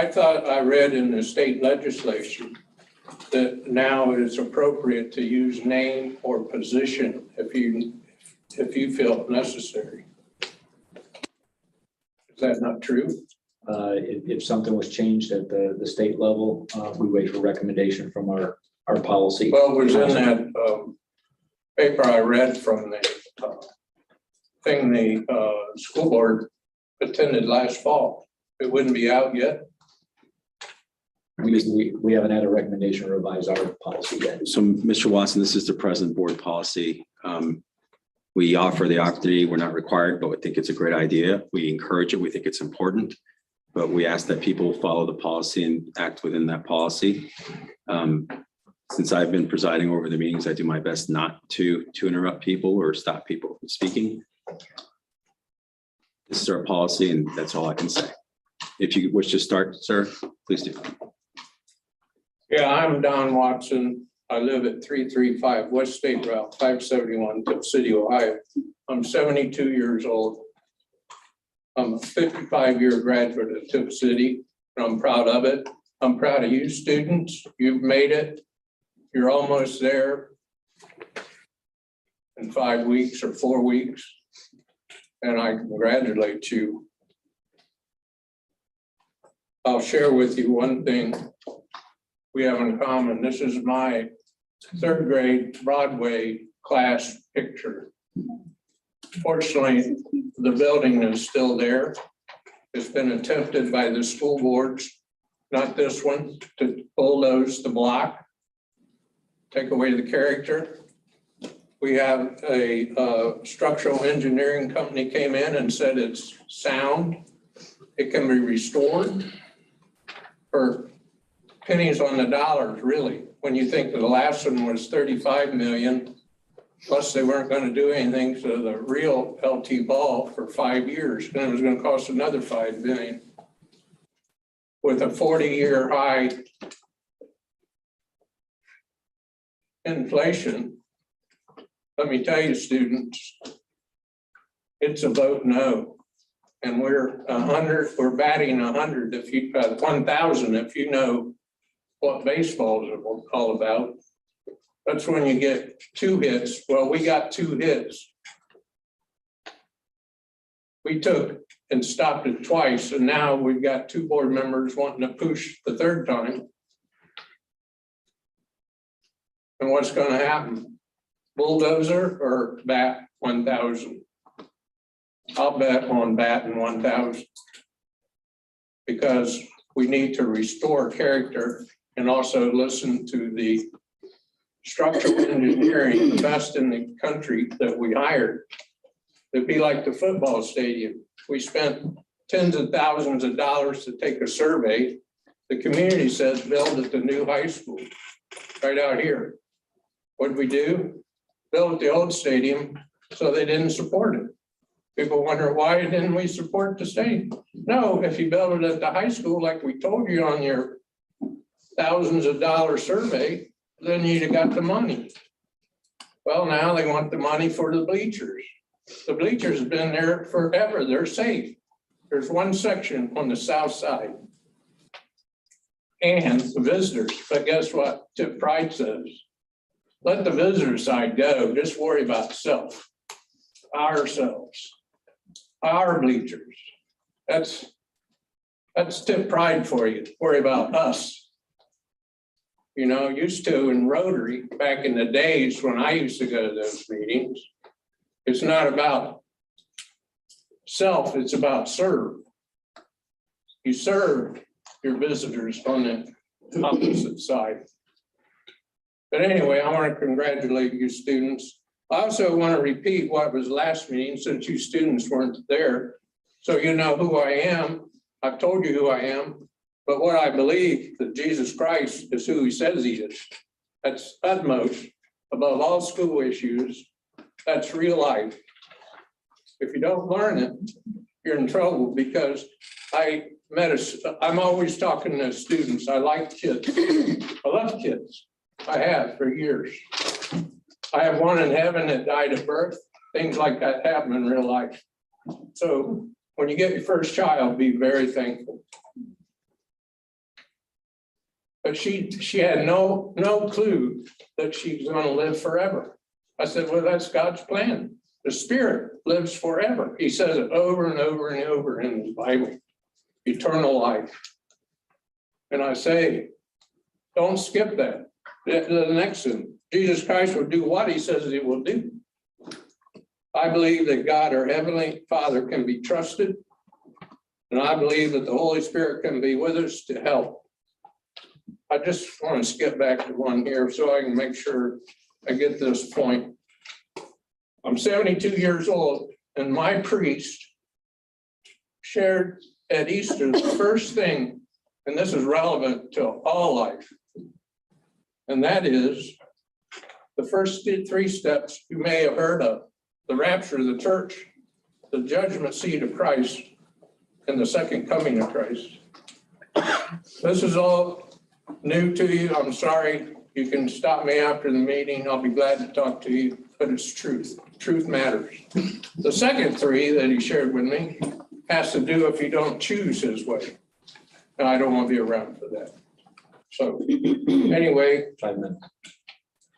I thought I read in the state legislation that now it is appropriate to use name or position if you feel necessary. Is that not true? If something was changed at the state level, we wait for recommendation from our policy. Well, it was in that paper I read from the thing the school board attended last fall. It wouldn't be out yet. We haven't had a recommendation to revise our policy yet. So, Mr. Watson, this is the present board policy. We offer the opportunity. We're not required, but we think it's a great idea. We encourage it. We think it's important, but we ask that people follow the policy and act within that policy. Since I've been presiding over the meetings, I do my best not to interrupt people or stop people from speaking. This is our policy, and that's all I can say. If you wish to start, sir, please do. Yeah, I'm Don Watson. I live at 335 West State Route 571, Tipp City, Ohio. I'm 72 years old. I'm a 55-year graduate of Tipp City, and I'm proud of it. I'm proud of you students. You've made it. You're almost there in 5 weeks or 4 weeks, and I congratulate you. I'll share with you one thing we have in common. This is my 3rd grade Broadway class picture. Fortunately, the building is still there. It's been attempted by the school boards, not this one, to bulldoze the block, take away the character. We have a structural engineering company came in and said it's sound. It can be restored for pennies on the dollars, really. When you think that the last one was 35 million, plus they weren't going to do anything to the real LT ball for 5 years, and it was going to cost another 5 million. With a 40-year high inflation, let me tell you, students, it's a vote no. And we're 100, we're batting 100 if you 1,000 if you know what baseball is all about. That's when you get 2 hits. Well, we got 2 hits. We took and stopped it twice, and now we've got 2 board members wanting to push the 3rd time. And what's going to happen? Bulldozer or bat 1,000? I'll bet on batting 1,000, because we need to restore character and also listen to the structural engineering, the best in the country that we hired. It'd be like the football stadium. We spent tens of thousands of dollars to take a survey. The community says build at the new high school right out here. What did we do? Build at the old stadium, so they didn't support it. People wonder, why didn't we support the state? No, if you build it at the high school, like we told you on your thousands of dollars survey, then you'd have got the money. Well, now they want the money for the bleachers. The bleachers have been there forever. They're safe. There's one section on the south side. And the visitors, but guess what? Tipp Pride says, let the visitor side go. Just worry about self, ourselves, our bleachers. That's Tipp Pride for you. Worry about us. You know, used to in Rotary back in the days when I used to go to those meetings, it's not about self, it's about serve. You serve your visitors on the opposite side. But anyway, I want to congratulate you students. I also want to repeat what was last meeting, since you students weren't there. So you know who I am. I've told you who I am, but what I believe that Jesus Christ is who he says he is. That's utmost above all school issues. That's real life. If you don't learn it, you're in trouble, because I'm always talking to students. I like kids. I love kids. I have for years. I have one in heaven that died at birth. Things like that happen in real life. So when you get your first child, be very thankful. But she had no clue that she's gonna live forever. I said, well, that's God's plan. The spirit lives forever. He says it over and over and over in his Bible, eternal life. And I say, don't skip that. The next one, Jesus Christ will do what he says he will do. I believe that God, our Heavenly Father, can be trusted. And I believe that the Holy Spirit can be with us to help. I just want to skip back to one here so I can make sure I get this point. I'm 72 years old, and my priest shared at Easter the first thing, and this is relevant to all life, and that is the first three steps you may have heard of: the rapture of the church, the judgment seat of Christ, and the second coming of Christ. This is all new to you. I'm sorry. You can stop me after the meeting. I'll be glad to talk to you, but it's truth. Truth matters. The second three that he shared with me has to do if you don't choose his way. And I don't want to be around for that. So anyway, 5 minutes.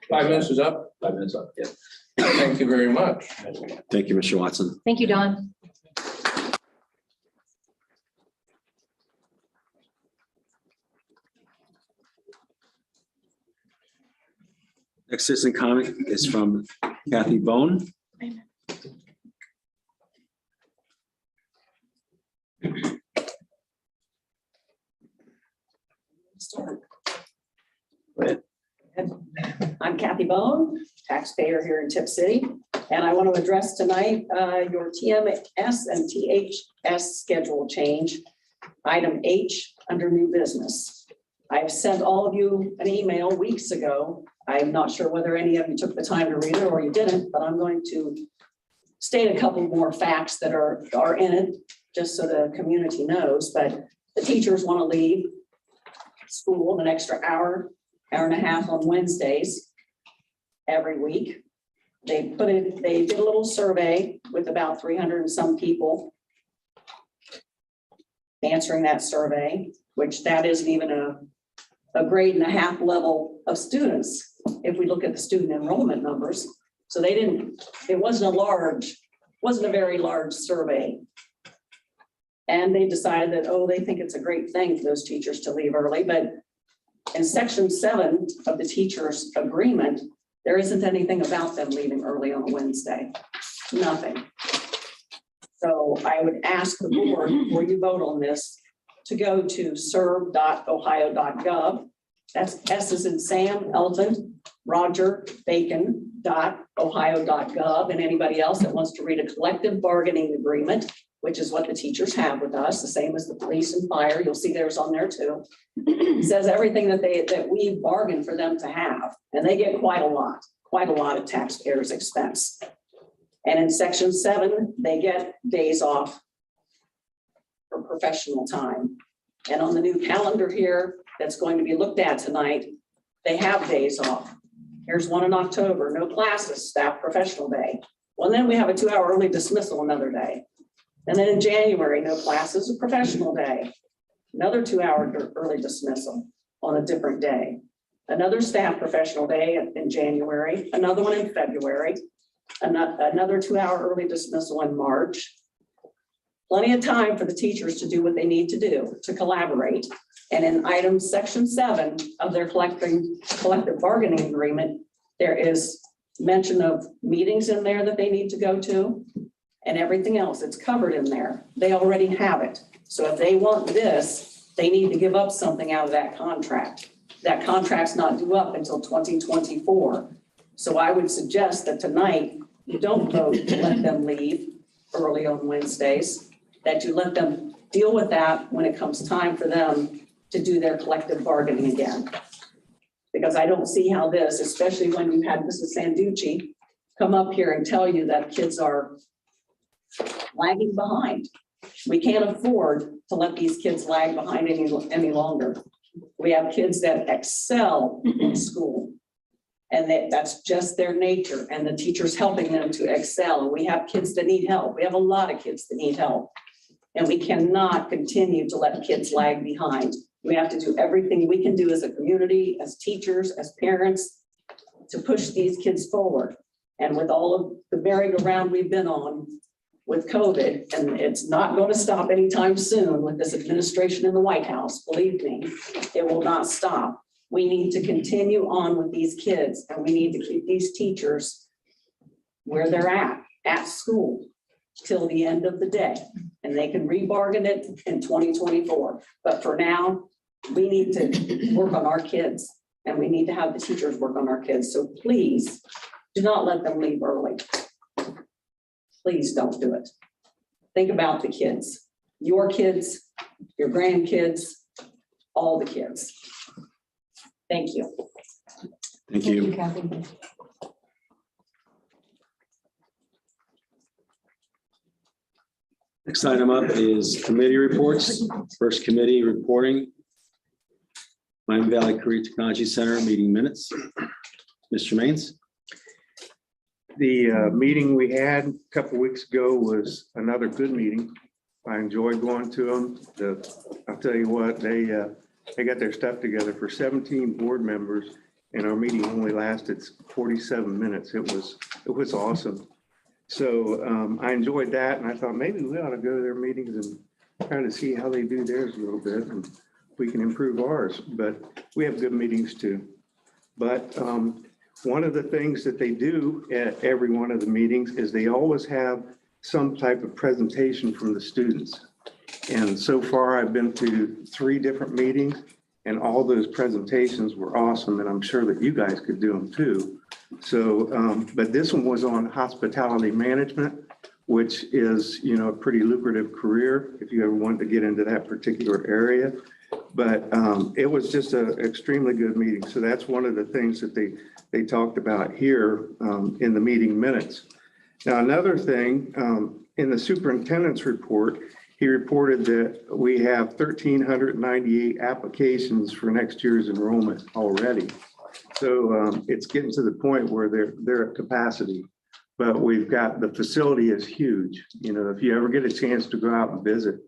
5 minutes is up. 5 minutes up, yeah. Thank you very much. Thank you, Mr. Watson. Thank you, Don. Next citizen comment is from Kathy Bone. I'm Kathy Bone, taxpayer here in Tipp City, and I want to address tonight your TMS and THS schedule change, item H under new business. I've sent all of you an email weeks ago. I'm not sure whether any of you took the time to read it or you didn't, but I'm going to state a couple more facts that are in it, just so the community knows. But the teachers want to leave school an extra hour and a half on Wednesdays every week. They did a little survey with about 300 and some people answering that survey, which that isn't even a grade and a half level of students if we look at the student enrollment numbers. So it wasn't a very large survey. And they decided that, they think it's a great thing for those teachers to leave early, but in section 7 of the teachers' agreement, there isn't anything about them leaving early on a Wednesday, nothing. So I would ask the board, before you vote on this, to go to serve.ohio.gov. That's S as in Sam, Elton, Roger, Bacon.ohio.gov, and anybody else that wants to read a collective bargaining agreement, which is what the teachers have with us, the same as the police and fire. You'll see theirs on there too. It says everything that we bargained for them to have, and they get quite a lot of taxpayers' expense. And in section 7, they get days off for professional time. And on the new calendar here that's going to be looked at tonight, they have days off. Here's one in October, no classes, staff professional day. Well, then we have a 2-hour early dismissal another day. And then in January, no classes, a professional day. Another 2-hour early dismissal on a different day. Another staff professional day in January, another one in February, another 2-hour early dismissal in March. Plenty of time for the teachers to do what they need to do, to collaborate. And in item section 7 of their collective bargaining agreement, there is mention of meetings in there that they need to go to and everything else. It's covered in there. They already have it. So if they want this, they need to give up something out of that contract. That contract's not due up until 2024. So I would suggest that tonight you don't vote to let them leave early on Wednesdays, that you let them deal with that when it comes time for them to do their collective bargaining again. Because I don't see how this, especially when you had Mrs. Sanducci come up here and tell you that kids are lagging behind. We can't afford to let these kids lag behind any longer. We have kids that excel in school, and that's just their nature, and the teacher's helping them to excel. And we have kids that need help. We have a lot of kids that need help, and we cannot continue to let kids lag behind. We have to do everything we can do as a community, as teachers, as parents, to push these kids forward. And with all of the merry-go-round we've been on with COVID, and it's not going to stop anytime soon with this administration in the White House, believe me, it will not stop. We need to continue on with these kids, and we need to keep these teachers where they're at school, till the end of the day. And they can rebargain it in 2024. But for now, we need to work on our kids, and we need to have the teachers work on our kids. So please do not let them leave early. Please don't do it. Think about the kids, your grandkids, all the kids. Thank you. Thank you. Kathy. Next item up is committee reports. First committee reporting. Miami Valley Career Technology Center meeting minutes. Mr. Maines. The meeting we had a couple weeks ago was another good meeting. I enjoyed going to them. I'll tell you what, they got their stuff together for 17 board members, and our meeting only lasted 47 minutes. It was awesome. So I enjoyed that, and I thought maybe we ought to go to their meetings and try to see how they do theirs a little bit, and we can improve ours. But we have good meetings too. But one of the things that they do at every one of the meetings is they always have some type of presentation from the students. And so far I've been to 3 different meetings, and all those presentations were awesome. And I'm sure that you guys could do them too. So, but this one was on hospitality management, which is, you know, a pretty lucrative career if you ever want to get into that particular area. But it was just an extremely good meeting. So that's one of the things that they talked about here in the meeting minutes. Now, another thing, in the superintendent's report, he reported that we have 1,398 applications for next year's enrollment already. So it's getting to the point where they're at capacity. But we've got, the facility is huge. You know, if you ever get a chance to go out and visit,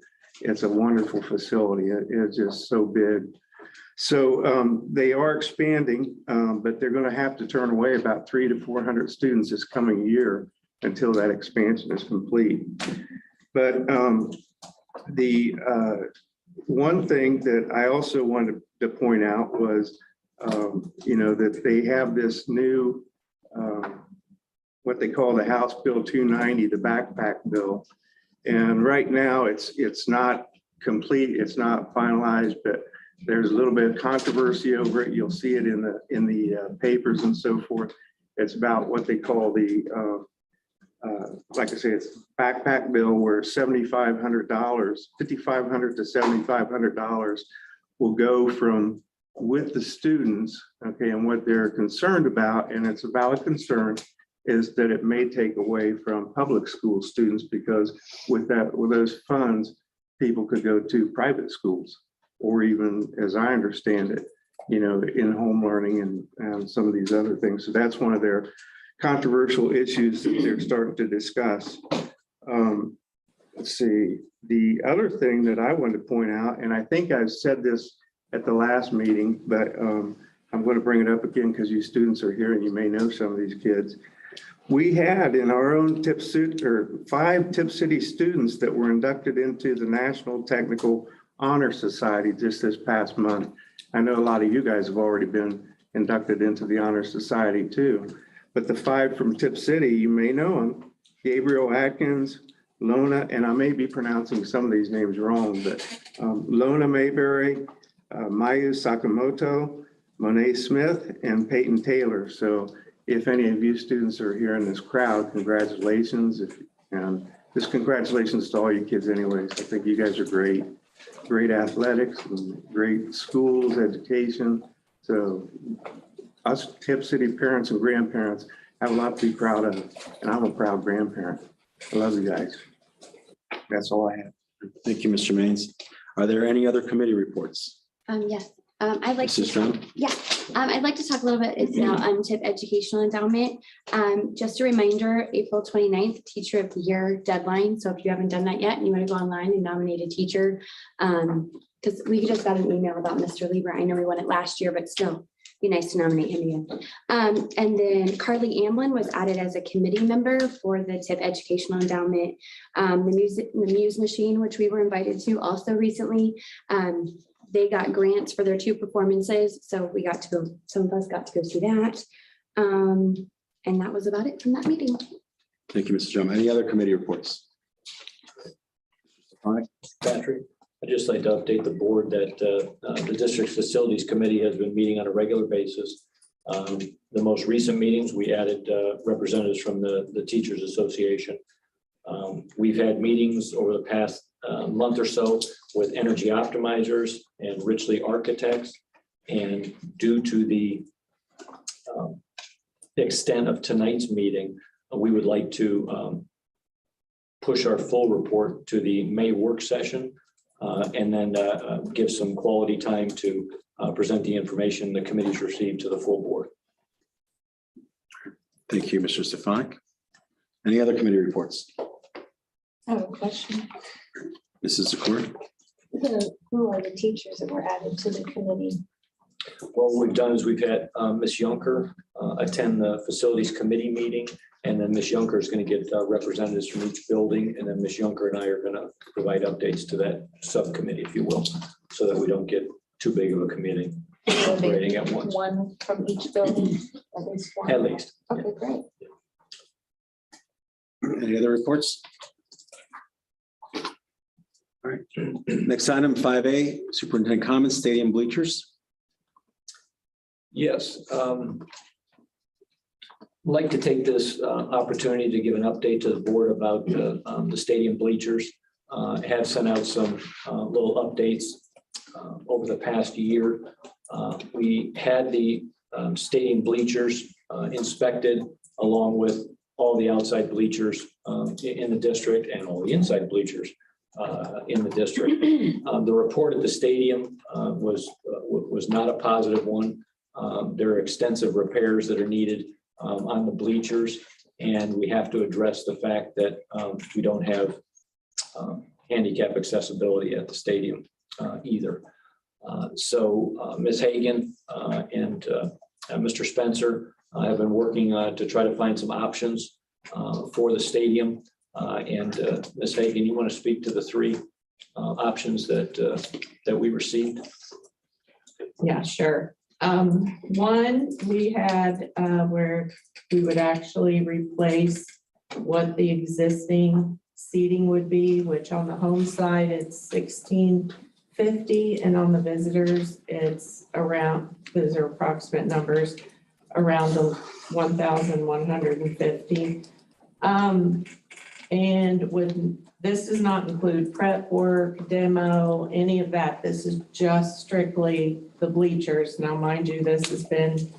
it's a wonderful facility. It's just so big. So they are expanding, but they're going to have to turn away about 300 to 400 students this coming year until that expansion is complete. But the one thing that I also wanted to point out was, you know, that they have this new, what they call the House Bill 290, the backpack bill. And right now it's not complete, it's not finalized, but there's a little bit of controversy over it. You'll see it in the papers and so forth. It's about what they call the, like I say, it's backpack bill where $7,500, $5,500 to $7,500 will go from with the students, okay, and what they're concerned about, and it's a valid concern, is that it may take away from public school students, because with those funds, people could go to private schools, or even, as I understand it, you know, in-home learning and some of these other things. So that's one of their controversial issues that they're starting to discuss. Let's see, the other thing that I wanted to point out, and I think I've said this at the last meeting, but I'm going to bring it up again because you students are here and you may know some of these kids. We had in our own Tipp City, or 5 Tipp City students that were inducted into the National Technical Honor Society just this past month. I know a lot of you guys have already been inducted into the Honor Society too, but the 5 from Tipp City, you may know them: Gabriel Atkins, Lona, and I may be pronouncing some of these names wrong, but Lona Mayberry, Mayu Sakamoto, Monet Smith, and Peyton Taylor. So if any of you students are here in this crowd, congratulations. And just congratulations to all you kids anyways. I think you guys are great. Great athletics, and great schools, education. So us Tipp City parents and grandparents have a lot to be proud of. And I'm a proud grandparent. I love you guys. That's all I have. Thank you, Mr. Maines. Are there any other committee reports? Yes, I'd like to, Mrs. Drum? I'd like to talk a little bit, it's now Tipp Educational Endowment. Just a reminder, April 29th, Teacher of the Year deadline. So if you haven't done that yet and you want to go online and nominate a teacher, because we just got an email about Mr. Lieber. I know we won it last year, but still be nice to nominate him again. And then Carly Amblin was added as a committee member for the Tipp Educational Endowment. The Muse Machine, which we were invited to also recently. They got grants for their 2 performances. So we got to go, some of us got to go see that. And that was about it from that meeting. Thank you, Mrs. Drum. Any other committee reports? Patrick, I'd just like to update the board that the district's facilities committee has been meeting on a regular basis. The most recent meetings, we added representatives from the Teachers Association. We've had meetings over the past month or so with energy optimizers and Richley architects. And due to the extent of tonight's meeting, we would like to push our full report to the May work session and then give some quality time to present the information the committee's received to the full board. Thank you, Mr. Stefanik. Any other committee reports? I have a question. Mrs. Zakor? Who are the teachers that were added to the committee? Well, what we've done is we've had Ms. Yunker attend the facilities committee meeting, and then Ms. Yunker is going to get representatives from each building, and then Ms. Yunker and I are going to provide updates to that subcommittee, if you will, so that we don't get too big of a committee operating at once. One from each building, at least one. At least. Okay, great. Any other reports? All right. Next item, 5A, Superintendent comments, stadium bleachers. Yes. I'd like to take this opportunity to give an update to the board about the stadium bleachers. I have sent out some little updates over the past year. We had the stadium bleachers inspected along with all the outside bleachers in the district and all the inside bleachers in the district. The report at the stadium was not a positive one. There are extensive repairs that are needed on the bleachers, and we have to address the fact that we don't have handicap accessibility at the stadium either. So Ms. Hagan and Mr. Spencer have been working to try to find some options for the stadium. And Ms. Hagan, you want to speak to the 3 options that we received? Yeah, sure. One we had where we would actually replace what the existing seating would be, which on the home side, it's $1,650, and on the visitors, it's around, those are approximate numbers, around the $1,150. And with this does not include prep work, demo, any of that. This is just strictly the bleachers. Now, mind you, this has been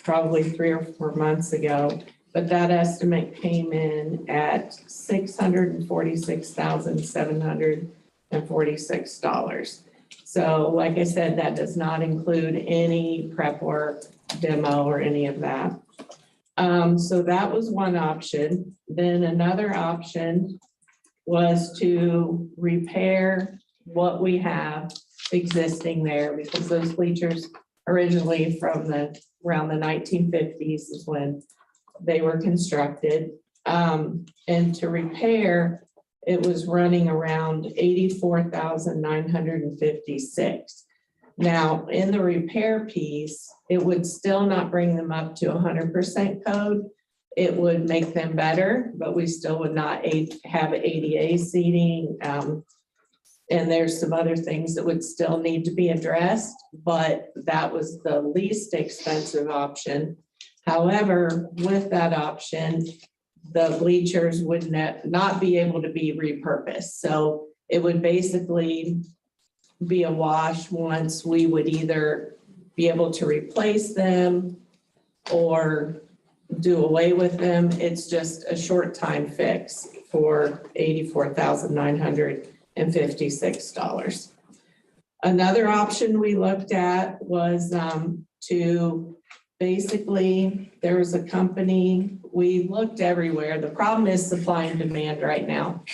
probably 3 or 4 months ago, but that estimate came in at $646,746. So like I said, that does not include any prep work, demo, or any of that. So that was one option. Then another option was to repair what we have existing there, because those bleachers originally from around the 1950s is when they were constructed. And to repair, it was running around $84,956. Now, in the repair piece, it would still not bring them up to 100% code. It would make them better, but we still would not have ADA seating. And there's some other things that would still need to be addressed, but that was the least expensive option. However, with that option, the bleachers would not be able to be repurposed. So it would basically be a wash once. We would either be able to replace them or do away with them. It's just a short time fix for $84,956. Another option we looked at was to basically, there was a company, we looked everywhere. The problem is supply and demand right now.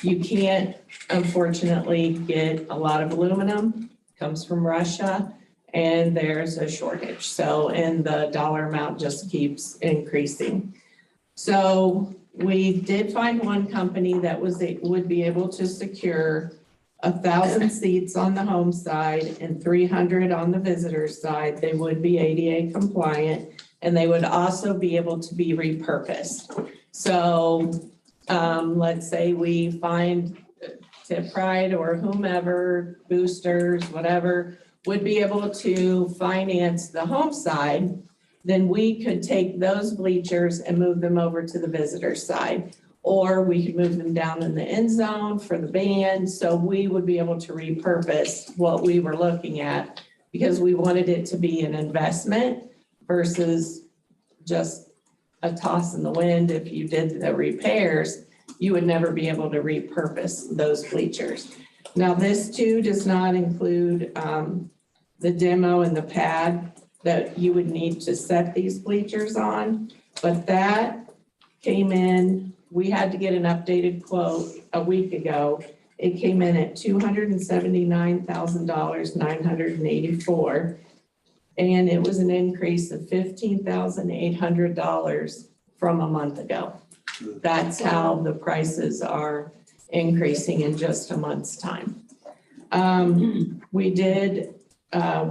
You can't, unfortunately, get a lot of aluminum, comes from Russia, and there's a shortage. So, and the dollar amount just keeps increasing. So we did find one company that would be able to secure 1,000 seats on the home side and 300 on the visitor side. They would be ADA compliant, and they would also be able to be repurposed. So let's say we find Tipp Pride or whomever, boosters, whatever, would be able to finance the home side, then we could take those bleachers and move them over to the visitor side. Or we could move them down in the end zone for the band. So we would be able to repurpose what we were looking at because we wanted it to be an investment versus just a toss in the wind. If you did the repairs, you would never be able to repurpose those bleachers. Now, this too does not include the demo and the pad that you would need to set these bleachers on, but that came in. We had to get an updated quote a week ago. It came in at $279,984. And it was an increase of $15,800 from a month ago. That's how the prices are increasing in just a month's time. We did talk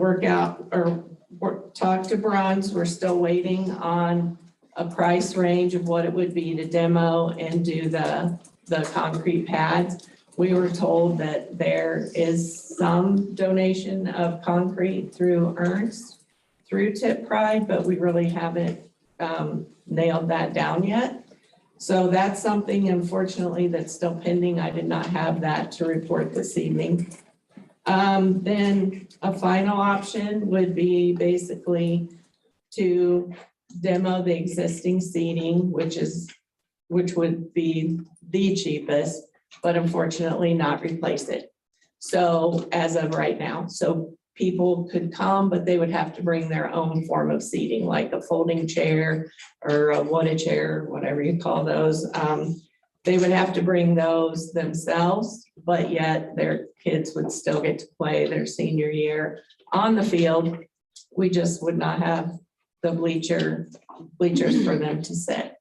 to Bruns. We're still waiting on a price range of what it would be to demo and do the concrete pads. We were told that there is some donation of concrete through Ernst, through Tipp Pride, but we really haven't nailed that down yet. So that's something, unfortunately, that's still pending. I did not have that to report this evening. Then a final option would be basically to demo the existing seating, which would be the cheapest, but unfortunately not replace it. So as of right now, so people could come, but they would have to bring their own form of seating, like a folding chair or a wooded chair, whatever you call those. They would have to bring those themselves, but yet their kids would still get to play their senior year on the field. We just would not have the bleachers for them to sit.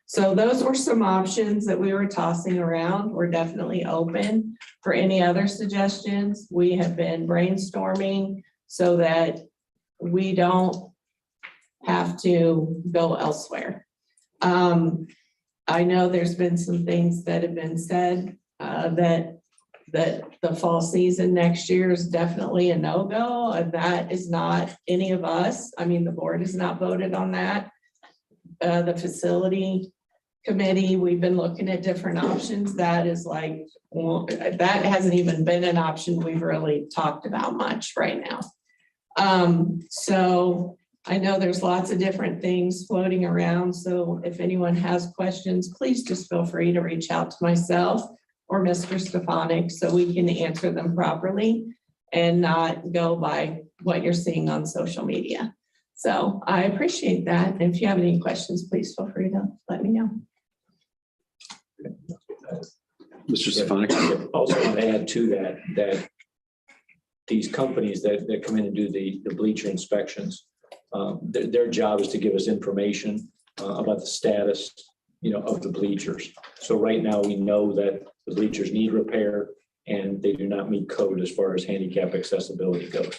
So those were some options that we were tossing around. We're definitely open for any other suggestions. We have been brainstorming so that we don't have to go elsewhere. I know there's been some things that have been said that the fall season next year is definitely a no-go. That is not any of us. I mean, the board has not voted on that. The facility committee, we've been looking at different options. That is like, well, that hasn't even been an option we've really talked about much right now. So I know there's lots of different things floating around. So if anyone has questions, please just feel free to reach out to myself or Mr. Stefanik so we can answer them properly and not go by what you're seeing on social media. So I appreciate that. And if you have any questions, please feel free to let me know. Mr. Stefanik? I also want to add to that these companies that come in and do the bleacher inspections, their job is to give us information about the status, of the bleachers. So right now we know that the bleachers need repair and they do not meet code as far as handicap accessibility goes.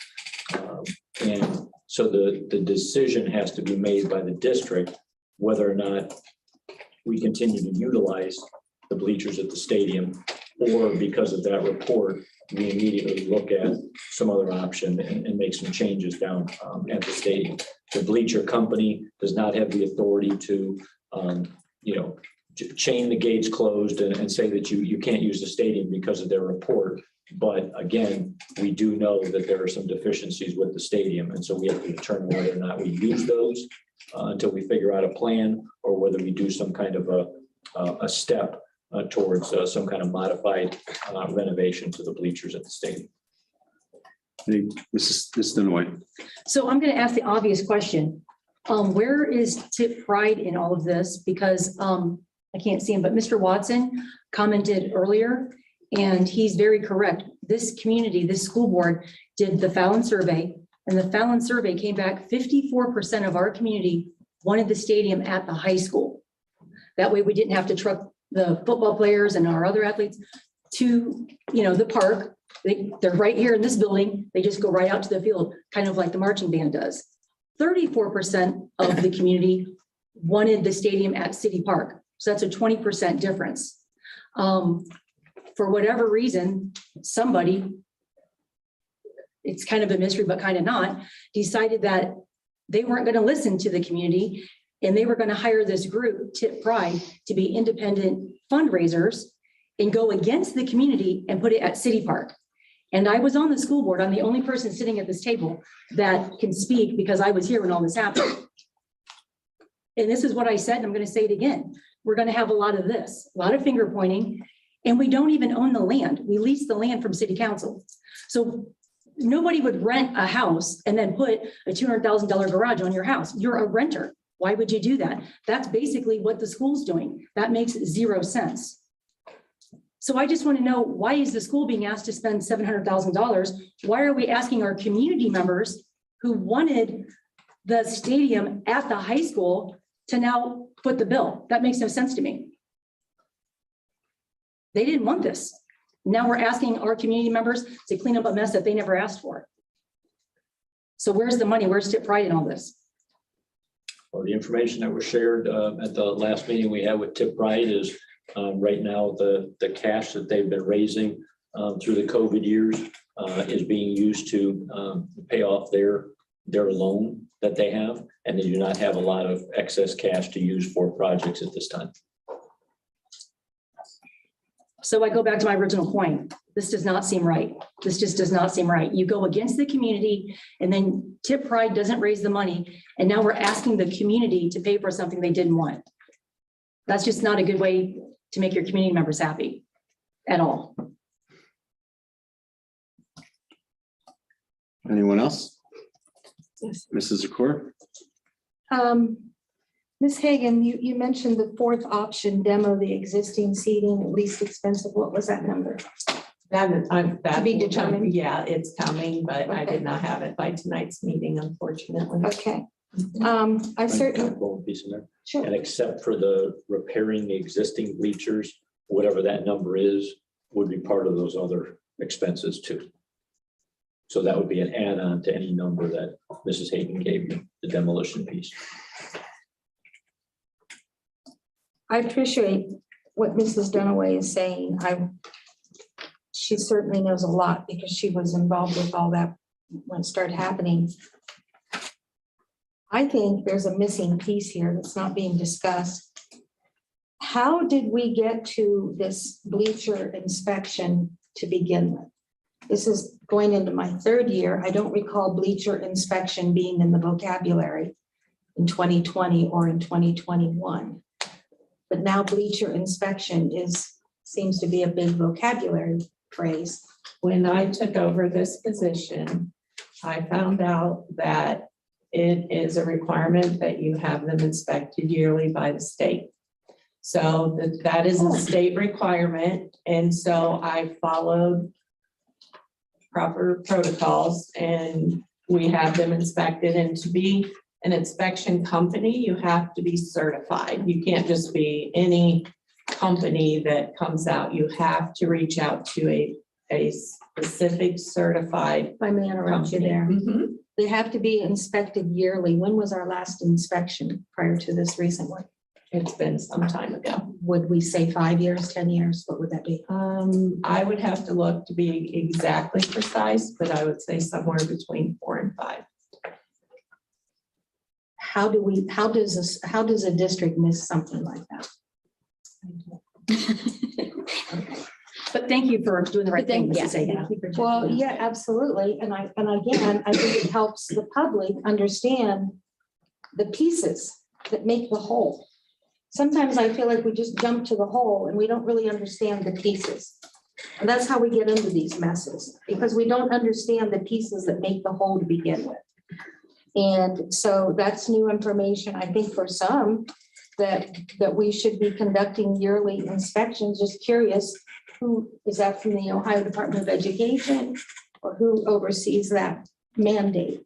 And so the decision has to be made by the district whether or not we continue to utilize the bleachers at the stadium, or because of that report, we immediately look at some other option and make some changes down at the stadium. The bleacher company does not have the authority to, chain the gates closed and say that you can't use the stadium because of their report. But again, we do know that there are some deficiencies with the stadium. And so we have to determine whether or not we use those until we figure out a plan, or whether we do some kind of a step towards some kind of modified renovation to the bleachers at the stadium. Mrs. Dunaway. So I'm going to ask the obvious question. Where is Tipp Pride in all of this? Because I can't see him, but Mr. Watson commented earlier, and he's very correct. This community, this school board did the Fallon survey, and the Fallon survey came back 54% of our community wanted the stadium at the high school. That way we didn't have to truck the football players and our other athletes to, the park. They're right here in this building. They just go right out to the field, kind of like the marching band does. 34% of the community wanted the stadium at City Park. So that's a 20% difference. For whatever reason, somebody, it's kind of a mystery, but kind of not, decided that they weren't going to listen to the community and they were going to hire this group, Tipp Pride, to be independent fundraisers and go against the community and put it at City Park. And I was on the school board. I'm the only person sitting at this table that can speak because I was here when all this happened. And this is what I said, and I'm going to say it again. We're going to have a lot of this, a lot of finger pointing, and we don't even own the land. We lease the land from city council. So nobody would rent a house and then put a $200,000 garage on your house. You're a renter. Why would you do that? That's basically what the school's doing. That makes zero sense. So I just want to know, why is the school being asked to spend $700,000? Why are we asking our community members who wanted the stadium at the high school to now foot the bill? That makes no sense to me. They didn't want this. Now we're asking our community members to clean up a mess that they never asked for. So where's the money? Where's Tipp Pride in all this? Well, the information that was shared at the last meeting we had with Tipp Pride is right now the cash that they've been raising through the COVID years is being used to pay off their loan that they have, and they do not have a lot of excess cash to use for projects at this time. So I go back to my original point. This does not seem right. This just does not seem right. You go against the community and then Tipp Pride doesn't raise the money. And now we're asking the community to pay for something they didn't want. That's just not a good way to make your community members happy at all. Anyone else? Mrs. Zakor? Ms. Hagan, you mentioned the fourth option, demo the existing seating, least expensive. What was that number? That To be determined? Yeah, it's coming, but I Okay. did not have it by tonight's meeting, unfortunately. Okay. I certainly, Piece in there. sure. And except for the repairing the existing bleachers, whatever that number is, would be part of those other expenses too. So that would be an add-on to any number that Mrs. Hayden gave you, the demolition piece. I appreciate what Mrs. Dunaway is saying. She certainly knows a lot because she was involved with all that when it started happening. I think there's a missing piece here that's not being discussed. How did we get to this bleacher inspection to begin with? This is going into my third year. I don't recall bleacher inspection being in the vocabulary in 2020 or in 2021. But now bleacher inspection seems to be a big vocabulary phrase. When I took over this position, I found out that it is a requirement that you have them inspected yearly by the state. So that is a state requirement. And so I followed proper protocols and we have them inspected. And to be an inspection company, you have to be certified. You can't just be any company that comes out. You have to reach out to a specific certified If I may interrupt you company. there. Mhm. They have to be inspected yearly. When was our last inspection prior to this recent one? It's been some time ago. Would we say 5 years, 10 years? What would that be? I would have to look to be exactly precise, but I would say somewhere between 4 and 5. How does a district miss something like that? But thank you for doing the right thing, Mrs. Hagan. Thank you for Well, checking. yeah, absolutely. And again, I think it helps the public understand the pieces that make the whole. Sometimes I feel like we just jump to the whole and we don't really understand the pieces. And that's how we get into these messes, because we don't understand the pieces that make the whole to begin with. And so that's new information, I think, for some, that we should be conducting yearly inspections. Just curious, who is that, from the Ohio Department of Education, or who oversees that mandate?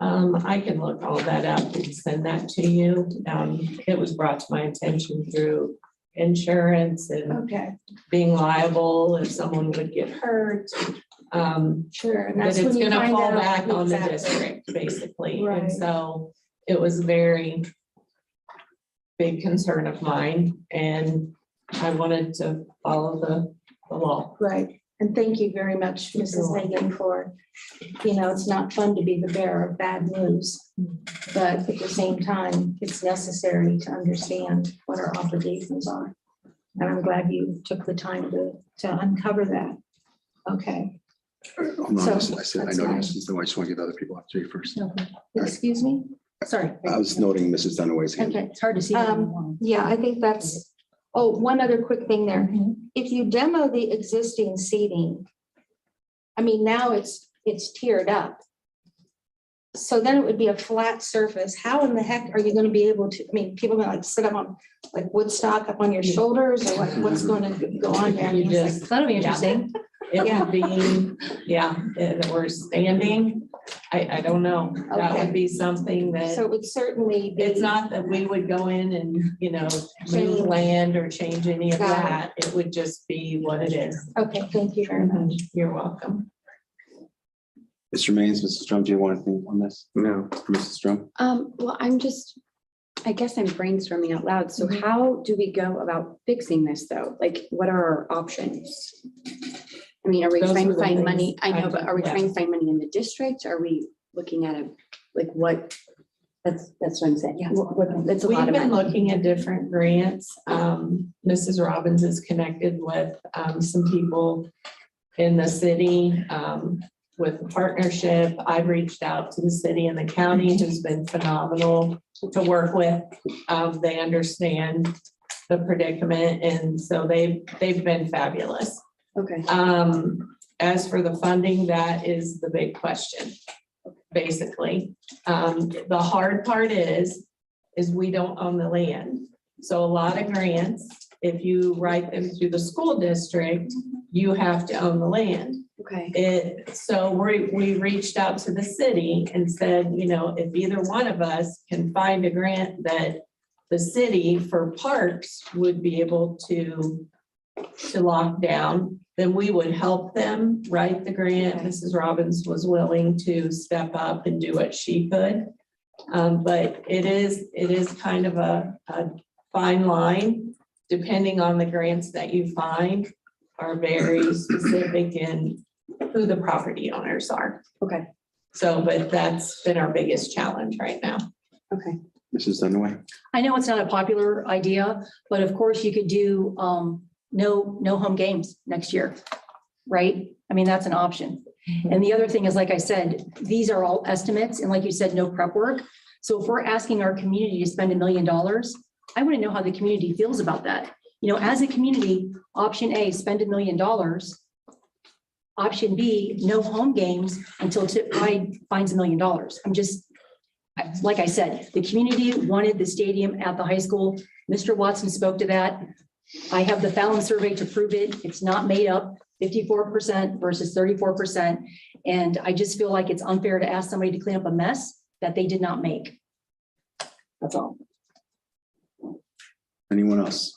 I can look all that up and send that to you. It was brought to my attention through insurance and Okay, being liable if someone would get hurt. sure. And That that's it's when you gonna find fall out back on the exactly. district, basically. Right. And so it was a very big concern of mine, and I wanted to follow the law. Right, and thank you very much, Mrs. Hagan, for, it's not fun to be the bearer of bad news. But at the same time, it's necessary to understand what our obligations are. And I'm glad you took the time to uncover that. Okay, Hold on, So, I said, I that's know fine. Mrs. Dunaway, I just want to give other people opportunity first. excuse me? Sorry. I was noting Mrs. Dunaway's hand. Okay, It's hard to see. yeah, I think that's, oh, one other quick thing there. If you demo the existing seating, I mean, now it's tiered up. So then it would be a flat surface. How in the heck are you going to be able to, I mean, people are gonna like sit up on like Woodstock up on your shoulders, or what's going to go on there? You just, That'll be interesting. it would be, or standing. I don't know. That Okay. would be something So that, it would certainly be. it's not that we would go in and, Change. move land or change any of Got it. that. It would just be what it is. Okay, thank you very much. You're welcome. Mr. Maines, Mrs. Strum, do you want anything on this? No, Mrs. Strum? Well, I guess I'm brainstorming out loud. So Mhm. how do we go about fixing this though? Like, what are our options? I mean, are we Those trying are to the find money? things I know, I but think, are we yeah. trying to find money in the district? Are we looking at what? That's what I'm saying. Yeah. That's a We've lot of been money. looking at different grants. Mrs. Robbins is connected with some people in the city with the partnership. I've reached out to the city and the county, who's been phenomenal to work with. They understand the predicament, and so they've been fabulous. Okay. As for the funding, that is the big question, basically. The hard part is we don't own the land. So a lot of grants, if you write them through the school district, you have to own the land. Okay. So we reached out to the city and said, if either one of us can find a grant that the city for parks would be able to lock down, then we would help them write the grant. Mrs. Robbins was willing to step up and do what she could. But it is kind of a fine line, depending on the grants that you find are very specific in who the property owners are. Okay. So, but that's been our biggest challenge right now. Okay. Mrs. Dunaway? I know it's not a popular idea, but of course you could do no home games next year, right? I mean, that's an option. And the other thing is, like I said, these are all estimates, and like you said, no prep work. So if we're asking our community to spend $1 million, I want to know how the community feels about that. As a community, option A, spend $1 million. Option B, no home games until Tipp finds $1 million. Like I said, the community wanted the stadium at the high school. Mr. Watson spoke to that. I have the Fallon survey to prove it. It's not made up, 54% versus 34%. And I just feel like it's unfair to ask somebody to clean up a mess that they did not make. That's all. Anyone else?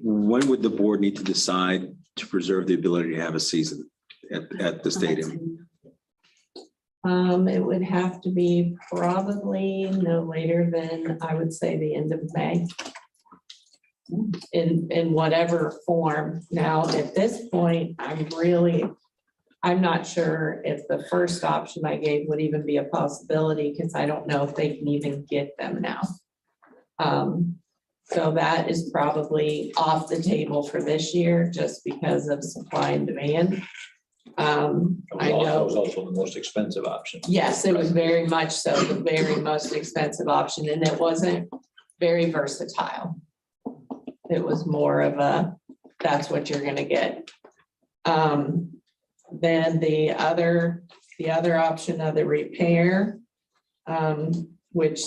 When would the board need to decide to preserve the ability to have a season at the stadium? It would have to be probably no later than, I would say, the end of May. In whatever form. Now, at this point, I'm not sure if the first option I gave would even be a possibility, because I don't know if they can even get them now. So that is probably off the table for this year, just because of supply and demand. I know. That was also the most expensive option. Yes, it was very much so the very most expensive option, and it wasn't very versatile. It was more of a, that's what you're gonna get. Then the other option of the repair, which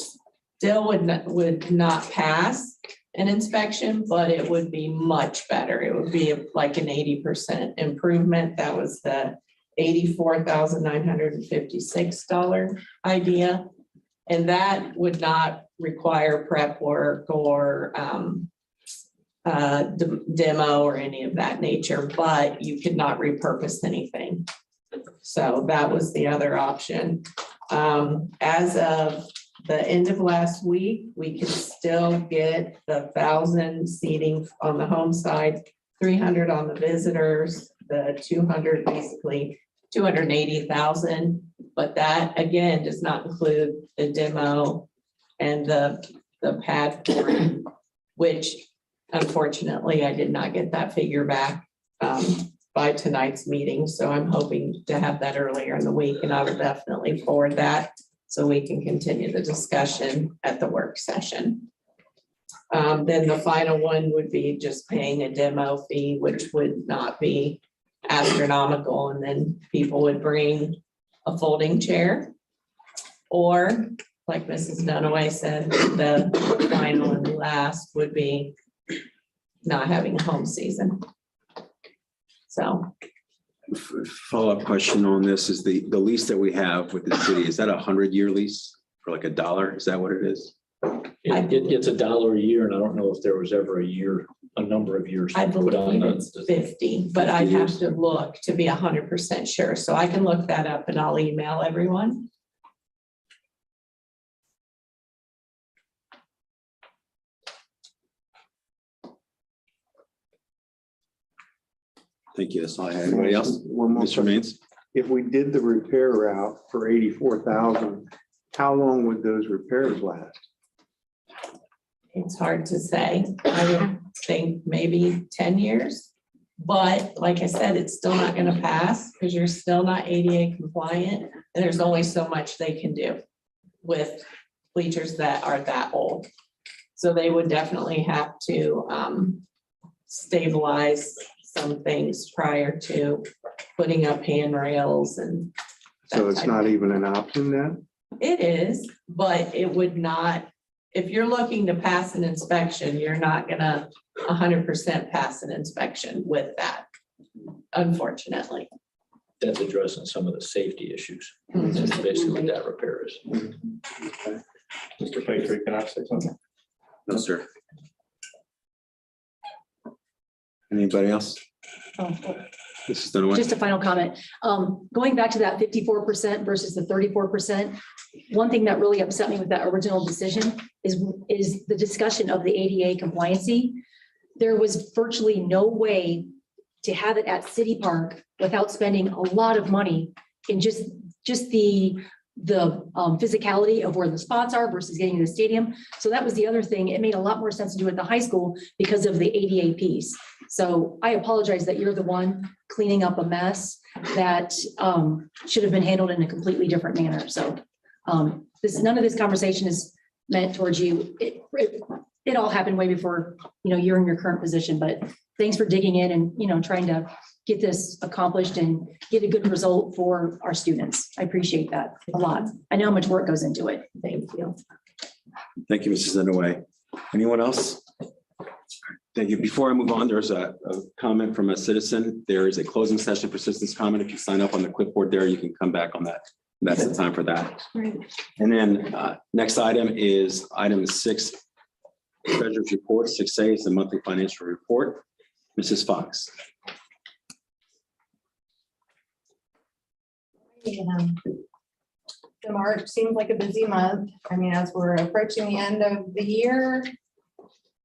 still would not pass an inspection, but it would be much better. It would be like an 80% improvement. That was the $84,956 idea. And that would not require prep work or demo or any of that nature, but you could not repurpose anything. So that was the other option. As of the end of last week, we could still get the 1,000 seating on the home side, 300 on the visitors, the 200, basically 280,000. But that again does not include the demo and the pad pouring, which unfortunately I did not get that figure back by tonight's meeting. So I'm hoping to have that earlier in the week, and I will definitely forward that so we can continue the discussion at the work session. Then the final one would be just paying a demo fee, which would not be astronomical. And then people would bring a folding chair, or like Mrs. Dunaway said, the final and last would be not having a home season. So. Follow-up question on this is the lease that we have with the city, is that 100-year lease for like $1? Is that what it is? It's $1 a year, and I don't know if there was ever a number of years. I put on believe it's 50, but I'd have to look to be 100% sure. So I can look that up and I'll email everyone. Thank you. That's all I had. Anybody else? One more Mr. question. Maines? If we did the repair route for 84,000, how long would those repairs last? It's hard to say. I would think maybe 10 years. But like I said, it's still not going to pass because you're still not ADA compliant. And there's only so much they can do with bleachers that are that old. So they would definitely have to stabilize some things prior to putting up handrails and. So it's not even an option then? It is, but it would not, if you're looking to pass an inspection, you're not gonna 100% pass an inspection with that, unfortunately. That's addressing some of the safety issues. That's basically what that repair is. Mr. Patriot, can I say something? No, sir. Anybody else? This is Dunaway. Just a final comment. Going back to that 54% versus the 34%, one thing that really upset me with that original decision is the discussion of the ADA compliancy. There was virtually no way to have it at City Park without spending a lot of money in just the physicality of where the spots are versus getting to the stadium. So that was the other thing. It made a lot more sense to do it at the high school because of the ADA piece. So I apologize that you're the one cleaning up a mess that should have been handled in a completely different manner. So none of this conversation is meant towards you. It all happened way before, you're in your current position, but thanks for digging in and, trying to get this accomplished and get a good result for our students. I appreciate that a lot. I know how much work goes into it. Thank you. Thank you, Mrs. Dunaway. Anyone else? Thank you. Before I move on, there's a comment from a citizen. There is a closing session for citizens comment. If you sign up on the clipboard there, you can come back on that. That's the time for that. And then next item is item 6, Treasurer's Report. 6A is the monthly financial report. Mrs. Fox. The March seems like a busy month. I mean, as we're approaching the end of the year,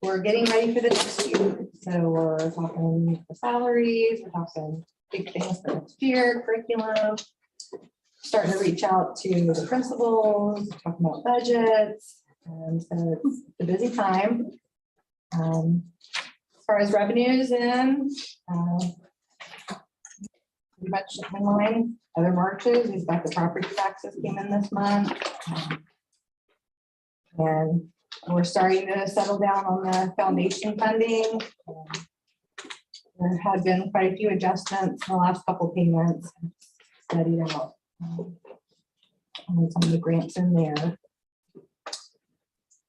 we're getting ready for the next year. So we're talking the salaries, we're talking big things for next year, curriculum, starting to reach out to the principals, talking about budgets. And so it's a busy time. As far as revenues pretty much in line. Other Marches, we've got the property taxes came in this month. And We're starting to settle down on the foundation funding. There had been quite a few adjustments in the last couple payments, studied out on some of the grants in there.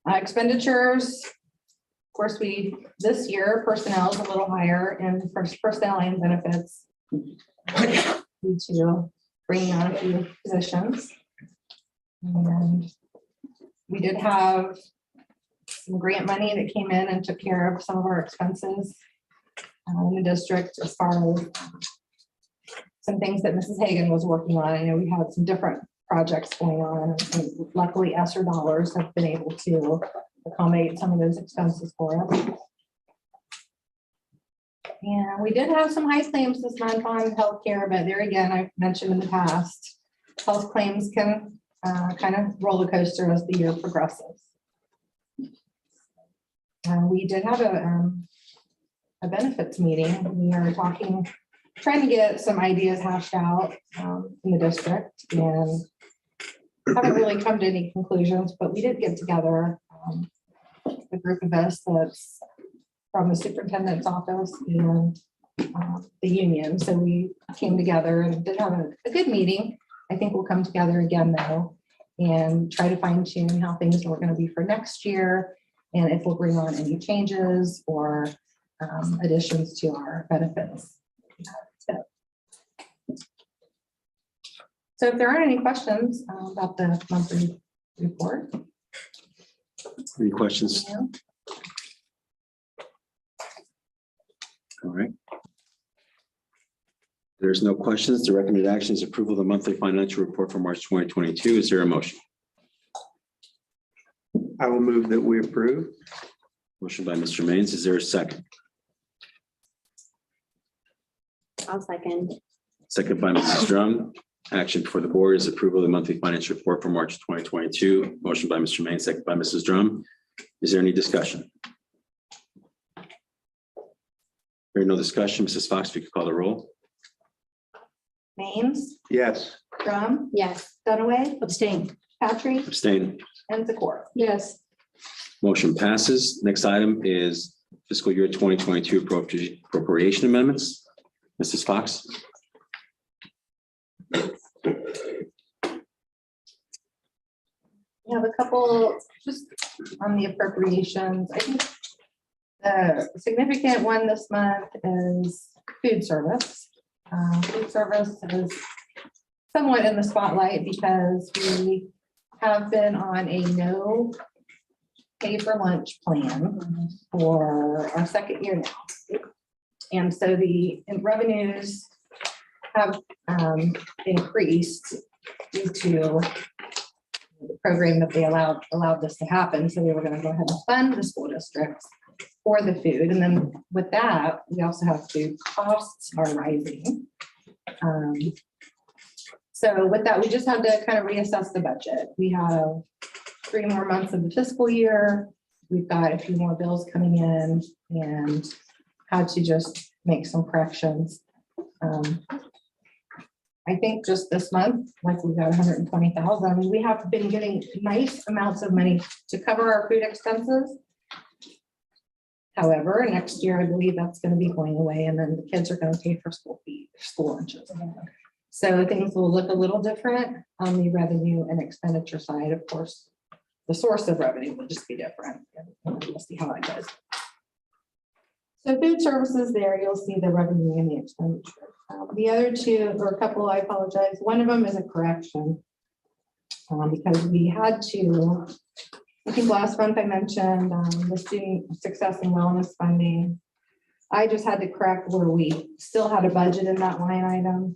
Expenditures, of course, this year personnel is a little higher in personnel and benefits due to bringing on a few positions. And we did have some grant money that came in and took care of some of our expenses in the district, as far as some things that Mrs. Hagan was working on. I know we had some different projects going on, and luckily ESSER dollars have been able to accommodate some of those expenses for us. And we did have some high claims this month on healthcare, but there again, I've mentioned in the past, health claims can kind of roller coaster as the year progresses. We did have a benefits meeting. We are trying to get some ideas hashed out in the district, and haven't really come to any conclusions, but we did get together a group of us that's from the superintendent's office and the union. So we came together and did have a good meeting. I think we'll come together again though and try to fine tune how things are going to be for next year, and if we'll bring on any changes or additions to our benefits. So if there aren't any questions about the monthly report. Any questions? Yeah. All right. There's no questions. The recommended action is approval of the monthly financial report for March 2022. Is there a motion? I will move that we approve. Motion by Mr. Maines. Is there a second? I'll second. Second by Mrs. Drum. Action before the board is approval of the monthly financial report for March 2022. Motion by Mr. Maines, second by Mrs. Drum. Is there any discussion? Hearing no discussion, Mrs. Fox, if you could call the roll. Maines, Yes. Drum, Yes. Dunaway, Abstain. Patrick, Abstain. and Zakor. Yes. Motion passes. Next item is fiscal year 2022 appropriation amendments. Mrs. Fox. We have a couple just on the appropriations. I think the significant one this month is food service. Food service is somewhat in the spotlight because we have been on a no pay for lunch plan for our second year now. And so the revenues have increased due to the program that they allowed this to happen. So we were going to go ahead and fund the school districts for the food. And then with that, we also have food costs are rising. So with that, we just had to kind of reassess the budget. We have 3 more months of the fiscal year. We've got a few more bills coming in and had to just make some corrections. I think just this month, like we got 120,000. We have been getting nice amounts of money to cover our food expenses. However, next year, I believe that's going to be going away, and then the kids are going to pay for school lunches. So things will look a little different on the revenue and expenditure side. Of course, the source of revenue will just be different. We'll see how it goes. So food services there, you'll see the revenue and the expenditure. The other two, or a couple, I apologize. One of them is a correction because we had to, I think last month I mentioned the student success and wellness funding. I just had to correct where we still had a budget in that line item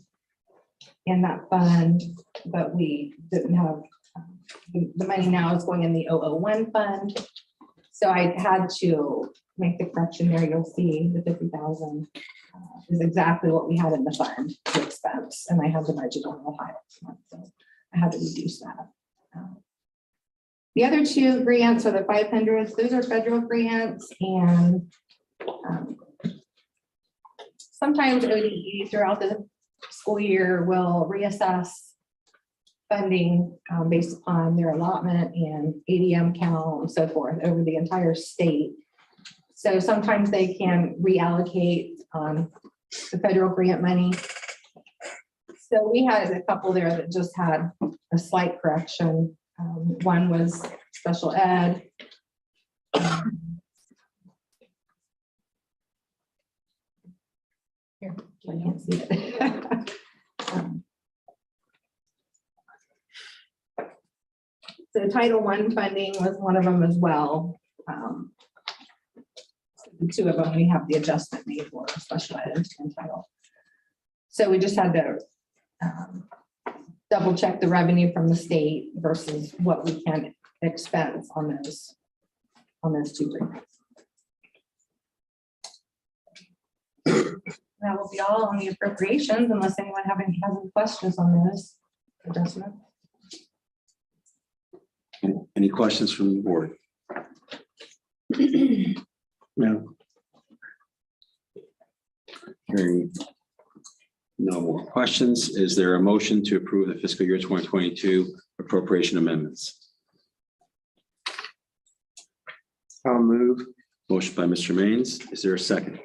in that fund, but we didn't have, the money now is going in the 001 fund. So I had to make the correction there. You'll see the 50,000 is exactly what we had in the fund to expense. And I had the budget a little higher, so I had to reduce that. The other two grants are the 500s. Those are federal grants, and sometimes ODE throughout the school year will reassess funding based upon their allotment and ADM count and so forth over the entire state. So sometimes they can reallocate the federal grant money. So we had a couple there that just had a slight correction. One was special ed. Here, I can't see it. So Title I funding was one of them as well. The two of them, we have the adjustment made for special ed and title. So we just had to double check the revenue from the state versus what we can expense on those two grants. That will be all on the appropriations unless anyone has any questions on this adjustment. Any questions from the board? No. Hearing no more questions, is there a motion to approve the fiscal year 2022 appropriation amendments? I'll move. Motion by Mr. Maines. Is there a second?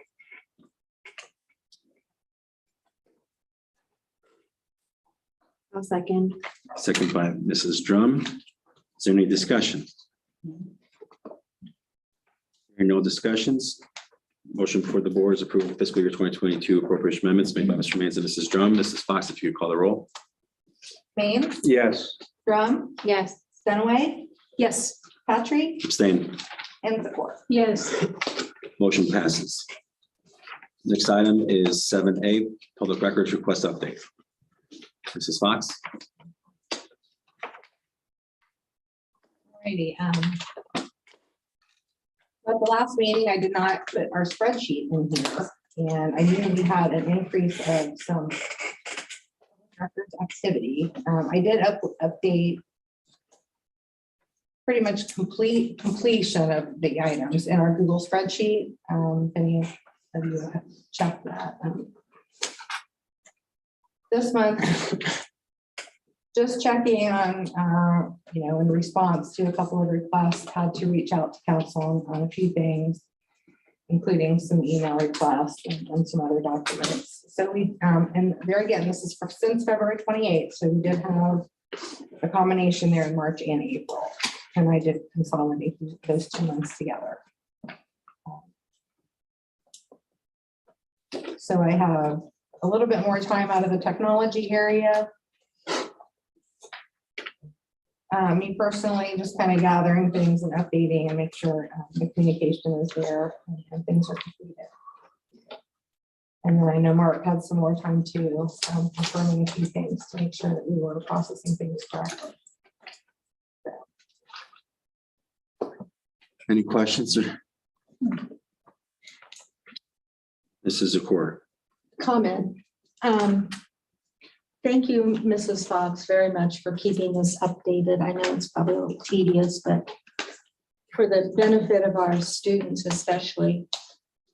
I'll second. Second by Mrs. Drum. Is there any discussion? Hearing no discussions. Motion for the board's approval of fiscal year 2022 appropriation amendments made by Mr. Maines and Mrs. Drum. Mrs. Fox, if you could call the roll. Maines, Yes. Drum, Yes. Dunaway, Yes. Patrick, Abstain. and Zakor. Yes. Motion passes. Next item is 7A, public records request update. Mrs. Fox. Alrighty, at the last meeting, I did not put our spreadsheet in here, and I knew we had an increase of some records activity. I did update pretty much completion of the items in our Google spreadsheet. If any of you have checked that. This month, just checking on, in response to a couple of requests, had to reach out to council on a few things, including some email requests and some other documents. So we, and there again, this is since February 28th. So we did have a combination there in March and April. And I did consolidate those 2 months together. So I have a little bit more time out of the technology area. Me personally, just kind of gathering things and updating and make sure the communication is there and things are completed. And then I know Mark had some more time too, confirming a few things to make sure that we were processing things correctly. Any questions? This is Zakor. Comment. Thank you, Mrs. Fox, very much for keeping us updated. I know it's probably a little tedious, but for the benefit of our students especially,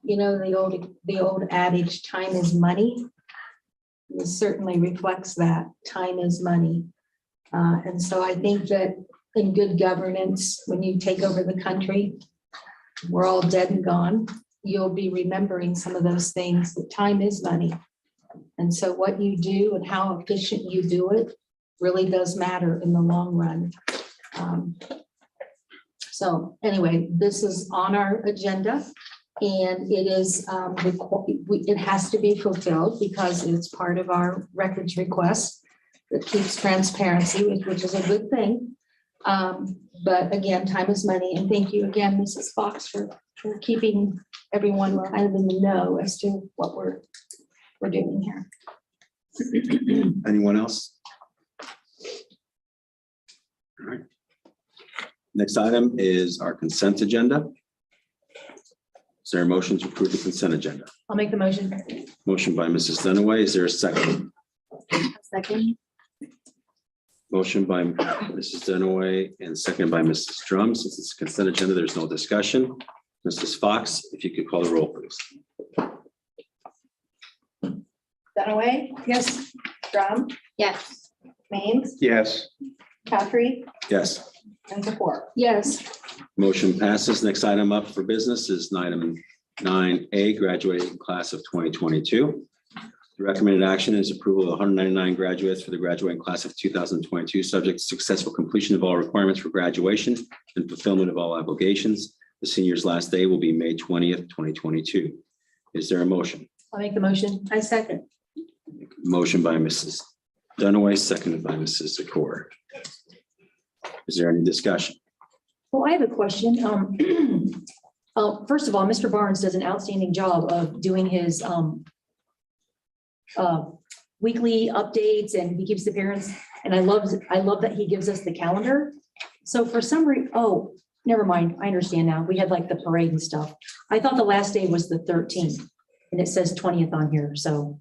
the old adage, time is money. It certainly reflects that time is money. And so I think that in good governance, when you take over the country, we're all dead and gone. You'll be remembering some of those things, that time is money. And so what you do and how efficient you do it really does matter in the long run. So anyway, this is on our agenda and it is, it has to be fulfilled because it's part of our records request that keeps transparency, which is a good thing. But again, time is money. And thank you again, Mrs. Fox, for keeping everyone kind of in the know as to what we're doing here. Anyone else? All right. Next item is our consent agenda. Is there a motion to approve the consent agenda? I'll make the motion. Motion by Mrs. Dunaway. Is there a second? Second. Motion by Mrs. Dunaway and second by Mrs. Drum. Since it's a consent agenda, there's no discussion. Mrs. Fox, if you could call the roll, please. Dunaway, Yes. Drum, Yes. Maines, Yes. Patrick, Yes. and Zakor. Yes. Motion passes. Next item up for business is item 9A, graduating class of 2022. The recommended action is approval of 199 graduates for the graduating class of 2022, subject to successful completion of all requirements for graduation and fulfillment of all obligations. The seniors' last day will be May 20th, 2022. Is there a motion? I'll make the motion. I second. Motion by Mrs. Dunaway, seconded by Mrs. Zakor. Is there any discussion? Well, I have a question. First of all, Mr. Barnes does an outstanding job of doing his weekly updates, and he keeps the parents, and I love that he gives us the calendar. So for some reason, oh, never mind. I understand now. We had like the parade and stuff. I thought the last day was the 13th and it says 20th on here. So,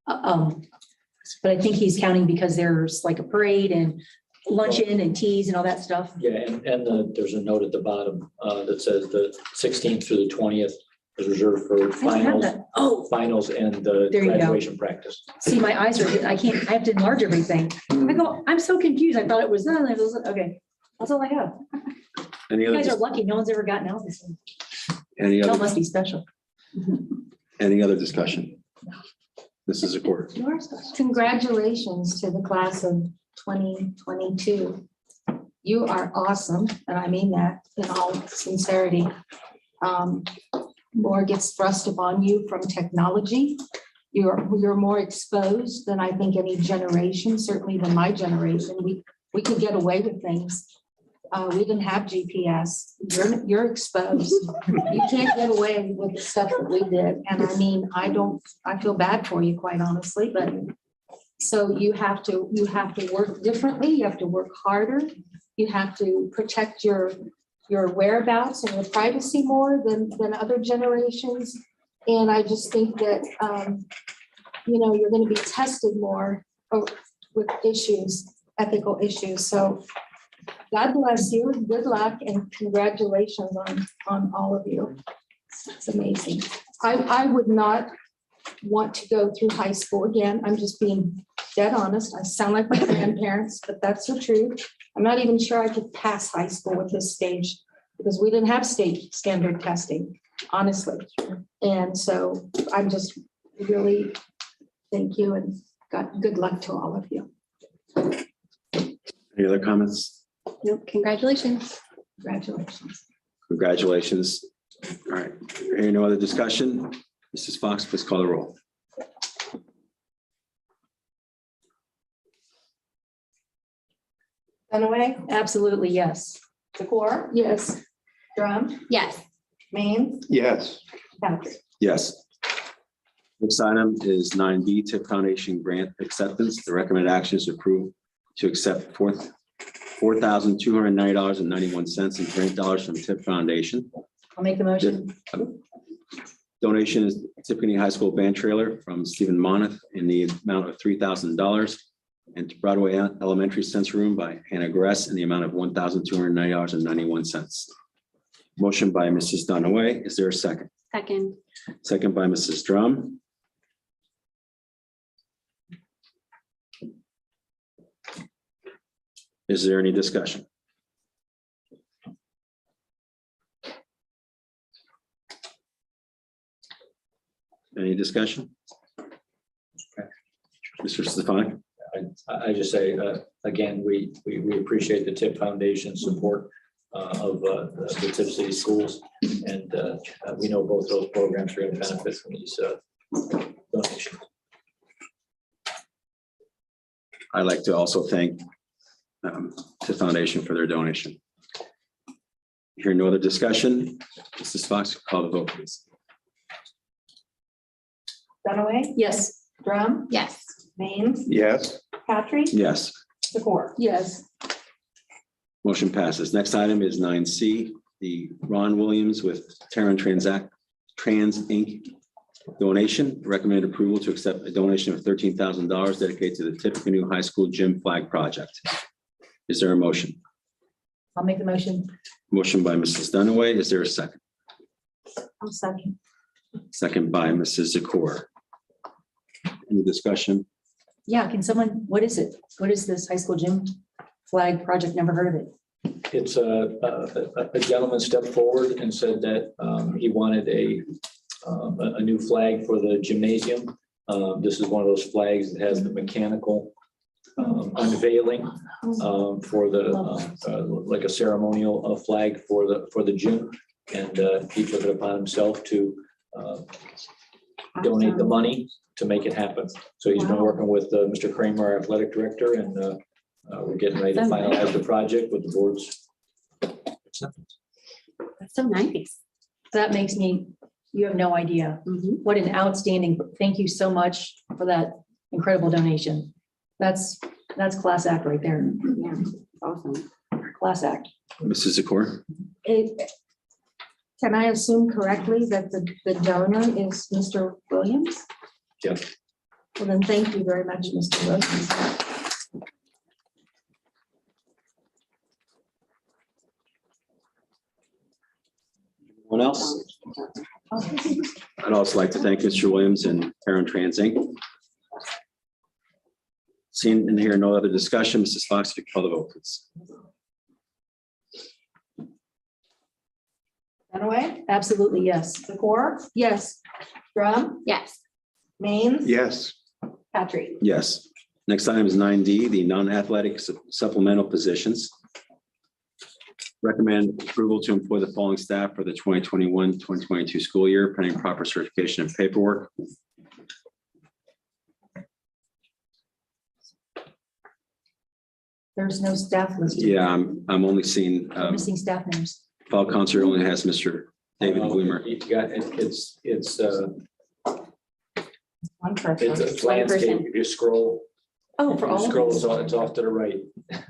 but I think he's counting because there's like a parade and luncheon and teas and all that stuff. Yeah, and there's a note at the bottom that says the 16th through the 20th is reserved for I don't have finals, that. Oh, and the There you go. graduation practice. see, my eyes are, I have to enlarge everything. I go, I'm so confused. I thought it was done. Okay, that's all I have. Any You guys are other, lucky. No one's ever gotten out this one. any Y'all other, must be special. any other discussion? This is a court. You are special. Congratulations to the class of 2022. You are awesome, and I mean that in all sincerity. More gets thrust upon you from technology. You're more exposed than I think any generation, certainly than my generation. We could get away with things. We didn't have GPS. You're exposed. You can't get away with the stuff that we did. And I mean, I feel bad for you, quite honestly, but so you have to work differently. You have to work harder. You have to protect your whereabouts and your privacy more than other generations. And I just think that, you're going to be tested more with issues, ethical issues. So God bless you. Good luck and congratulations on all of you. It's amazing. I would not want to go through high school again. I'm just being dead honest. I sound like my grandparents, but that's the truth. I'm not even sure I could pass high school at this stage because we didn't have state standard testing, honestly. And so I'm just really, thank you and good luck to all of you. Any other comments? Nope, congratulations. Congratulations. Congratulations. All right, hearing no other discussion, Mrs. Fox, please call the roll. Dunaway, Absolutely, yes. Zakor, Yes. Drum, Yes. Maines, Yes. Patrick. Yes. Next item is 9B, Tipp Foundation Grant Acceptance. The recommended action is approved to accept $4,290.91 in grant dollars from Tipp Foundation. I'll make the motion. Donation is Tiffany High School band trailer from Stephen Moneth in the amount of $3,000, and to Broadway Elementary Sensory Room by Hannah Gress in the amount of $1,290.91. Motion by Mrs. Dunaway. Is there a second? Second. Second by Mrs. Drum. Is there any discussion? Any discussion? Okay. Mr. Stefani? I just say, again, we appreciate the Tipp Foundation support of the Tipp City Schools. And we know both those programs are going to benefit from these donations. I'd like to also thank the foundation for their donation. Hearing no other discussion, Mrs. Fox, call the vote, please. Dunaway, Yes. Drum, Yes. Maines, Yes. Patrick, Yes, Zakor. Yes. motion passes. Next item is 9C, the Ron Williams with Terran Trans Inc. donation. Recommended approval to accept a donation of $13,000 dedicated to the Tippecanoe High School Gym Flag Project. Is there a motion? I'll make the motion. Motion by Mrs. Dunaway. Is there a second? I'm second. Second by Mrs. Zakor. Any discussion? Yeah, can someone, what is it? What is this high school gym flag project? Never heard of it. It's a gentleman stepped forward and said that he wanted a new flag for the gymnasium. This is one of those flags that has the mechanical unveiling for the like a ceremonial flag for the gym, and he took it upon himself to donate the money to make it happen. So he's been working with Mr. Kramer, our athletic director, and we're getting ready to finalize the project with the board's acceptance. That's so nice. That makes me, you have no idea. What an outstanding, thank you so much for that incredible donation. That's class act right there. Yeah, awesome. Class act. Mrs. Zakor? Can I assume correctly that the donor is Mr. Williams? Yes. Well, then thank you very much, Mr. Williams. Anyone else? I'd also like to thank Mr. Williams and Parent Trans Inc. Seeing and hearing no other discussion, Mrs. Fox, if you call the vote, please. Dunaway, Absolutely, yes. Zakor, Yes. Drum, Yes. Maines, Yes. Patrick. Yes. Next item is 9D, the non-athletic supplemental positions. Recommend approval to employ the following staff for the 2021-2022 school year, pending proper certification and paperwork. There's no staff listed. Yeah, I'm only seeing, Missing staff names. fall concert only has Mr. David Bloomer. You got, it's One person. a landscape. If you scroll, Oh, for all of scroll, us. it's off to the right.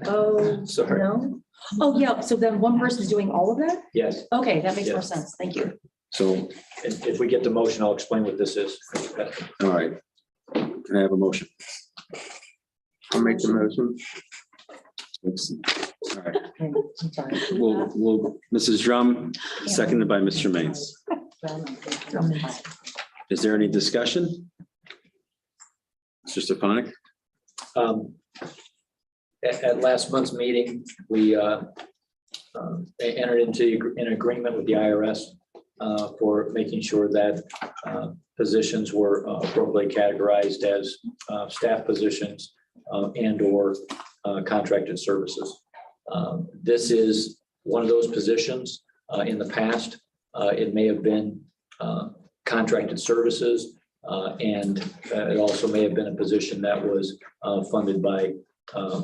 Oh, Sorry. no. Oh, yeah. So then one person's doing all of that? Yes. Okay, that makes more Yes. sense. Thank you. So, If we get the motion, I'll explain what this is. all right. Can I have a motion? I'll make the motion. All right. We'll, Mrs. Drum, seconded by Mr. Maines. Is there any discussion? Mr. Stefanik? At last month's meeting, we entered into an agreement with the IRS for making sure that positions were appropriately categorized as staff positions and or contracted services. This is one of those positions. In the past, it may have been contracted services, and it also may have been a position that was funded by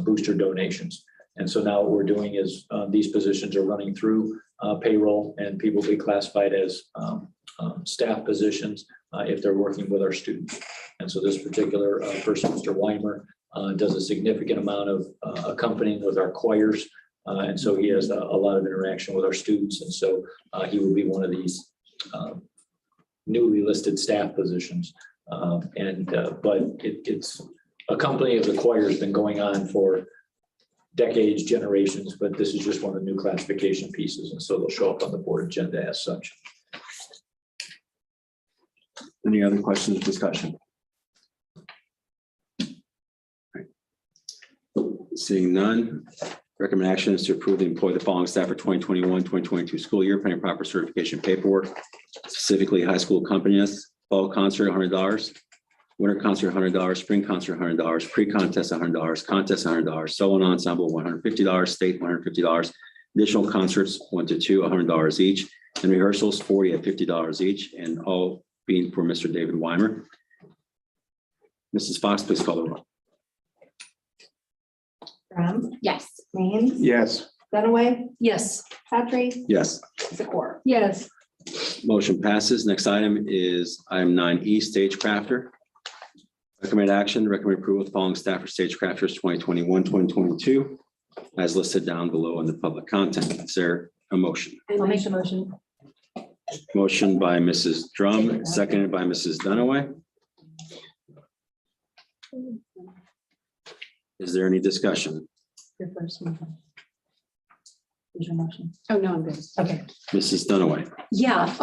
booster donations. And so now what we're doing is these positions are running through payroll, and people will be classified as staff positions if they're working with our students. And so this particular person, Mr. Weimer, does a significant amount of accompanying with our choirs. And so he has a lot of interaction with our students. And so he will be one of these newly listed staff positions. But it's a company of the choir has been going on for decades, generations, but this is just one of the new classification pieces. And so they'll show up on the board agenda as such. Any other questions, discussion? Seeing none, recommend action is to approve and employ the following staff for 2021-2022 school year, pending proper certification paperwork, specifically high school accompanist, fall concert, $100, winter concert, $100, spring concert, $100, pre-contest, $100, contest, $100, solo and ensemble, $150, state, $150, additional concerts, 1 to 2, $100 each, and rehearsals, 40 at $50 each, and all being for Mr. David Weimer. Mrs. Fox, please call the roll. Drum, Yes. Maines, Yes. Dunaway, Yes. Patrick, Yes. Zakor. Yes. Motion passes. Next item is item 9E, Stagecrafter. Recommend action, recommend approval of the following staff for Stagecrafters 2021-2022, as listed down below in the public content. Is there a motion? I'll make the motion. Motion by Mrs. Drum, seconded by Mrs. Dunaway. Is there any discussion? Your first motion. Here's your motion. Oh, no, I'm good. Okay. Mrs. Dunaway? Yeah,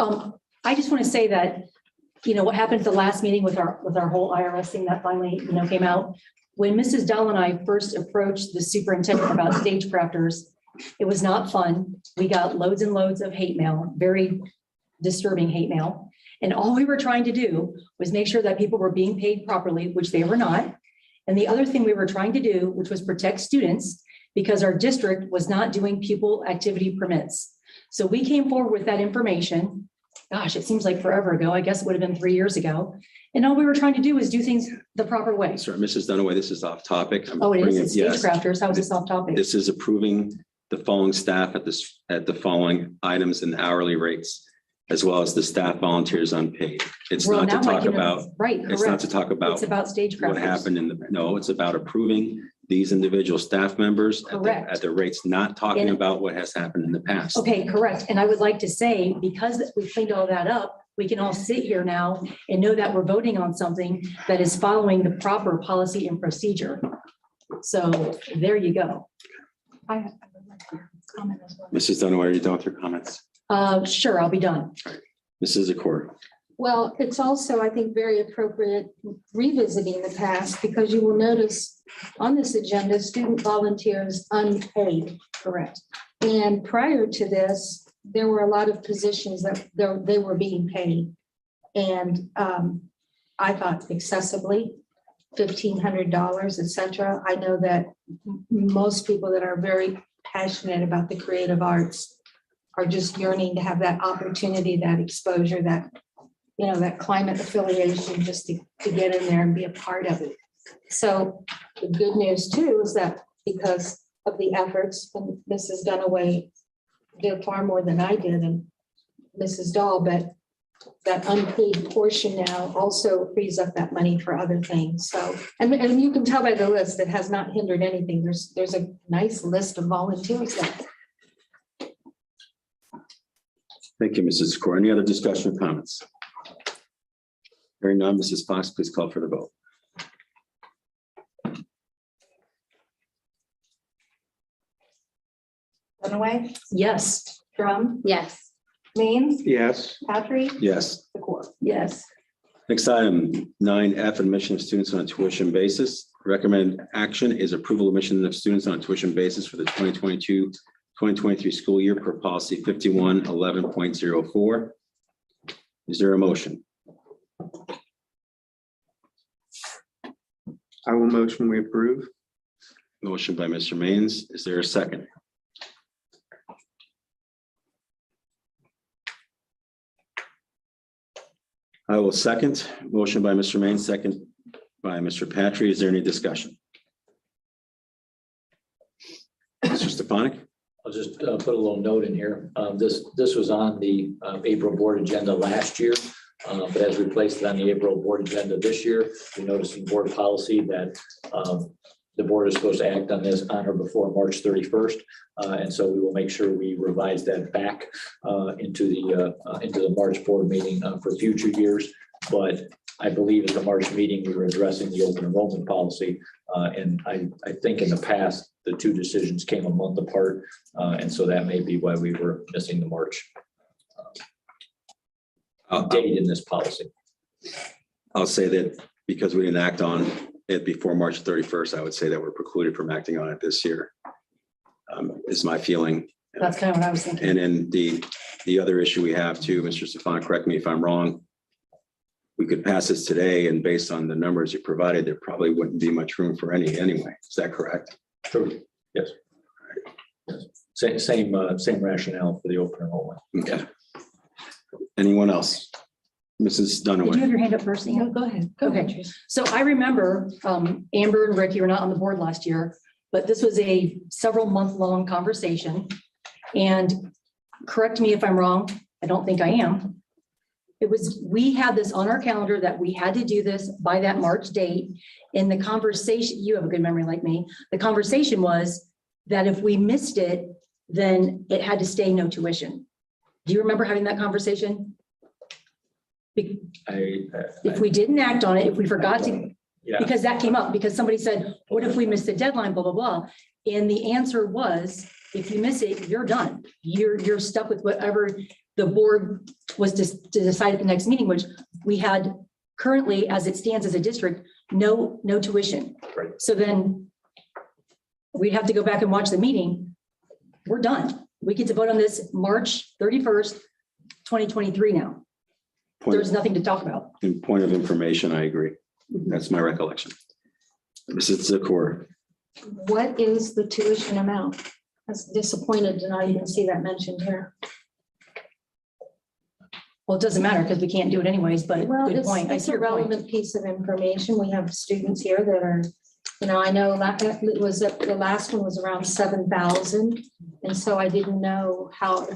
I just want to say that what happened at the last meeting with our whole IRS thing that finally, came out. When Mrs. Dell and I first approached the superintendent about stagecrafters, it was not fun. We got loads and loads of hate mail, very disturbing hate mail. And all we were trying to do was make sure that people were being paid properly, which they were not. And the other thing we were trying to do, which was protect students, because our district was not doing pupil activity permits. So we came forward with that information. Gosh, it seems like forever ago. I guess it would have been 3 years ago. And all we were trying to do is do things the proper way. Sorry, Mrs. Dunaway, this is off topic. I'm Oh, it is. bringing- It's yes. stagecrafters. How is this off topic? This is approving the following staff at the following items and hourly rates, as well as the staff volunteers unpaid. It's Well, not to now I talk can- about, Right, it's not correct. to talk about It's about stagecrafters. what happened no, it's about approving these individual staff members Correct. at the rates, not talking And- about what has happened in the past. Okay, correct. And I would like to say, because we cleaned all that up, we can all sit here now and know that we're voting on something that is following the proper policy and procedure. So there you go. I have a comment as well. Mrs. Dunaway, are you done with your comments? Sure, I'll be done. Mrs. Zakor. Well, it's also, I think, very appropriate revisiting the past because you will notice on this agenda, student volunteers unpaid. Correct. And prior to this, there were a lot of positions that they were being paid. And I thought excessively, $1,500, et cetera. I know that most people that are very passionate about the creative arts are just yearning to have that opportunity, that exposure, that climate affiliation, just to get in there and be a part of it. So the good news too is that because of the efforts, and Mrs. Dunaway did far more than I did and Mrs. Dahl, but that unpaid portion now also frees up that money for other things. So, and you can tell by the list, it has not hindered anything. There's a nice list of volunteers there. Thank you, Mrs. Zakor. Any other discussion or comments? Hearing none, Mrs. Fox, please call for the vote. Dunaway, Yes. Drum, Yes. Means, Yes, Patrick, Yes. Zakor. Yes. Next item, 9F, admission of students on a tuition basis. Recommended action is approval of admission of students on a tuition basis for the 2022-2023 school year per policy 5111.04. Is there a motion? I will motion we approve. Motion by Mr. Maines. Is there a second? I will second. Motion by Mr. Maines, second by Mr. Patry. Is there any discussion? Mr. Stefanik? I'll just put a little note in here. This was on the April board agenda last year. But as we placed it on the April board agenda this year, we noticed in board policy that the board is supposed to act on this on or before March 31st. And so we will make sure we revise that back into the March board meeting for future years. But I believe at the March meeting, we were addressing the open enrollment policy. And I think in the past, the two decisions came a month apart. And so that may be why we were missing the March date in this policy. I'll say that because we didn't act on it before March 31st, I would say that we're precluded from acting on it this year. Is my feeling. That's kind of what I was thinking. And then the other issue we have too, Mr. Stefanik, correct me if I'm wrong. We could pass this today and based on the numbers you provided, there probably wouldn't be much room for any anyway. Is that correct? True. Yes. Same rationale for the open enrollment. Okay. Anyone else? Mrs. Did you have Dunaway? your hand up first? Ian? No, go ahead. Okay. So I remember Amber and Rick, you were not on the board last year, but this was a several month-long conversation. And correct me if I'm wrong, I don't think I am. We had this on our calendar that we had to do this by that March date. In the conversation, you have a good memory like me. The conversation was that if we missed it, then it had to stay no tuition. Do you remember having that conversation? If we didn't act on it, if we forgot to, Yeah. because that came up, because somebody said, what if we missed the deadline, blah, blah, blah. And the answer was, if you miss it, you're done. You're stuck with whatever the board was to decide at the next meeting, which we had currently, as it stands as a district, no tuition. Right. So then we'd have to go back and watch the meeting. We're done. We get to vote on this March 31st, 2023 now. There's nothing to talk about. In point of information, I agree. That's my recollection. Mrs. Zakor, What is the tuition amount? I was disappointed to not even see that mentioned here. Well, it doesn't matter because we can't do it anyways, but Well, good point. I it's see a your point. relevant piece of information. We have students here that are, I know that it was, the last one was around 7,000. And so I didn't know how,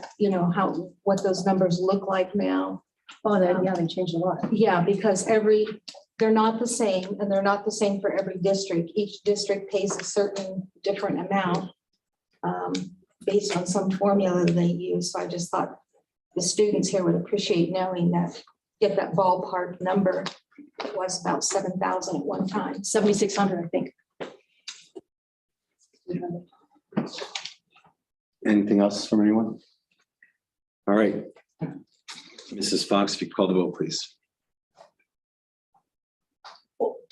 what those numbers look like now. Oh, yeah, they changed a lot. Yeah, because they're not the same, and they're not the same for every district. Each district pays a certain different amount based on some formula they use. So I just thought the students here would appreciate knowing that, get that ballpark number. It was about 7,000 at one time. 7,600, I think. anything else from anyone? All right. Mrs. Fox, if you call the vote, please.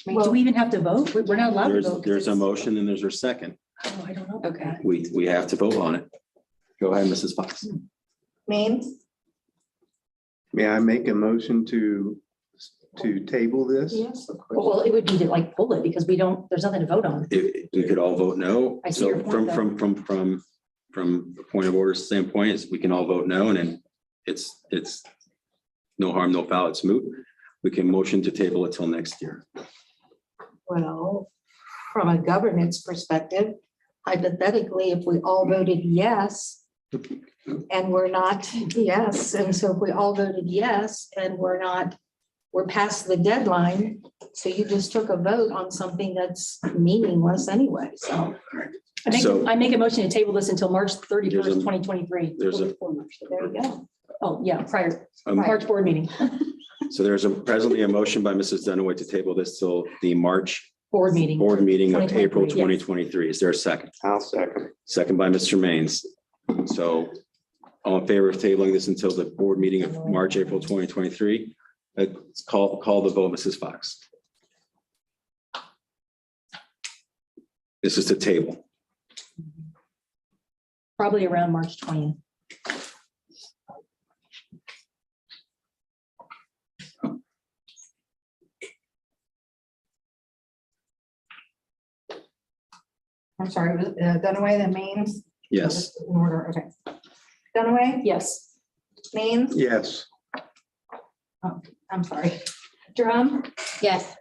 Do we even have to vote? We're not allowed to vote. 'cause There's a it's- motion and there's a second. Oh, I don't know. Okay. We have to vote on it. Go ahead, Mrs. Fox. Maines, May I make a motion to table this? Yes. Well, it would be to like pull it because there's nothing to vote on. If we could all vote no. I see your So point, from a point of order standpoint, is we can all vote no, and then it's no harm, no foul, it's moot. We can motion to table it till next year. Well, from a governance perspective, hypothetically, if we all voted yes, and we're not, yes, and so if we all voted yes, and we're past the deadline, so you just took a vote on something that's meaningless anyway, so. I make a motion to table this until March There's 31st, a- 2023. There's a, There you go. Oh, yeah, prior, um, March board meeting, so there's presently a motion by Mrs. Dunaway to table this till the March board meeting. board meeting of April 2023, yes. 2023. Is there a second? I'll second. Second by Mr. Maines. So all in favor of tabling this until the board meeting of March, April 2023? Let's call the vote, Mrs. Fox. This is the table. Probably around March 20th. I'm sorry, was Dunaway, then Maines? Yes. In order, okay. Dunaway, Yes. Maines, Yes. I'm sorry. Drum, Yes.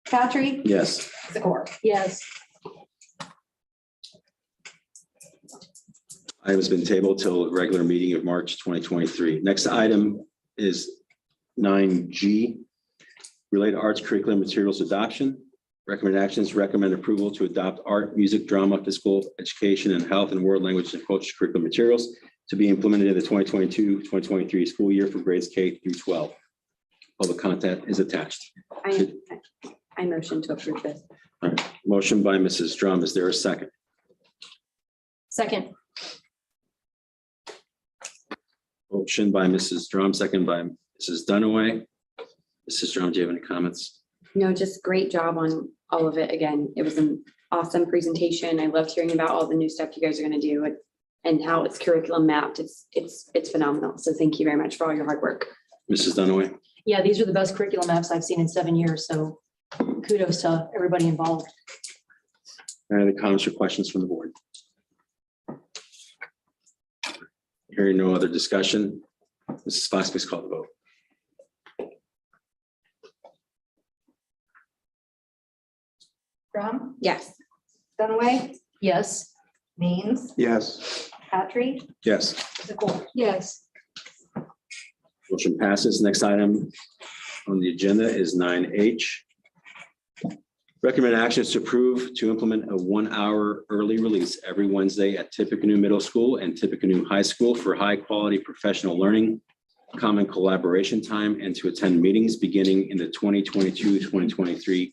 Patry, Yes. Zakor. Yes. Item has been tabled till regular meeting of March 2023. Next item is 9G, related arts curriculum materials adoption. Recommend actions, recommend approval to adopt art, music, drama, physical education, and health and world language and culture curriculum materials to be implemented in the 2022-2023 school year for grades K through 12. Public content is attached. I motion to approve this. All right. Motion by Mrs. Drum. Is there a second? Second. Motion by Mrs. Drum, second by Mrs. Dunaway. Mrs. Drum, do you have any comments? No, just great job on all of it. Again, it was an awesome presentation. I loved hearing about all the new stuff you guys are going to do and how it's curriculum mapped. It's phenomenal. So thank you very much for all your hard work. Mrs. Dunaway? Yeah, these are the best curriculum maps I've seen in 7 years. So kudos to everybody involved. Any other comments or questions from the board? Hearing no other discussion, Mrs. Fox, please call the vote. Drum, Yes. Dunaway, Yes. Maines, Yes. Patry, Yes. Zakor. Yes. Motion passes. Next item on the agenda is 9H. Recommend actions to approve to implement a 1-hour early release every Wednesday at Tippecanoe Middle School and Tippecanoe High School for high-quality professional learning, common collaboration time, and to attend meetings beginning in the 2022-2023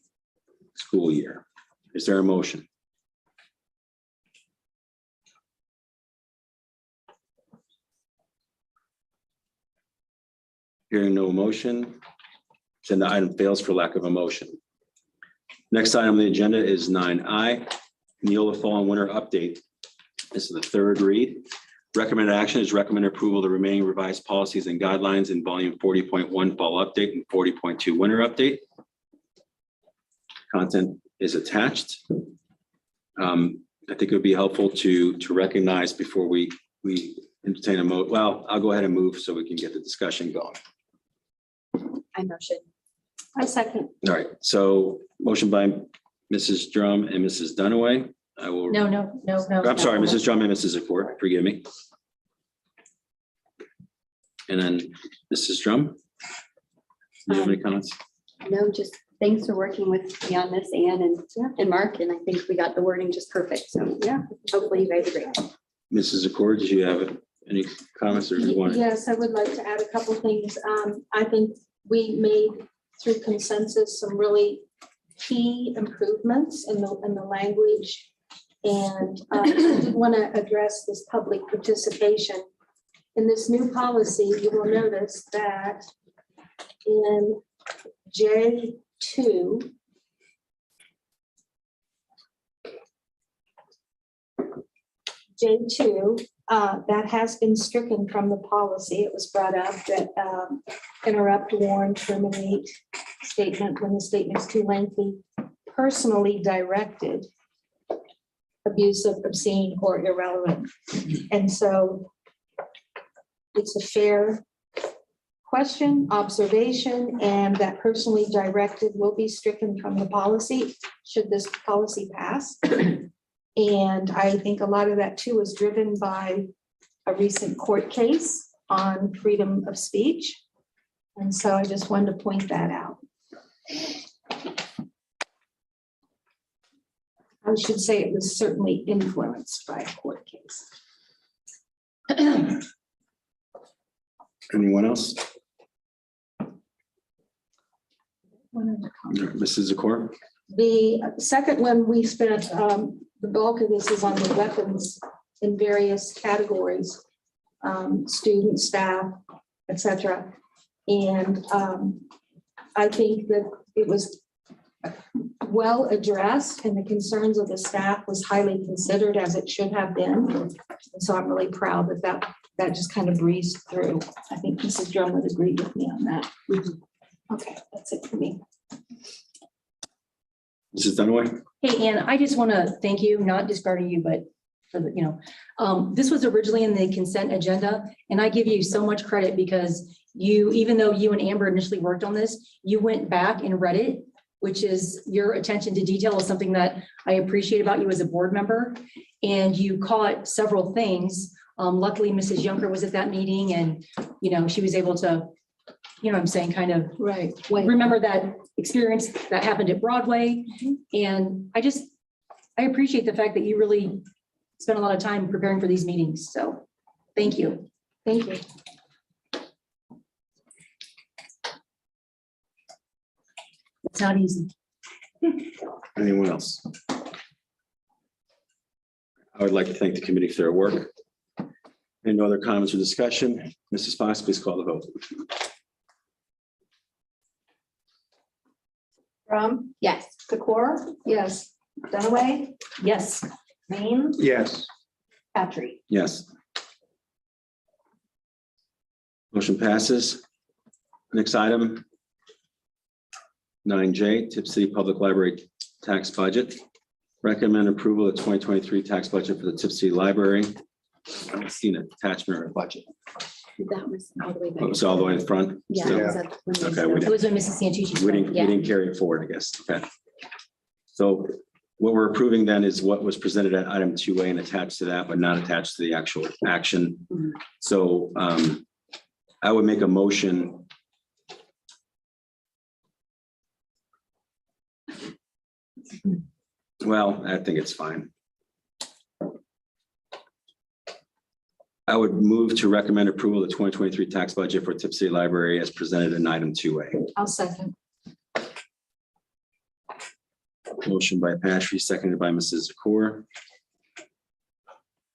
school year. Is there a motion? Hearing no motion, agenda item fails for lack of a motion. Next item on the agenda is 9I, Neola Fall and Winter Update. This is the third read. Recommended action is recommend approval of the remaining revised policies and guidelines in volume 40.1 Fall Update and 40.2 Winter Update. Content is attached. I think it would be helpful to recognize before we entertain a vote. Well, I'll go ahead and move so we can get the discussion going. I motion. I second. All right, so motion by Mrs. Drum and Mrs. Dunaway. I will. No. I'm sorry, Mrs. Drum and Mrs. Zakor, forgive me. And then Mrs. Drum. Do you have any comments? No, just thanks for working with me on this, Ann and Mark, and I think we got the wording just perfect. So yeah, hopefully you guys agree. Mrs. Zakor, did you have any comments or do you want? Yes, I would like to add a couple things. I think we made through consensus some really key improvements in the language. And I did want to address this public participation. In this new policy, you will notice that in J2, that has been stricken from the policy. It was brought up that interrupt, warn, terminate statement when the statement is too lengthy, personally directed, abusive, obscene, or irrelevant. And so it's a fair question, observation, and that personally directed will be stricken from the policy should this policy pass. And I think a lot of that too is driven by a recent court case on freedom of speech. And so I just wanted to point that out. I should say it was certainly influenced by a court case. Anyone else? Mrs. Zakor? The second one, we spent, the bulk of this is on the weapons in various categories, students, staff, etc. And I think that it was well addressed and the concerns of the staff was highly considered as it should have been. And so I'm really proud that that just kind of breezed through. I think Mrs. Drum would agree with me on that. Okay, that's it for me. Mrs. Dunaway? Hey, Ann, I just want to thank you, not discarding you, but for the, this was originally in the consent agenda, and I give you so much credit because you, even though you and Amber initially worked on this, you went back and read it, which is your attention to detail is something that I appreciate about you as a board member, and you caught several things. Luckily, Mrs. Junker was at that meeting, and she was able to, what I'm saying, kind of remember that experience that happened at Broadway. And I appreciate the fact that you really spent a lot of time preparing for these meetings. So thank you. Thank you. It's not easy. Anyone else? I would like to thank the committee for their work. And no other comments or discussion. Mrs. Fox, please call the vote. Drum, Yes. Zakor, Yes. Dunaway, Yes. Mayne, Yes. Patrick. Yes. Motion passes. Next item. 9J, Tipp City Public Library tax budget. Recommend approval of 2023 tax budget for the Tipp City Library. I haven't seen an attachment or a budget. That was all the way It back. was all the way in front. Yeah. Still? it was at when we Okay, started. we It was when Mrs. Santucci We spoke. didn't Yeah. carry it forward, I guess. Okay. So what we're approving then is what was presented at item 2A and attached to that, but not attached to the actual action. Mhm. So I would make a motion. Well, I think it's fine. I would move to recommend approval of the 2023 tax budget for Tipp City Library as presented in item 2A. I'll second. Motion by Patrick, seconded by Mrs. Zakor.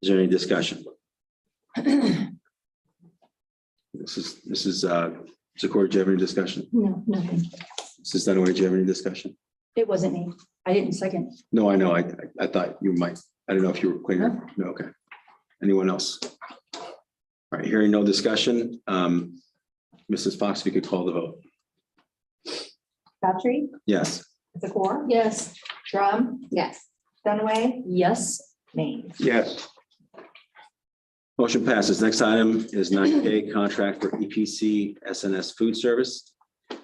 Is there any discussion? This is Zakor, do you have any discussion? No, nothing. Mrs. Dunaway, do you have any discussion? It wasn't me. I didn't second. No, I know. I thought you might. I don't know if you were clear. No, okay. Anyone else? All right, hearing no discussion. Mrs. Fox, if you could call the vote. Patrick, Yes. Zakor, Yes. Drum, Yes. Dunaway, Yes. Maines. Yes. Motion passes. Next item is 9K contract for EPC SNS Food Service.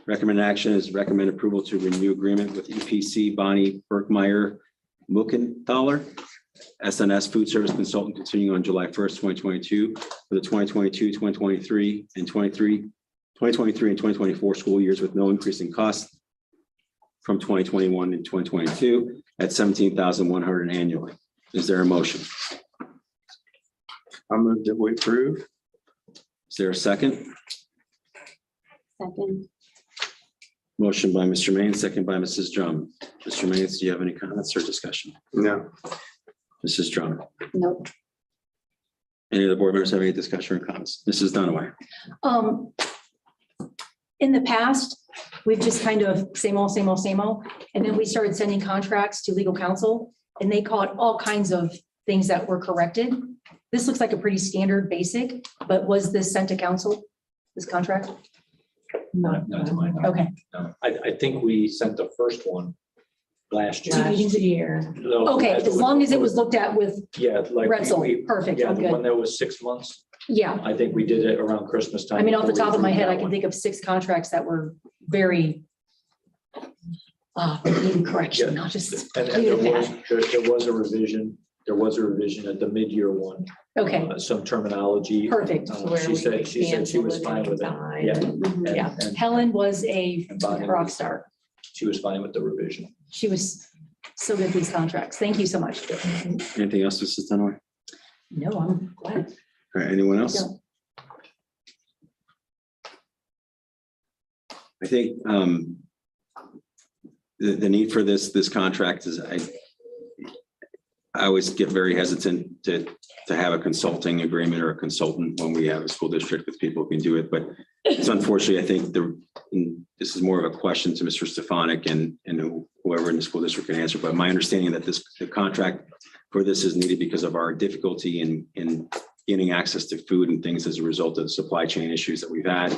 Recommend action is recommend approval to renew agreement with EPC Bonnie Berkmeyer Muckenthaler, SNS Food Service Consultant, continuing on July 1st, 2022 for the 2022, 2023, and 2023 and 2024 school years with no increase in cost from 2021 and 2022 at $17,100 annually. Is there a motion? I move that we approve. Is there a second? Second. Motion by Mr. Maine, second by Mrs. Drum. Mr. Maine, do you have any comments or discussion? No. Mrs. Drum, Nope. any of the board members have any discussion or comments? Mrs. Dunaway. In the past, we've just kind of same old, same old, same old. And then we started sending contracts to legal counsel and they caught all kinds of things that were corrected. This looks like a pretty standard basic, but was this sent to council, this contract? Not to my knowledge. Okay. No, I think we sent the first one last year. Last year. No, Okay, as long as it was looked at with Yeah, like. Retzel, perfect, Yeah, I'm the one good. that was 6 months. Yeah, I think we did it around Christmas time. I mean, off the before we top of my head, I approved can that think of 6 contracts that were very needing correction, Yeah. not just. one. And there was a revision. There was a revision at the mid-year one. Okay, Some terminology. perfect. Where She we said she was canceled fine with it. time. Yeah. Mhm. And- Yeah. and Helen was a Bonnie rock was- star. She was fine with the revision. She was so good at these contracts. Thank you so much. Anything else, Mrs. Dunaway? No, I'm glad. All right, anyone else? No. I think the need for this contract is I always get very hesitant to have a consulting agreement or a consultant when we have a school district with people who can do it, but it's unfortunately, I think this is more of a question to Mr. Stefanik and whoever in the school district can answer, but my understanding that the contract for this is needed because of our difficulty in gaining access to food and things as a result of the supply chain issues that we've had,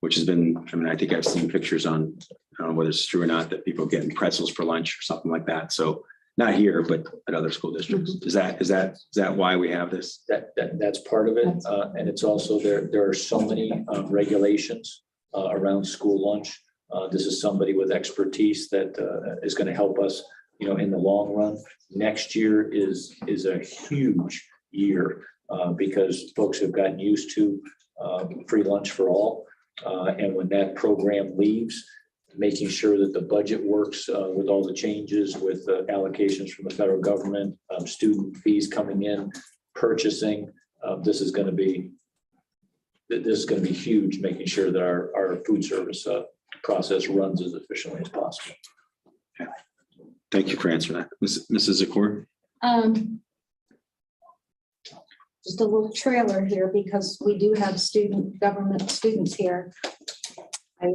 which has been, I mean, I think I've seen pictures on, I don't know whether it's true or not, that people getting pretzels for lunch or something like that. So not here, but at other school districts. Is that why we have this? That's part of it. And it's also there are so many regulations around school lunch. This is somebody with expertise that is going to help us, in the long run. Next year is a huge year because folks have gotten used to free lunch for all. And when that program leaves, making sure that the budget works with all the changes with allocations from the federal government, student fees coming in, purchasing. This is going to be huge, making sure that our food service process runs as efficiently as possible. Thank you for answering that. Mrs. Zakor? Just a little trailer here because we do have government students here. I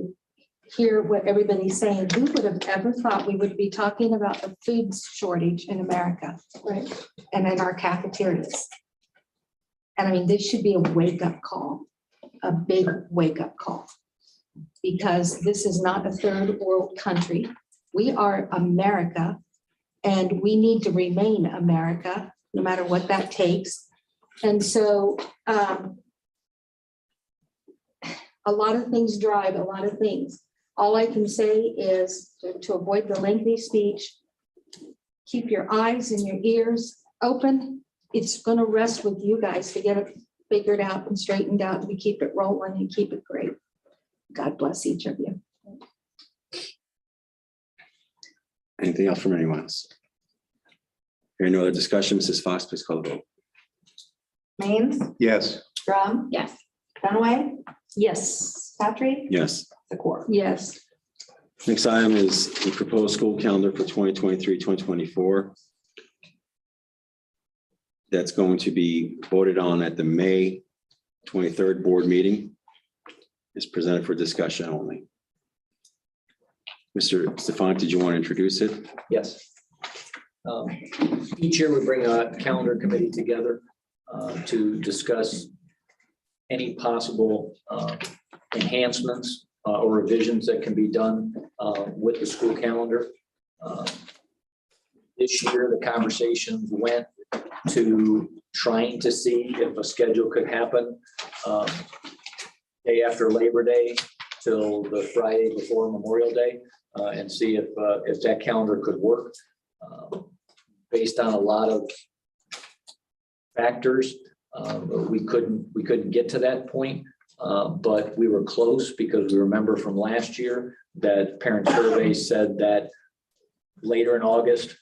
hear what everybody's saying. Who would have ever thought we would be talking about the food shortage in America? Right. And in our cafeterias. And I mean, this should be a wake-up call, a big wake-up call. Because this is not a third world country. We are America, and we need to remain America, no matter what that takes. And so a lot of things drive a lot of things. All I can say is to avoid the lengthy speech, keep your eyes and your ears open. It's going to rest with you guys to get it figured out and straightened out, and we keep it rolling and keep it great. God bless each of you. Anything else from anyone else? Hearing no other discussion, Mrs. Fox, please call the vote. Maines, Yes. Drum, Yes. Dunaway, Yes. Patrick, Yes. Zakor. Yes. Next item is the proposed school calendar for 2023, 2024. That's going to be voted on at the May 23rd board meeting. is presented for discussion only. Mr. Stefan, did you want to introduce it? Yes. Each year we bring a calendar committee together to discuss any possible enhancements or revisions that can be done with the school calendar. This year, the conversations went to trying to see if a schedule could happen day after Labor Day till the Friday before Memorial Day, and see if that calendar could work. Based on a lot of factors, we couldn't get to that point, but we were close because we remember from last year that parent surveys said that later in August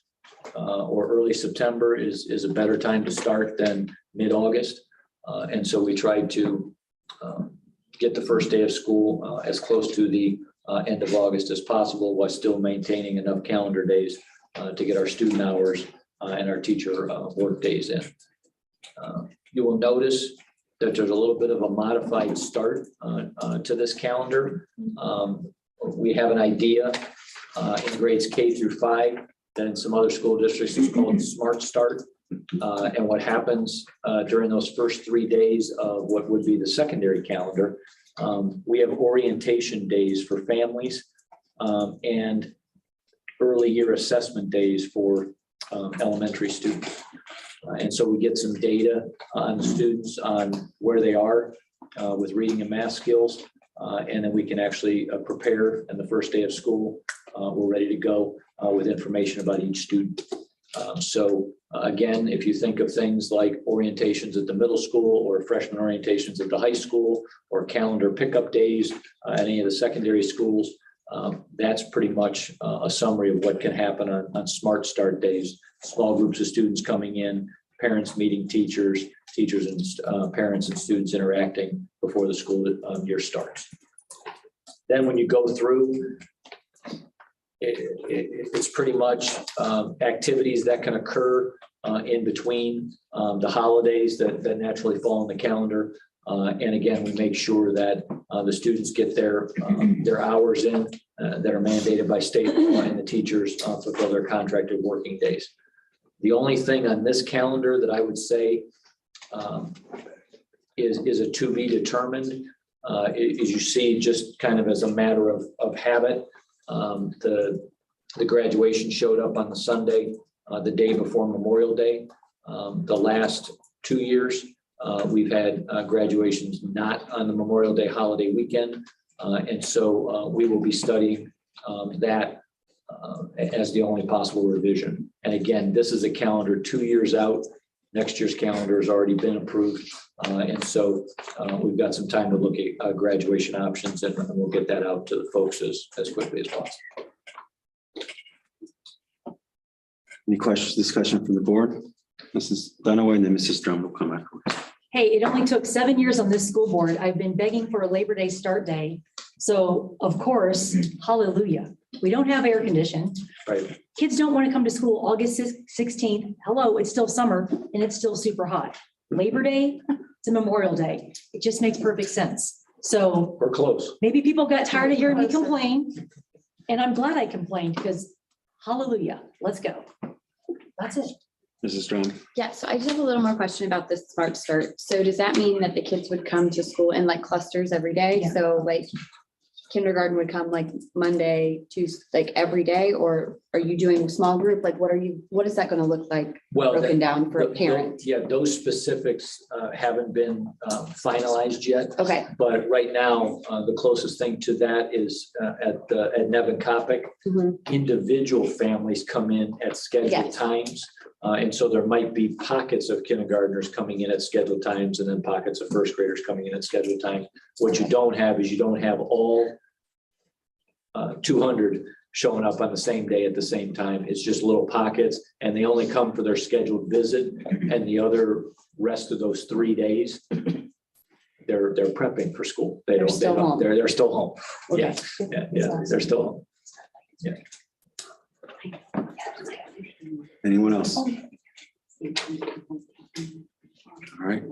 or early September is a better time to start than mid-August. And so we tried to get the first day of school as close to the end of August as possible, while still maintaining enough calendar days to get our student hours and our teacher work days in. You will notice that there's a little bit of a modified start to this calendar. We have an idea in grades K through 5 that in some other school districts is called Smart Start. And what happens during those first 3 days of what would be the secondary calendar, we have orientation days for families and early year assessment days for elementary students. And so we get some data on the students on where they are with reading and math skills. And then we can actually prepare in the first day of school. We're ready to go with information about each student. So again, if you think of things like orientations at the middle school or freshman orientations at the high school or calendar pickup days at any of the secondary schools, that's pretty much a summary of what can happen on Smart Start days. Small groups of students coming in, parents meeting teachers, teachers and parents and students interacting before the school year starts. Then when you go through, it's pretty much activities that can occur in between the holidays that naturally fall on the calendar. And again, we make sure that the students get their hours in that are mandated by state law, and the teachers fulfill their contracted working days. The only thing on this calendar that I would say is a to be determined. As you see, just kind of as a matter of habit, the graduation showed up on the Sunday, the day before Memorial Day. The last 2 years, we've had graduations not on the Memorial Day holiday weekend. And so we will be studying that as the only possible revision. And again, this is a calendar 2 years out. Next year's calendar has already been approved. And so we've got some time to look at graduation options, and we'll get that out to the folks as quickly as possible. Any questions, discussion from the board? Mrs. Dunaway, and then Mrs. Strum will come afterwards. Hey, it only took 7 years on this school board. I've been begging for a Labor Day start day. So of course, hallelujah. We don't have air conditioning. Right. Kids don't want to come to school August 16th. Hello, it's still summer and it's still super hot. Labor Day to Memorial Day. It just makes perfect sense. So We're close. maybe people got tired of hearing me complain. And I'm glad I complained because hallelujah, let's go. That's it. Mrs. Strum? Yeah, so I just have a little more question about this Smart Start. So does that mean that the kids would come to school in like clusters every day? Yeah. So like kindergarten would come like Monday, Tuesday, like every day, or are you doing small group? Like what is that going to look like Well, broken down for a parent? Yeah, those specifics haven't been finalized yet. Okay. But right now, the closest thing to that is at Nevin Kopic. Mhm. Individual families come in at scheduled Yes. times. And so there might be pockets of kindergartners coming in at scheduled times and then pockets of first graders coming in at scheduled times. What you don't have is you don't have all 200 showing up on the same day at the same time. It's just little pockets, and they only come for their scheduled visit, and the other rest of those 3 days, they're prepping for school. They're still home. They're still home. Yeah, they're still home. Yeah. Anyone else? All right.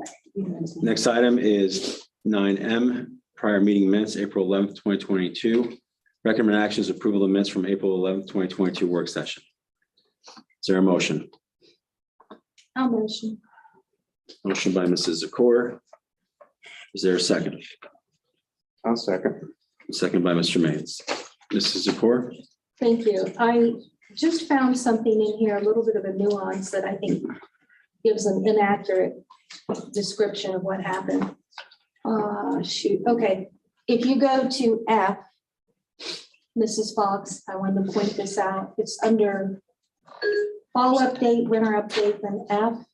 Next item is 9M, prior meeting minutes, April 11th, 2022. Recommend actions, approval of minutes from April 11th, 2022 work session. Is there a motion? I'll motion. Motion by Mrs. Zakor. Is there a second? I'll second. Second by Mr. Maines. Mrs. Zakor? Thank you. I just found something in here, a little bit of a nuance that I think gives an inaccurate description of what happened. Shoot, okay. If you go to F, Mrs. Fox, I wanted to point this out. It's under fall update, winter update, then F.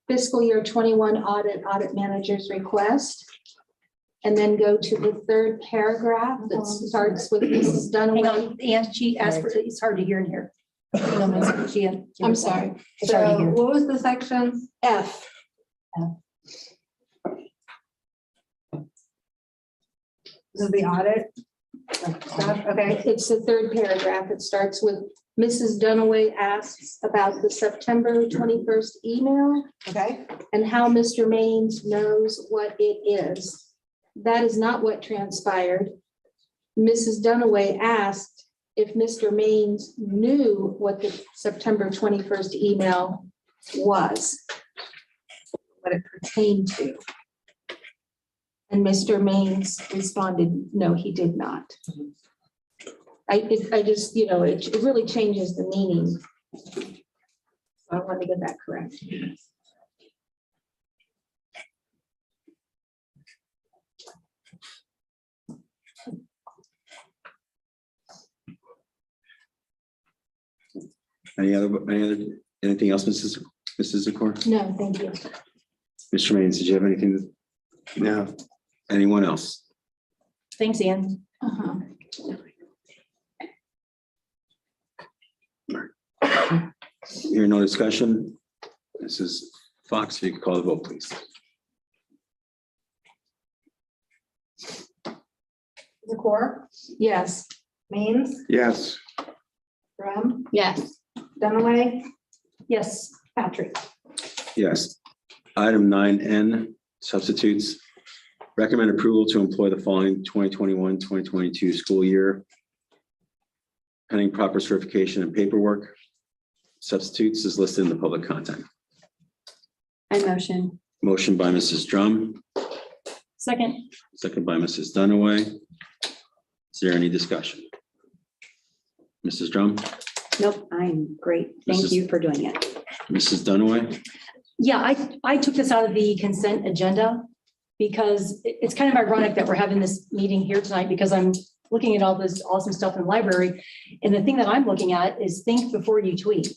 Fiscal year 21 audit manager's request. And then go to the third paragraph that starts with Mrs. Hang Dunaway. on, and she asked for, it's hard to hear in here. I'm sorry. It's hard to So hear. what was the section? F. This is the audit stuff, okay? It's the third paragraph. It starts with Mrs. Dunaway asks about the September 21st email Okay, and how Mr. Maines knows what it is. That is not what transpired. Mrs. Dunaway asked if Mr. Maines knew what the September 21st email was, what it pertained to. And Mr. Maines responded, no, he did not. I just, you know, it really changes the meaning. I want to get that correct. Anything else, Mrs. Zakor? No, thank you. Mr. Maines, did you have anything? No. Anyone else? Thanks, Ann. Uh-huh. Here, no discussion. Mrs. Fox, if you could call the vote, please. Zakor, Yes. Maines, Yes. Graham, Yes. Dunaway, Yes. Patrick. Yes. Item 9N, substitutes. Recommend approval to employ the following 2021-2022 school year. Pending proper certification and paperwork. Substitutes is listed in the public content. I motion. Motion by Mrs. Drum, Second. second by Mrs. Dunaway. Is there any discussion? Mrs. Drum, Nope, I'm great. Thank Mrs. you for doing it. Mrs. Dunaway? Yeah, I took this out of the consent agenda because it's kind of ironic that we're having this meeting here tonight because I'm looking at all this awesome stuff in the library. And the thing that I'm looking at is think before you tweet.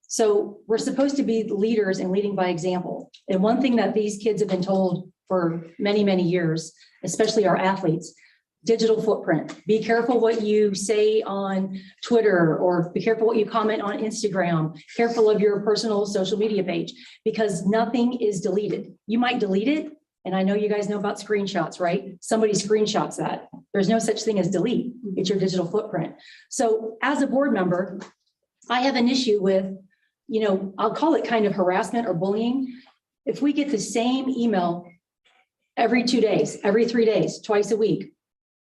So we're supposed to be leaders and leading by example. And one thing that these kids have been told for many, many years, especially our athletes, digital footprint. Be careful what you say on Twitter or be careful what you comment on Instagram. Careful of your personal social media page because nothing is deleted. You might delete it. And I know you guys know about screenshots, right? Somebody screenshots that. There's no such thing as delete. It's your digital footprint. So as a board member, I have an issue with, you know, I'll call it kind of harassment or bullying. If we get the same email every 2 days, every 3 days, twice a week,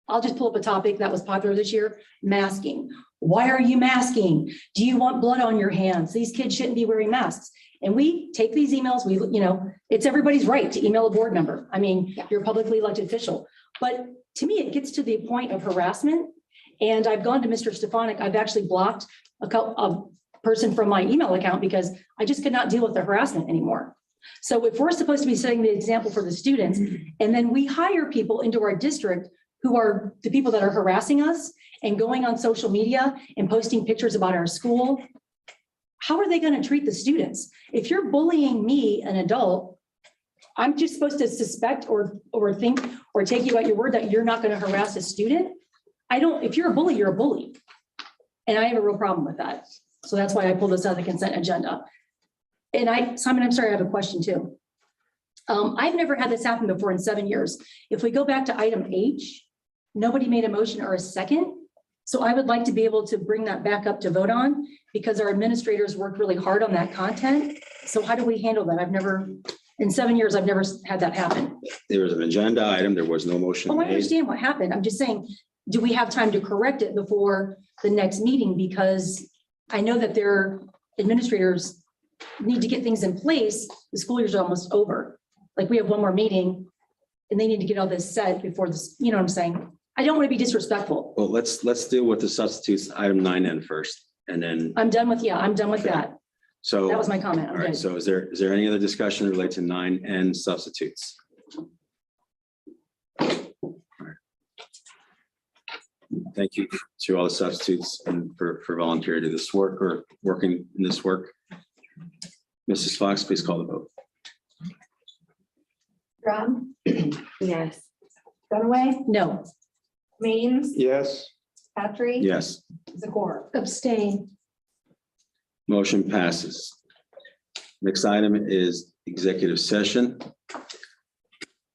I'll just pull up a topic that was popular this year, masking. Why are you masking? Do you want blood on your hands? These kids shouldn't be wearing masks. And we take these emails, we, you know, it's everybody's right to email a board member. I mean, you're a publicly elected official. But to me, it gets to the point of harassment. And I've gone to Mr. Stefanik. I've actually blocked a person from my email account because I just could not deal with the harassment anymore. So if we're supposed to be setting the example for the students, and then we hire people into our district who are the people that are harassing us and going on social media and posting pictures about our school, how are they going to treat the students? If you're bullying me, an adult, I'm just supposed to suspect or think or take you at your word that you're not going to harass a student. If you're a bully, you're a bully. And I have a real problem with that. So that's why I pulled this out of the consent agenda. And Simon, I'm sorry, I have a question too. I've never had this happen before in 7 years. If we go back to item H, nobody made a motion or a second. So I would like to be able to bring that back up to vote on because our administrators worked really hard on that content. So how do we handle that? I've never In 7 years, I've never had that happen. There was an agenda item. There was no motion Oh, I made. understand what happened. I'm just saying, do we have time to correct it before the next meeting? Because I know that their administrators need to get things in place. The school year's almost over. Like, we have one more meeting and they need to get all this set before this, you know what I'm saying? I don't want to be disrespectful. Well, let's deal with the substitutes, item 9N first, and then, I'm done with that. so. That was my comment. I'm All right, good. so is there any other discussion related to 9N substitutes? All right. Thank you to all the substitutes and for volunteering to this work or working in this work. Mrs. Fox, please call the vote. Drum, Yes. Dunaway, No. Mains, Yes. Patrick. Yes, Zakor. Abstain. motion passes. Next item is executive session.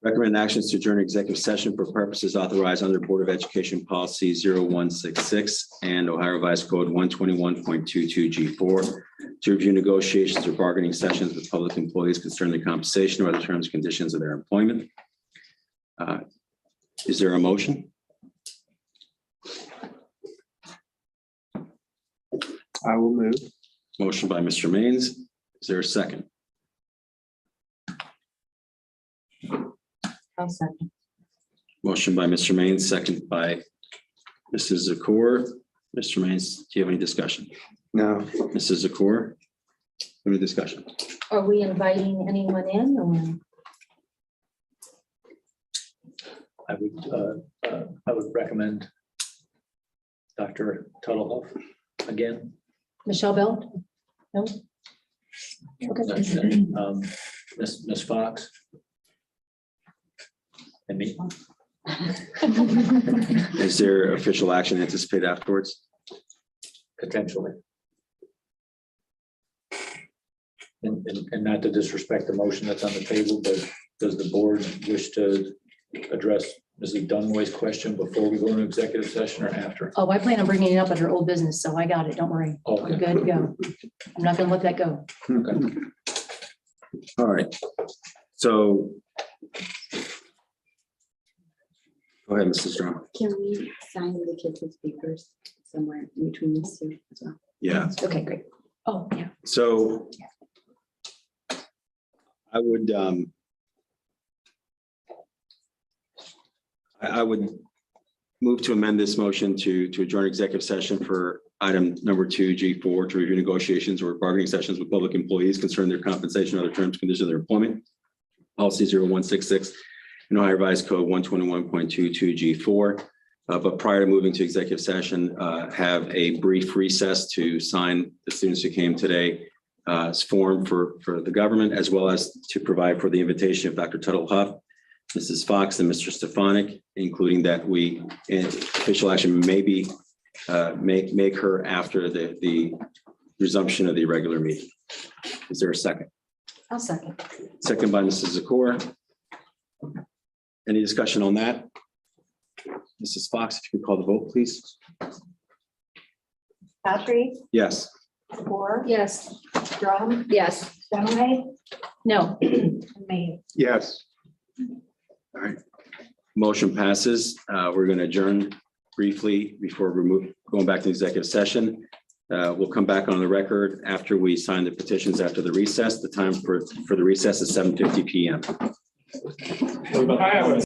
Recommend actions to adjourn executive session for purposes authorized under Board of Education Policy 0166 and Ohio Revised Code 121.22G4 to review negotiations or bargaining sessions with public employees concerning the compensation or other terms and conditions of their employment. Is there a motion? I will move. Motion by Mr. Maines. Is there a second? I'll second. Motion by Mr. Maines, second by Mrs. Zakor. Mr. Maines, do you have any discussion? No. Mrs. Zakor? Any discussion? Are we inviting anyone in or? I would recommend Dr. Tuttlehoff again. Michelle Bell? No? Okay. Ms. Fox. And me. Is there official action anticipated afterwards? Potentially. And not to disrespect the motion that's on the table, but does the board wish to address Mrs. Dunaway's question before we go into executive session or after? Oh, I plan on bringing it up at her old business, so I got it. Don't worry. I'm Okay. good to go. I'm not gonna let that go. Okay. All right. So. Go ahead, Mrs. Drum. Can we sign the kids' papers somewhere in between these two as well? Yeah, Okay, great. Oh, yeah. so I would, I would move to amend this motion to adjourn executive session for item number 2G4 to review negotiations or bargaining sessions with public employees concerning their compensation, other terms, conditions of their employment. Policy 0166 and Ohio Revised Code 121.22G4. But prior to moving to executive session, have a brief recess to sign the students who came today form for the government, as well as to provide for the invitation of Dr. Tuttle Huff, Mrs. Fox, and Mr. Stefanik, including that we, official action may be, make her after the resumption of the regular meeting. Is there a second? I'll second. Second by Mrs. Zakor. Any discussion on that? Mrs. Fox, if you could call the vote, please. Patrick, Yes. Zakor, Yes. Drum, Yes. Dunaway, No. and Mains. Yes. All right. Motion passes. We're going to adjourn briefly before we going back to executive session. We'll come back on the record after we sign the petitions after the recess. The time for the recess is 7:50 p.m. I have a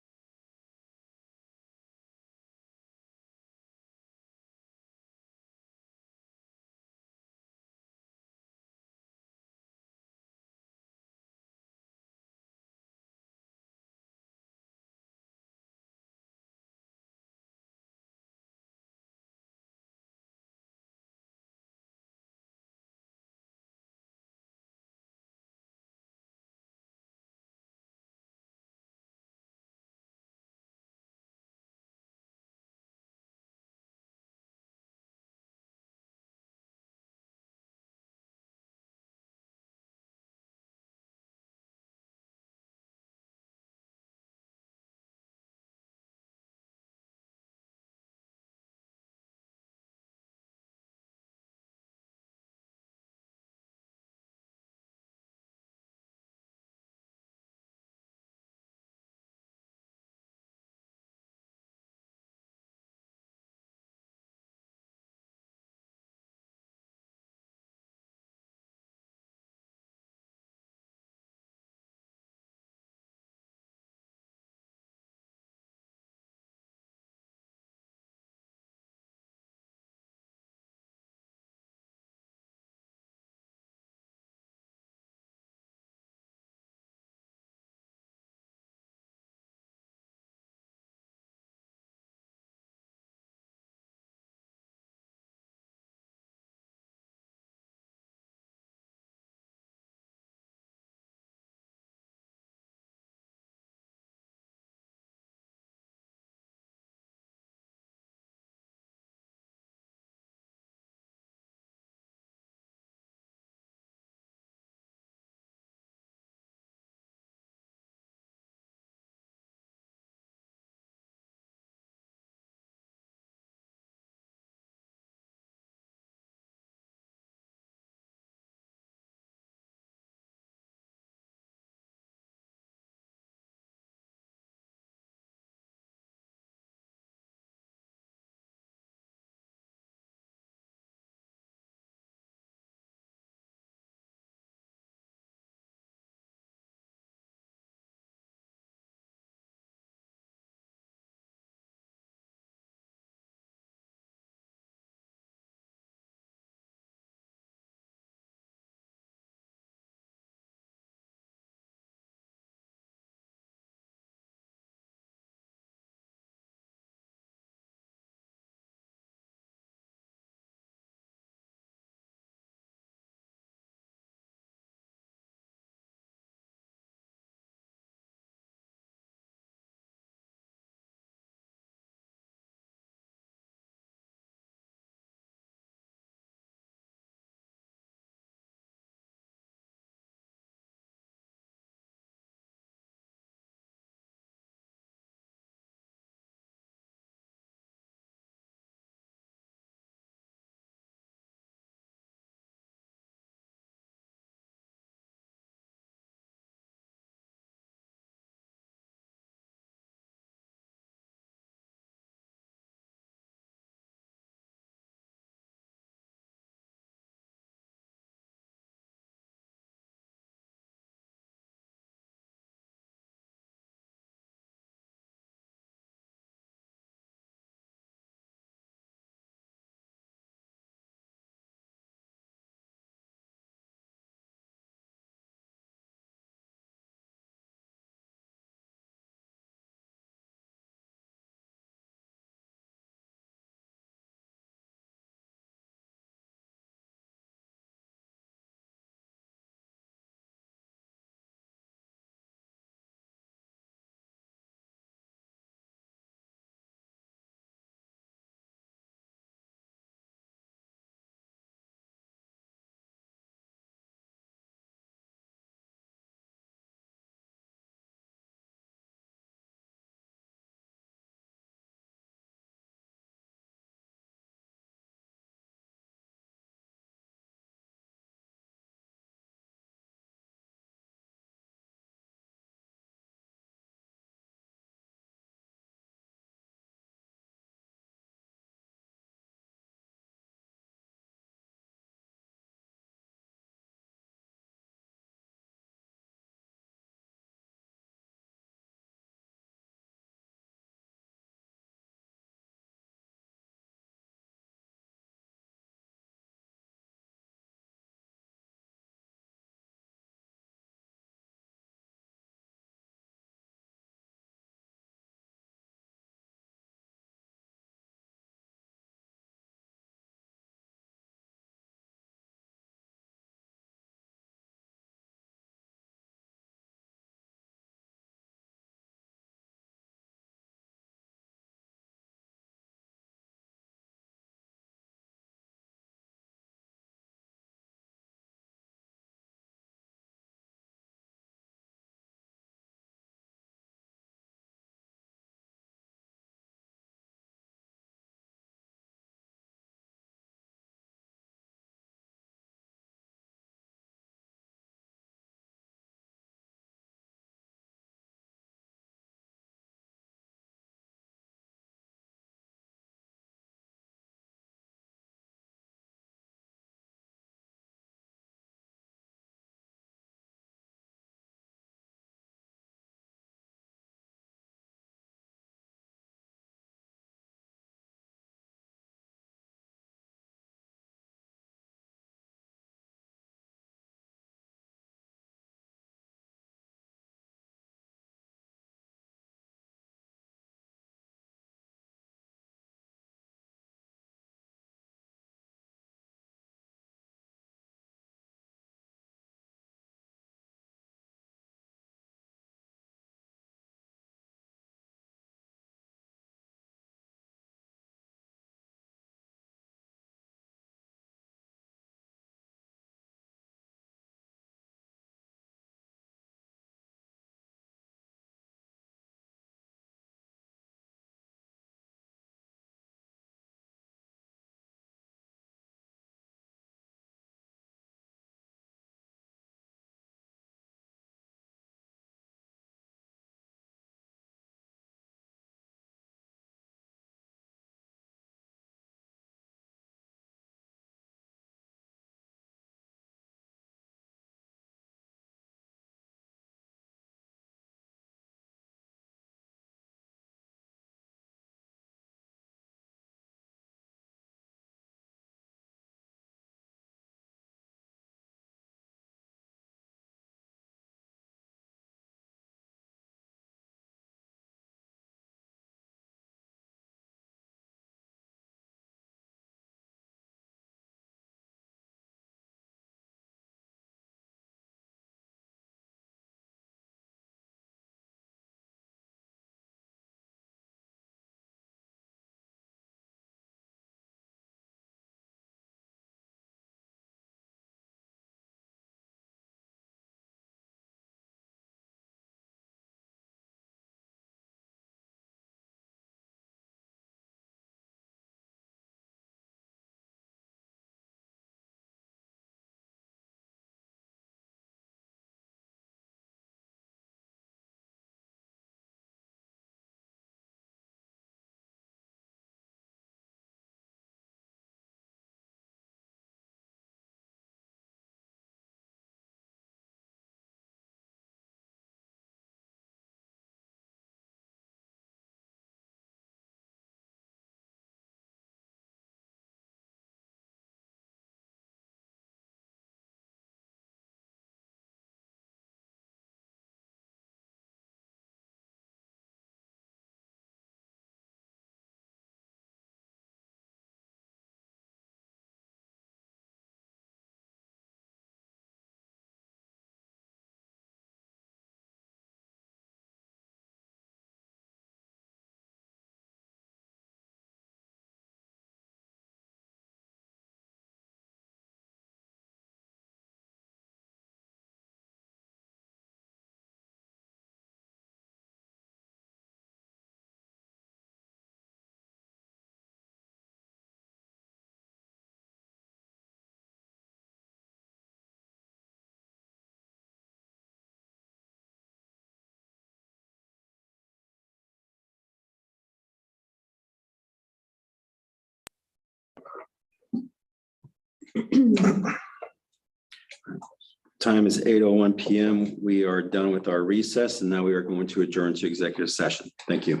Time is 8:01 PM. We are done with our recess, and now we are going to adjourn to executive session. Thank you.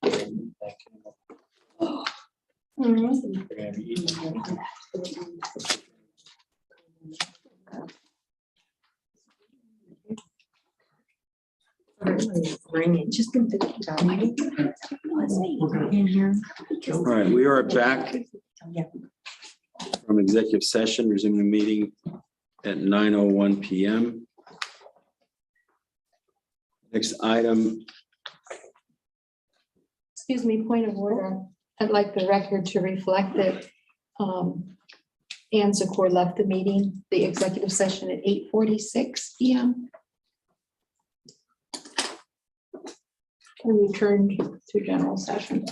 Mm-hmm. They're gonna be eating. Just been in here. All right, we are back from executive session, resuming the meeting at 9:01 PM. Next item, Excuse me, point of order. I'd like the record to reflect that Ann Zakor left the meeting, the executive session at 8:46 PM. And returned to general session.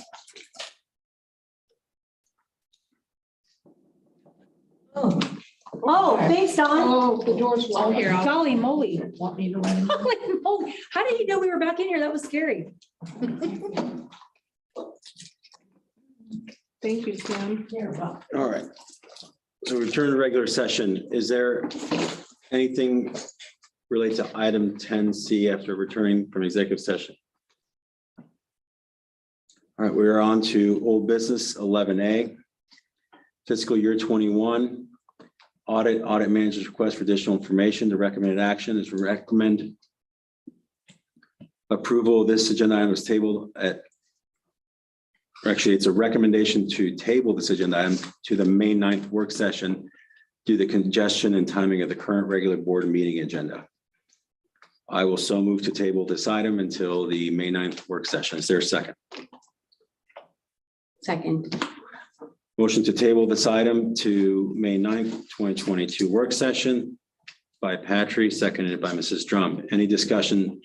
Oh, thanks, Don. Oh, the door's locked. Golly moly. Want me to let him? Holy moly. How did you know we were back in here? That was scary. Thank you, Tim. all right. So return to regular session. Is there anything related to item 10C after returning from executive session? All right, we're on to old business 11A. Fiscal year 21. Audit manager's request for additional information. The recommended action is recommend approval of this agenda item is tabled at, actually, it's a recommendation to table this agenda item to the May 9th work session due to the congestion and timing of the current regular board meeting agenda. I will so move to table this item until the May 9th work session. Is there a second? Second. Motion to table this item to May 9th, 2022 work session by Patry, seconded by Mrs. Drum. Any discussion?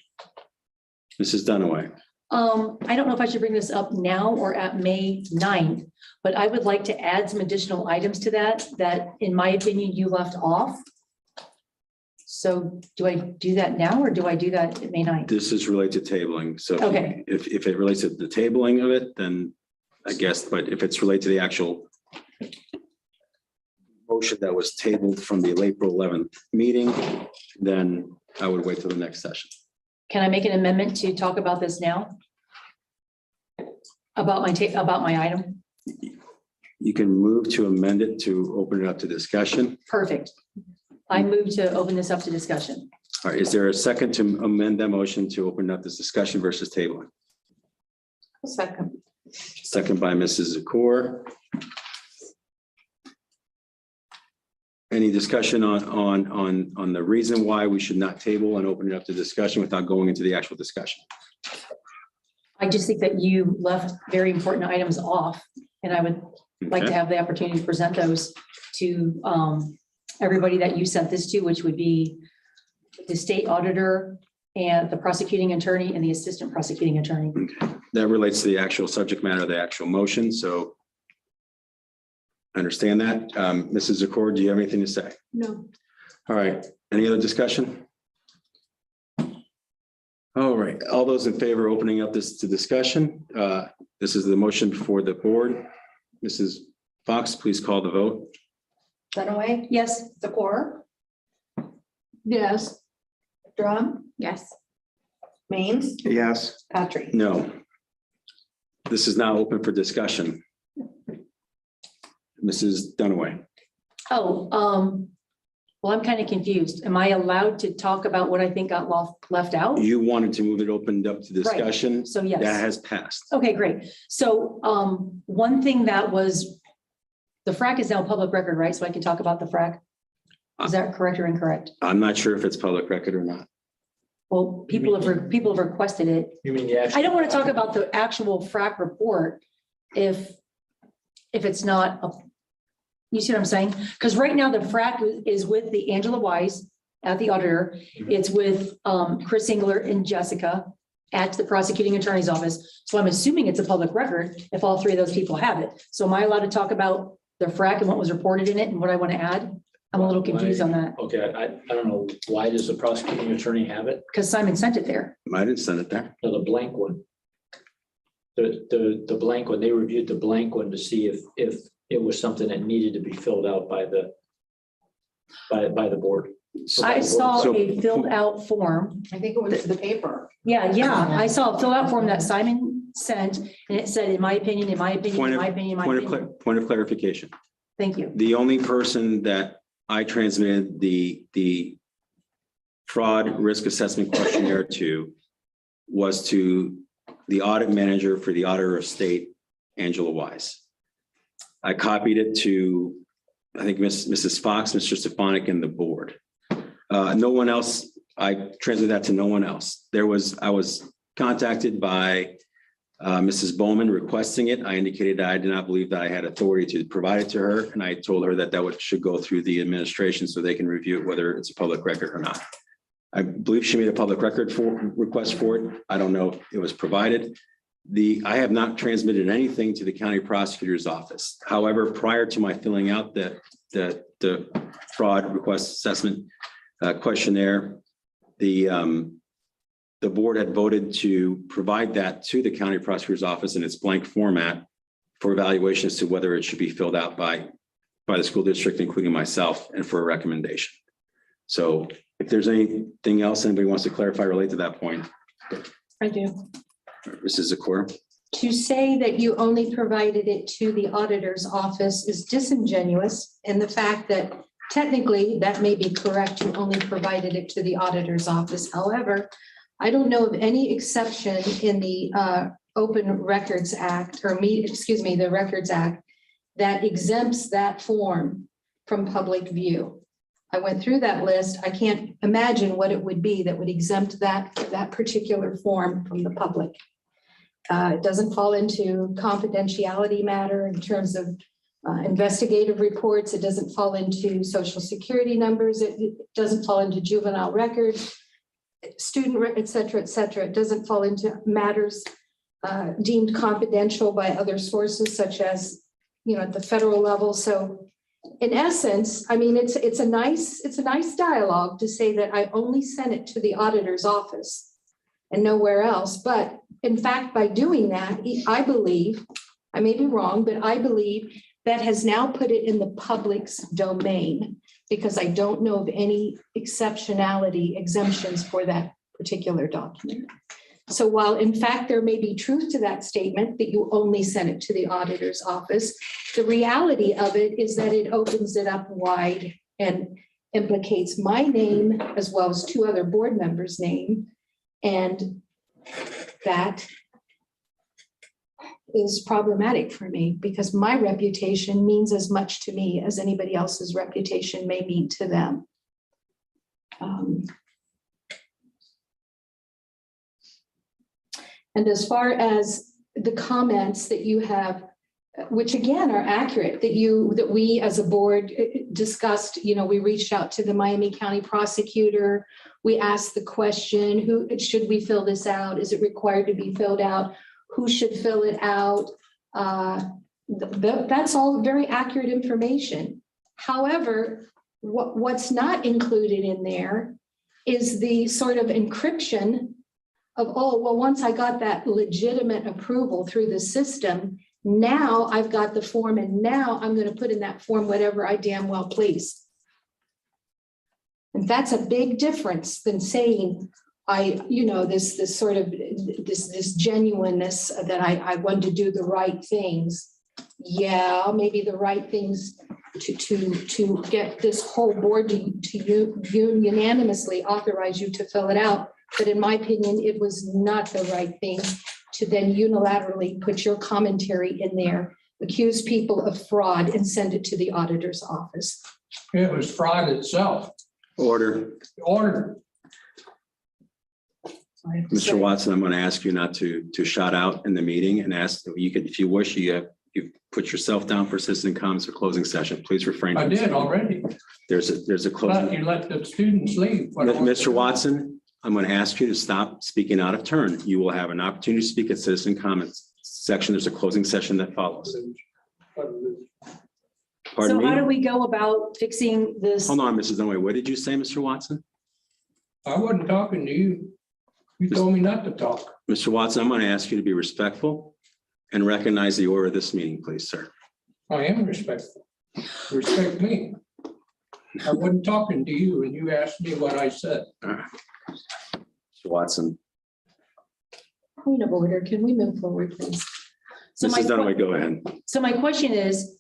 Mrs. Dunaway. I don't know if I should bring this up now or at May 9th, but I would like to add some additional items to that in my opinion, you left off. So do I do that now or do I do that at May 9th? This is related to tabling. So Okay. if it relates to the tabling of it, then I guess, but if it's related to the actual motion that was tabled from the April 11th meeting, then I would wait till the next session. Can I make an amendment to talk about this now? About my item? You can move to amend it to open it up to discussion. Perfect. I move to open this up to discussion. All right, is there a second to amend that motion to open up this discussion versus tabling? Second. Second by Mrs. Zakor. Any discussion on the reason why we should not table and open it up to discussion without going into the actual discussion? I just think that you left very important items off, and I would like to Okay. have the opportunity to present those to everybody that you sent this to, which would be the state auditor and the prosecuting attorney and the assistant prosecuting attorney. That relates to the actual subject matter of the actual motion, so I understand that. Mrs. Zakor, do you have anything to say? No. All right, any other discussion? All right, all those in favor of opening up this to discussion? This is the motion before the board. Mrs. Fox, please call the vote. Dunaway, Yes. Zakor. Yes. Drum, Yes. Maines, Yes. Patry. No. This is now open for discussion. Mrs. Dunaway. Oh, well, I'm kind of confused. Am I allowed to talk about what I think got left out? You wanted to move it opened up to discussion. So That yes. has passed. Okay, great. So one thing that was, the frac is now public record, right? So I can talk about the frac? Is that correct or incorrect? I'm not sure if it's public record or not. Well, people have requested it. You mean the actual? I don't want to talk about the actual frac report if it's not, you see what I'm saying? Because right now the frac is with the Angela Wise at the auditor. It's with Chris Engler and Jessica at the prosecuting attorney's office. So I'm assuming it's a public record if all three of those people have it. So am I allowed to talk about the frac and what was reported in it and what I want to add? I'm a little confused on that Okay, I don't know. Why does the prosecuting attorney have it? because Simon sent it there. I didn't send it there. No, the blank one. The blank one, they reviewed the blank one to see if it was something that needed to be filled out by the board. I saw So- a filled out form. I think it was the paper. Yeah, I saw a filled out form that Simon sent, and it said, in my opinion, in my opinion, Point in of- my opinion, in my opinion. Point of clarification. Thank you. The only person that I transmitted the fraud risk assessment questionnaire to was to the audit manager for the Auditor of State, Angela Wise. I copied it to, I think, Mrs. Fox, Mr. Stefanik, and the board. No one else, I transmitted that to no one else. I was contacted by Mrs. Bowman requesting it. I indicated that I did not believe that I had authority to provide it to her, and I told her that should go through the administration so they can review it, whether it's a public record or not. I believe she made a public record request for it. I don't know if it was provided. I have not transmitted anything to the county prosecutor's office. However, prior to my filling out the fraud request assessment questionnaire, the board had voted to provide that to the county prosecutor's office in its blank format for evaluation as to whether it should be filled out by the school district, including myself, and for a recommendation. So if there's anything else anybody wants to clarify related to that point. I do. Mrs. Zakor. To say that you only provided it to the auditor's office is disingenuous in the fact that technically that may be correct. You only provided it to the auditor's office. However, I don't know of any exception in the Open Records Act the Records Act that exempts that form from public view. I went through that list. I can't imagine what it would be that would exempt that particular form from the public. It doesn't fall into confidentiality matter in terms of investigative reports. It doesn't fall into social security numbers. It doesn't fall into juvenile records, student, et cetera, et cetera. It doesn't fall into matters deemed confidential by other sources, such as, at the federal level. So in essence, I mean, it's a nice dialogue to say that I only sent it to the auditor's office and nowhere else. But in fact, by doing that, I believe, I may be wrong, but I believe that has now put it in the public's domain, because I don't know of any exemptions for that particular document. So while in fact there may be truth to that statement that you only sent it to the auditor's office, the reality of it is that it opens it up wide and implicates my name as well as two other board members' name. And that is problematic for me, because my reputation means as much to me as anybody else's reputation may mean to them. And as far as the comments that you have, which again are accurate, that we as a board discussed, we reached out to the Miami County prosecutor. We asked the question, who should we fill this out? Is it required to be filled out? Who should fill it out? That's all very accurate information. However, what's not included in there is the sort of encryption of, once I got that legitimate approval through the system, now I've got the form, and now I'm going to put in that form whatever I damn well please. And that's a big difference than saying this sort of this genuineness that I want to do the right things. Yeah, maybe the right things to get this whole board to unanimously authorize you to fill it out. But in my opinion, it was not the right thing to then unilaterally put your commentary in there, accuse people of fraud, and send it to the auditor's office. It was fraud itself. Order. Mr. Watson, I'm going to ask you not to shout out in the meeting, and ask that you could, if you wish, you put yourself down for citizen comments or closing session. Please refrain. I did already. There's a closing. But you let the students leave. Mr. Watson, I'm going to ask you to stop speaking out of turn. You will have an opportunity to speak at citizen comments section. There's a closing session that follows. Pardon So how do me? we go about fixing this? Hold on, Mrs. Dunaway. What did you say, Mr. Watson? I wasn't talking to you. You told me not to talk. Mr. Watson, I'm going to ask you to be respectful and recognize the order of this meeting, please, sir. I am respectful. Respect me. I wasn't talking to you and you asked me what I said. All right. Mr. Watson, Point of order, can we move forward, please? So my Mrs. Dunaway, go ahead. So my question is,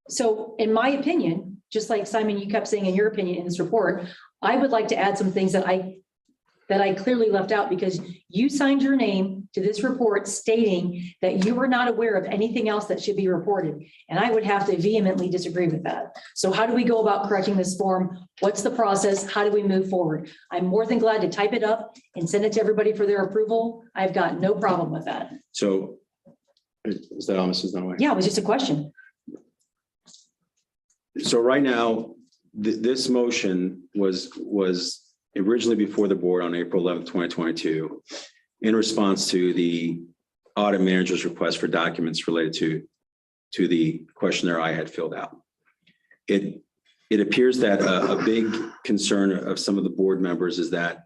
so in my opinion, just like Simon, you kept saying in your opinion in this report, I would like to add some things that I clearly left out because you signed your name to this report stating that you were not aware of anything else that should be reported. And I would have to vehemently disagree with that. So how do we go about correcting this form? What's the process? How do we move forward? I'm more than glad to type it up and send it to everybody for their approval. I've got no problem with that. So is that all, Mrs. Dunaway? Yeah, it was just a question. So right now, this motion was originally before the board on April 11th, 2022, in response to the audit manager's request for documents related to the questionnaire I had filled out. It appears that a big concern of some of the board members is that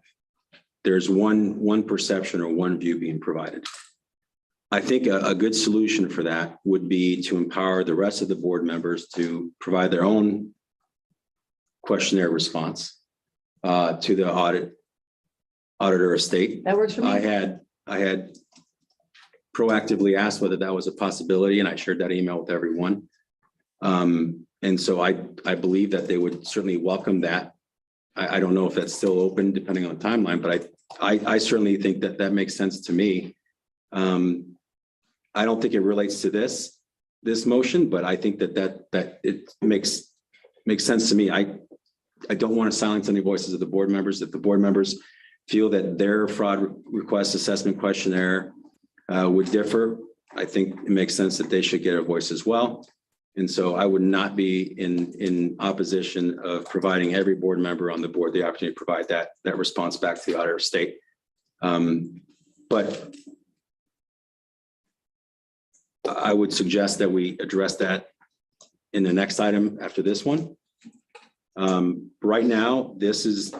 there's one perception or one view being provided. I think a good solution for that would be to empower the rest of the board members to provide their own questionnaire response to the auditor of state. That works for me. I had proactively asked whether that was a possibility, and I shared that email with everyone. And so I believe that they would certainly welcome that. I don't know if that's still open depending on the timeline, but I certainly think that makes sense to me. I don't think it relates to this motion, but I think that it makes sense to me. I don't want to silence any voices of the board members. If the board members feel that their fraud request assessment questionnaire would differ, I think it makes sense that they should get a voice as well. And so I would not be in opposition of providing every board member on the board the opportunity to provide that response back to the auditor of state. But I would suggest that we address that in the next item after this one. Right now, this is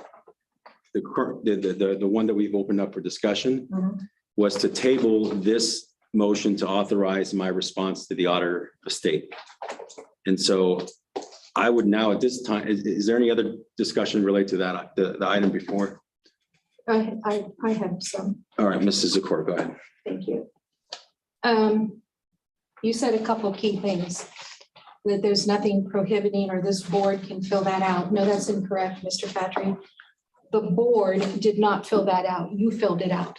the one that we've opened up for discussion was to table this motion to authorize my response to the auditor of state. And so I would now at this time, is there any other discussion related to that, the item before? I have some. All right, Mrs. Zakor, go ahead. Thank you. You said a couple of key things, that there's nothing prohibiting or this board can fill that out. No, that's incorrect, Mr. Patry. The board did not fill that out. You filled it out.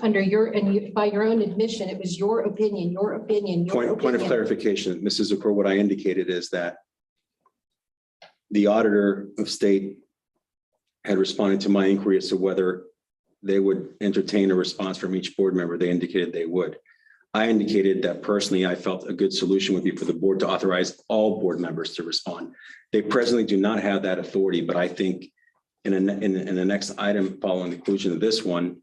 Under your, by your own admission, it was your opinion, your opinion, your opinion. Point of clarification, Mrs. Zakor, what I indicated is that the auditor of state had responded to my inquiry as to whether they would entertain a response from each board member. They indicated they would. I indicated that personally, I felt a good solution would be for the board to authorize all board members to respond. They presently do not have that authority, but I think in the next item following the conclusion of this one,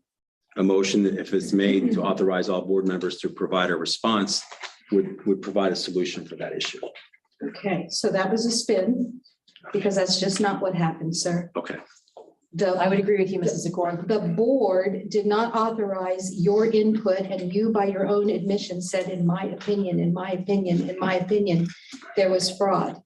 a motion that if it's made to authorize all board members to provide a response would provide a solution for that issue. Okay, so that was a spin, because that's just not what happened, sir. Okay. I would agree with you, Mrs. Zakor. The board did not authorize your input, and you by your own admission said, in my opinion, in my opinion, in my opinion, there was fraud.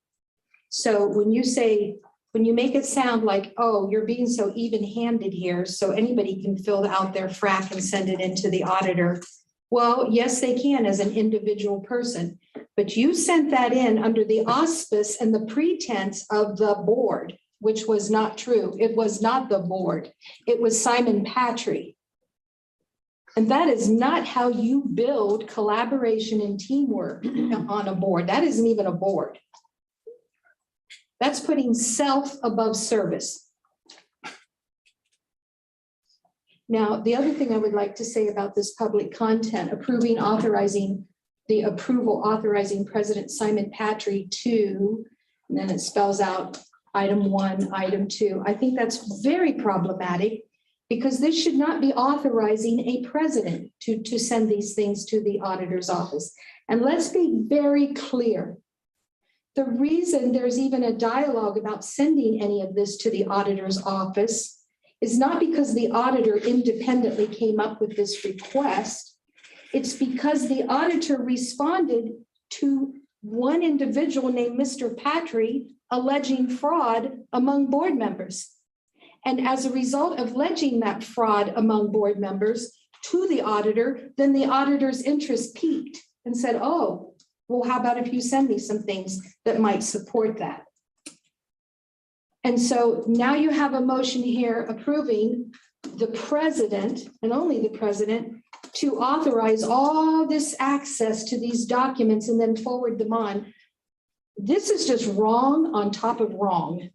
So when you say, when you make it sound like, oh, you're being so even-handed here, so anybody can fill out their frack and send it into the auditor. Well, yes, they can as an individual person, but you sent that in under the auspice and the pretense of the board, which was not true. It was not the board. It was Simon Patry. And that is not how you build collaboration and teamwork on a board. That isn't even a board. That's putting self above service. Now, the other thing I would like to say about this public content, authorizing President Simon Patry to, and then it spells out item 1, item 2. I think that's very problematic because this should not be authorizing a president to send these things to the auditor's office. And let's be very clear. The reason there's even a dialogue about sending any of this to the auditor's office is not because the auditor independently came up with this request. It's because the auditor responded to one individual named Mr. Patry alleging fraud among board members. And as a result of alleging that fraud among board members, to the auditor, then the auditor's interest peaked and said, oh, well, how about if you send me some things that might support that? And so now you have a motion here approving the president and only the president to authorize all this access to these documents and then forward them on. This is just wrong on top of wrong.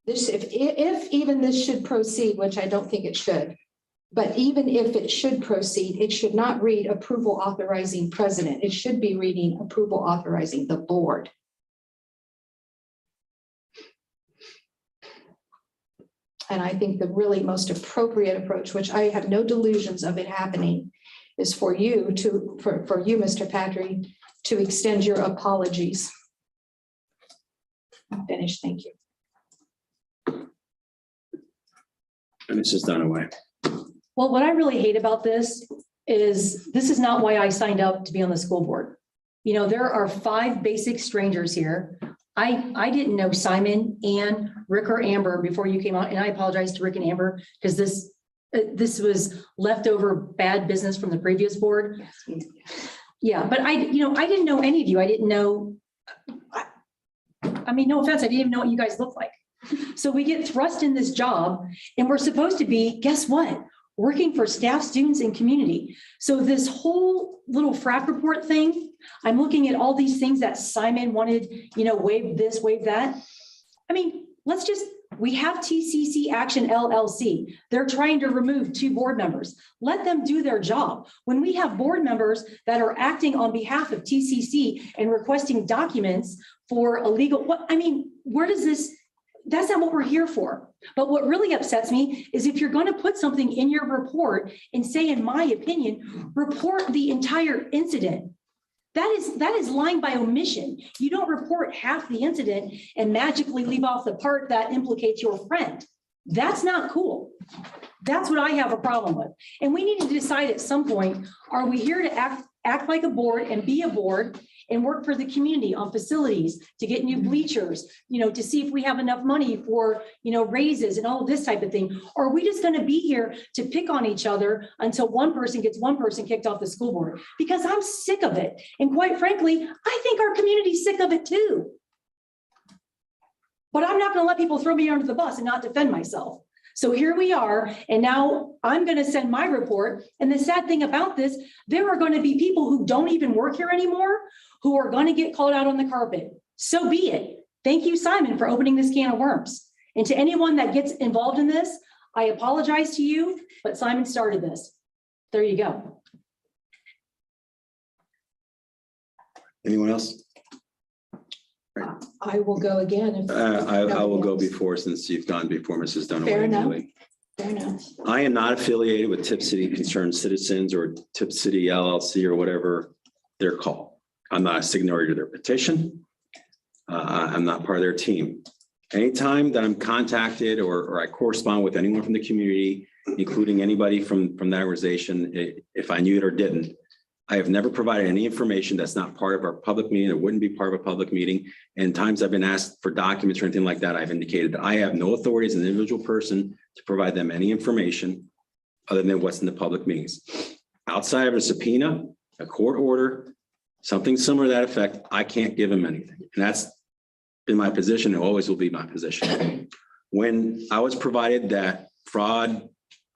This, if even this should proceed, which I don't think it should, but even if it should proceed, it should not read approval authorizing president. It should be reading approval authorizing the board. And I think the really most appropriate approach, which I have no delusions of it happening, is for you to, for you, Mr. Patry, to extend your apologies. I'm finished, thank you. And it's just done away. Well, what I really hate about this is not why I signed up to be on the school board. You know, there are 5 basic strangers here. I didn't know Simon, Ann, Rick, or Amber before you came out, and I apologize to Rick and Amber because this was leftover bad business from the previous board. Yeah, but I didn't know any of you. I didn't know. I mean, no offense, I didn't even know what you guys look like. So we get thrust in this job, and we're supposed to be, guess what? Working for staff, students, and community. So this whole little frac report thing, I'm looking at all these things that Simon wanted, waive this, waive that. I mean, we have TCC Action LLC. They're trying to remove 2 board members. Let them do their job. When we have board members that are acting on behalf of TCC and requesting documents for illegal, where does this, that's not what we're here for. But what really upsets me is if you're going to put something in your report and say, in my opinion, report the entire incident. That is lying by omission. You don't report half the incident and magically leave off the part that implicates your friend. That's not cool. That's what I have a problem with. And we need to decide at some point, are we here to act like a board and be a board and work for the community on facilities to get new bleachers, to see if we have enough money for, raises and all of this type of thing? Or are we just going to be here to pick on each other until one person gets one person kicked off the school board? Because I'm sick of it. And quite frankly, I think our community's sick of it too. But I'm not going to let people throw me under the bus and not defend myself. So here we are, and now I'm going to send my report. And the sad thing about this, there are going to be people who don't even work here anymore who are going to get called out on the carpet. So be it. Thank you, Simon, for opening this can of worms. And to anyone that gets involved in this, I apologize to you, but Simon started this. There you go. Anyone else? I will go again. I will go before, since you've gone before Mrs. Dunaway. Fair enough. Fair enough. I am not affiliated with Tipp City Concerned Citizens or Tipp City LLC or whatever they're called. I'm not a signatory to their petition. I'm not part of their team. Anytime that I'm contacted or I correspond with anyone from the community, including anybody from that organization, if I knew it or didn't, I have never provided any information that's not part of our public meeting. It wouldn't be part of a public meeting. And times I've been asked for documents or anything like that, I've indicated that I have no authority as an individual person to provide them any information other than what's in the public meetings. Outside of a subpoena, a court order, something similar to that effect, I can't give them anything. And that's been my position and always will be my position. When I was provided that fraud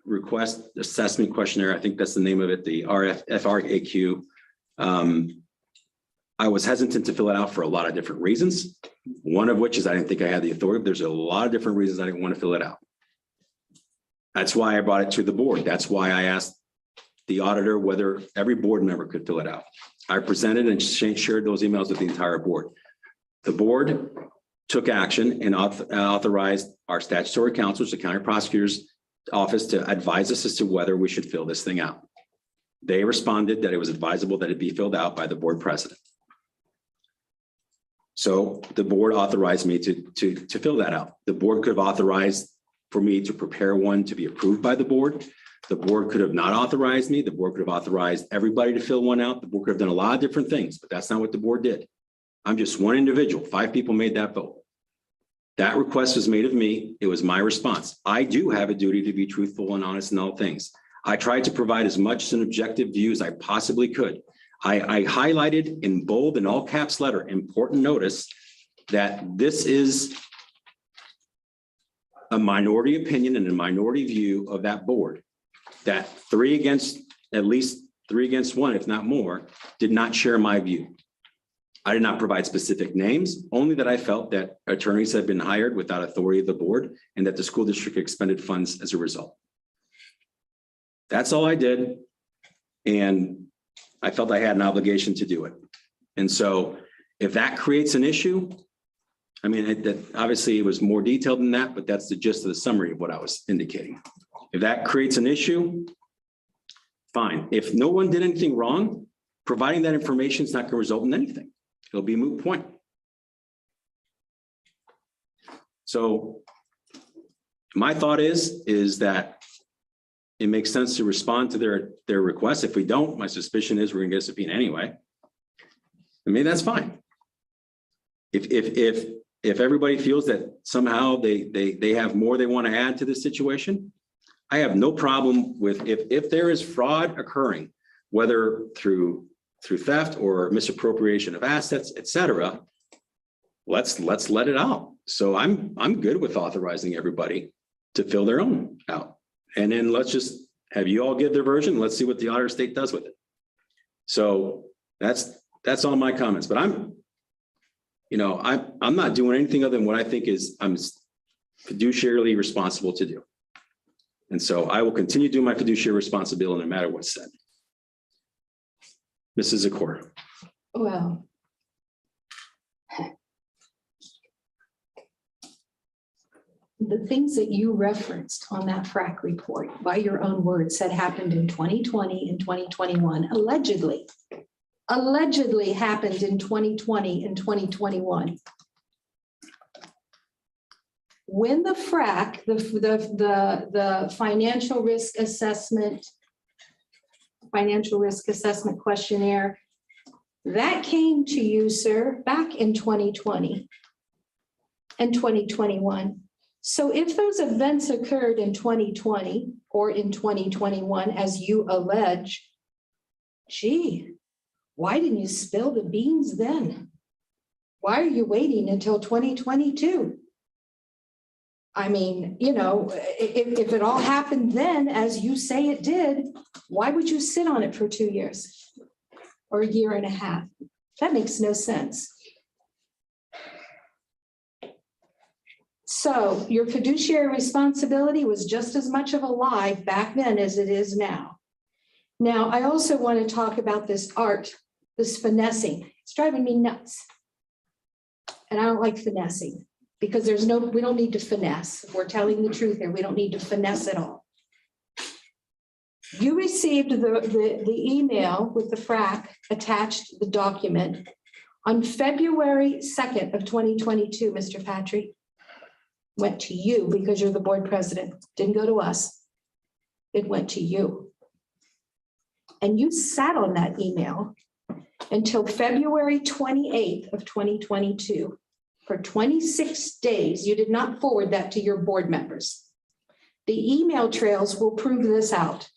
request assessment questionnaire, I think that's the name of it, the FRAQ. I was hesitant to fill it out for a lot of different reasons. One of which is I didn't think I had the authority. There's a lot of different reasons I didn't want to fill it out. That's why I brought it to the board. That's why I asked the auditor whether every board member could fill it out. I presented and shared those emails with the entire board. The board took action and authorized our statutory counselors, the county prosecutor's office, to advise us as to whether we should fill this thing out. They responded that it was advisable that it be filled out by the board president. So the board authorized me to fill that out. The board could have authorized for me to prepare one to be approved by the board. The board could have not authorized me. The board could have authorized everybody to fill one out. The board could have done a lot of different things, but that's not what the board did. I'm just one individual. 5 people made that vote. That request was made of me. It was my response. I do have a duty to be truthful and honest in all things. I tried to provide as much an objective view as I possibly could. I highlighted in bold and all caps letter, important notice, that this is a minority opinion and a minority view of that board, that at least three against one, if not more, did not share my view. I did not provide specific names, only that I felt that attorneys had been hired without authority of the board and that the school district expended funds as a result. That's all I did. And I felt I had an obligation to do it. And so if that creates an issue, I mean, obviously it was more detailed than that, but that's the gist of the summary of what I was indicating. If that creates an issue, fine. If no one did anything wrong, providing that information is not going to result in anything. It'll be a moot point. So my thought is that it makes sense to respond to their requests. If we don't, my suspicion is we're gonna get a subpoena anyway. I mean, that's fine. If everybody feels that somehow they have more they want to add to this situation, I have no problem with if there is fraud occurring, whether through theft or misappropriation of assets, et cetera, let's let it out. So I'm good with authorizing everybody to fill their own out. And then let's just have you all give their version. Let's see what the auditor state does with it. So that's all my comments, but I'm not doing anything other than what I think I'm fiduciarily responsible to do. And so I will continue doing my fiduciary responsibility no matter what's said. Mrs. Zakor. Well, the things that you referenced on that FRAC report, by your own words, said happened in 2020 and 2021, allegedly happened in 2020 and 2021. When the FRAC, the financial risk assessment questionnaire, that came to you, sir, back in 2020 and 2021. So if those events occurred in 2020 or in 2021, as you allege, gee, why didn't you spill the beans then? Why are you waiting until 2022? I mean, if it all happened then, as you say it did, why would you sit on it for 2 years or a year and a half? That makes no sense. So your fiduciary responsibility was just as much of a lie back then as it is now. Now, I also want to talk about this art, this finessing. It's driving me nuts. And I don't like finessing because we don't need to finesse. We're telling the truth here. We don't need to finesse at all. You received the email with the FRAC attached, the document, on February 2nd of 2022, Mr. Patrick. Went to you because you're the board president. Didn't go to us. It went to you. And you sat on that email until February 28th of 2022. For 26 days, you did not forward that to your board members. The email trails will prove this out.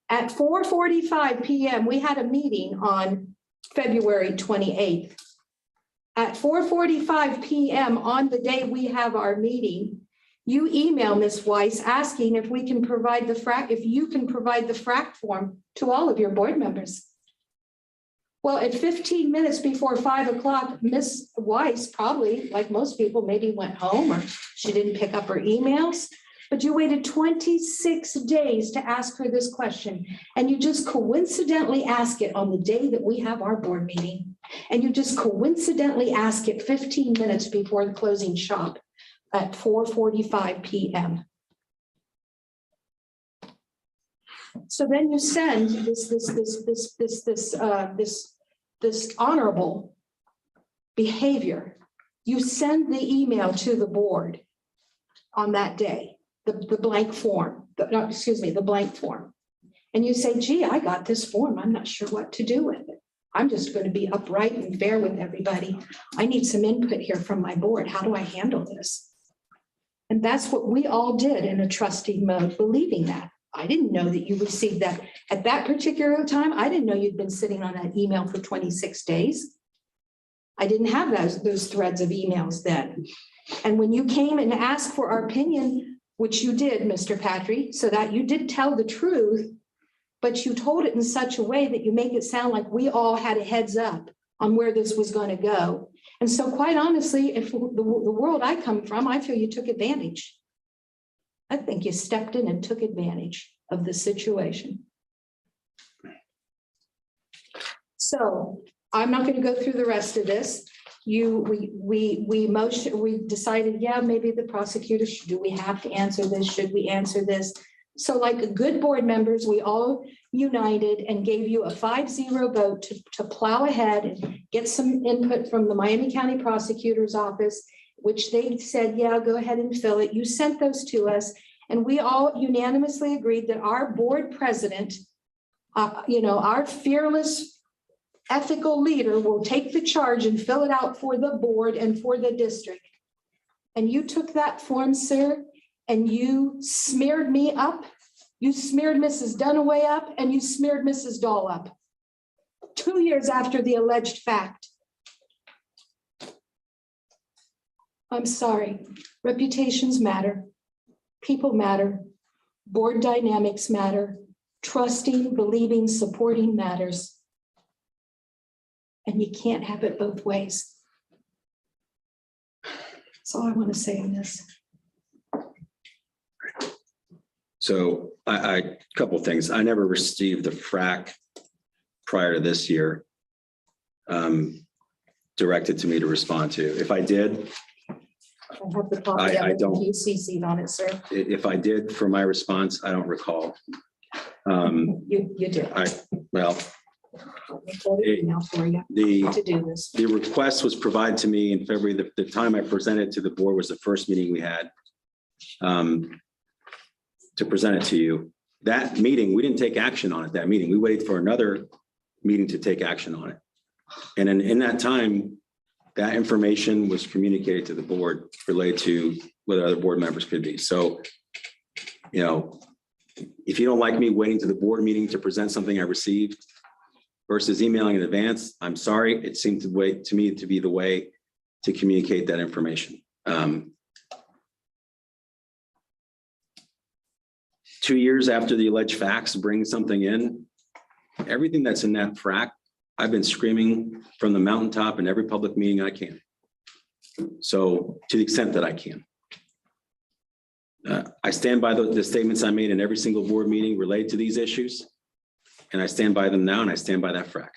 At 4:45 p.m., we had a meeting on February 28th. At 4:45 p.m. on the day we have our meeting, you email Ms. Weiss asking if we can provide the FRAC, if you can provide the FRAC form to all of your board members. Well, at 15 minutes before 5 o'clock, Ms. Weiss probably, like most people, maybe went home or she didn't pick up her emails, but you waited 26 days to ask her this question. And you just coincidentally ask it on the day that we have our board meeting. And you just coincidentally ask it 15 minutes before the closing shop at 4:45 p.m. So then you send this honorable behavior. You send the email to the board on that day, the blank form, the blank form. And you say, gee, I got this form. I'm not sure what to do with it. I'm just going to be upright and fair with everybody. I need some input here from my board. How do I handle this? And that's what we all did in a trustee mode, believing that. I didn't know that you received that at that particular time. I didn't know you'd been sitting on that email for 26 days. I didn't have those threads of emails then. And when you came and asked for our opinion, which you did, Mr. Patry, so that you did tell the truth, but you told it in such a way that you make it sound like we all had a heads up on where this was going to go. And so quite honestly, if the world I come from, I feel you took advantage. I think you stepped in and took advantage of the situation. So I'm not going to go through the rest of this. We decided, yeah, maybe the prosecutor, do we have to answer this? Should we answer this? So like good board members, we all united and gave you a 5-0 vote to plow ahead and get some input from the Miami County Prosecutor's Office, which they said, yeah, go ahead and fill it. You sent those to us. And we all unanimously agreed that our board president, our fearless ethical leader will take the charge and fill it out for the board and for the district. And you took that form, sir, and you smeared me up. You smeared Mrs. Dunaway up and you smeared Mrs. Dahl up 2 years after the alleged fact. I'm sorry. Reputations matter. People matter. Board dynamics matter. Trusting, believing, supporting matters. And you can't have it both ways. That's all I want to say in this. So a couple of things. I never received the FRAC prior to this year directed to me to respond to. If I did, I have the copy. I don't. You CC'd on it, sir. If I did for my response, I don't recall. You did. Well, Now for you to do this. the request was provided to me in February. The time I presented to the board was the first meeting we had to present it to you. That meeting, we didn't take action on it, that meeting. We waited for another meeting to take action on it. And in that time, that information was communicated to the board related to whether other board members could be. So, if you don't like me waiting to the board meeting to present something I received versus emailing in advance, I'm sorry. It seemed to me to be the way to communicate that information. 2 years after the alleged facts bring something in, everything that's in that FRAC, I've been screaming from the mountaintop in every public meeting I can. So to the extent that I can. I stand by the statements I made in every single board meeting related to these issues. And I stand by them now, and I stand by that FRAC.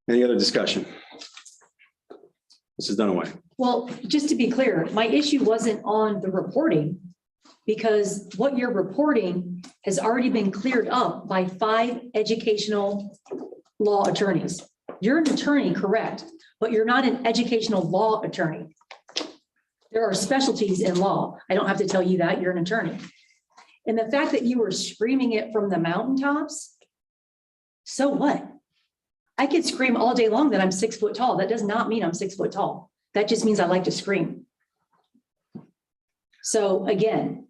Any other discussion? Mrs. Dunaway. Well, just to be clear, my issue wasn't on the reporting, because what you're reporting has already been cleared up by 5 educational law attorneys. You're an attorney, correct, but you're not an educational law attorney. There are specialties in law. I don't have to tell you that, you're an attorney. And the fact that you were screaming it from the mountaintops, so what? I could scream all day long that I'm 6 foot tall. That does not mean I'm 6 foot tall. That just means I like to scream. So again,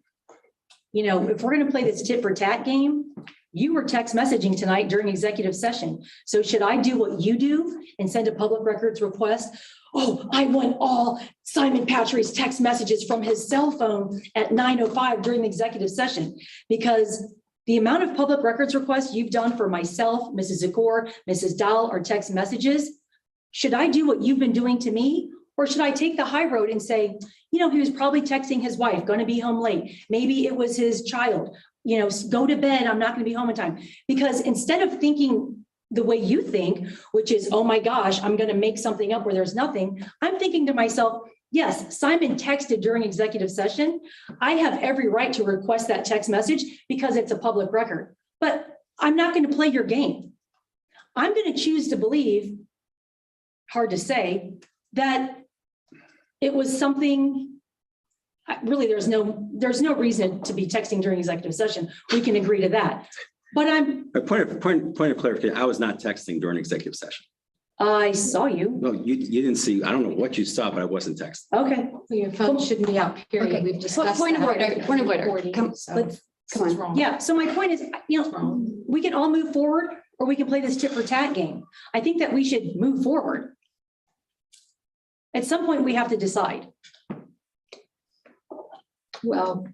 if we're going to play this tit for tat game, you were text messaging tonight during executive session. So should I do what you do and send a public records request? Oh, I want all Simon Patry's text messages from his cell phone at 9:05 during the executive session, because the amount of public records requests you've done for myself, Mrs. Zakor, Mrs. Dahl, or text messages, should I do what you've been doing to me? Or should I take the high road and say, he was probably texting his wife, going to be home late. Maybe it was his child, go to bed. I'm not going to be home in time. Because instead of thinking the way you think, which is, oh my gosh, I'm going to make something up where there's nothing. I'm thinking to myself, yes, Simon texted during executive session. I have every right to request that text message because it's a public record, but I'm not going to play your game. I'm going to choose to believe, hard to say, that it was something, really, there's no reason to be texting during executive session. We can agree to that. But A point of clarification, I was not texting during executive session. I saw you. No, you didn't see, I don't know what you saw, but I wasn't texting. Okay. Your phone shouldn't be out, period. Okay. We've discussed. Point of that. order, point of order. Recording, Come, so let's, come it's on. wrong. Yeah, so my point is, we can all move forward or we can play this tit for tat game. I think that we should move forward. At some point, we have to decide. Well,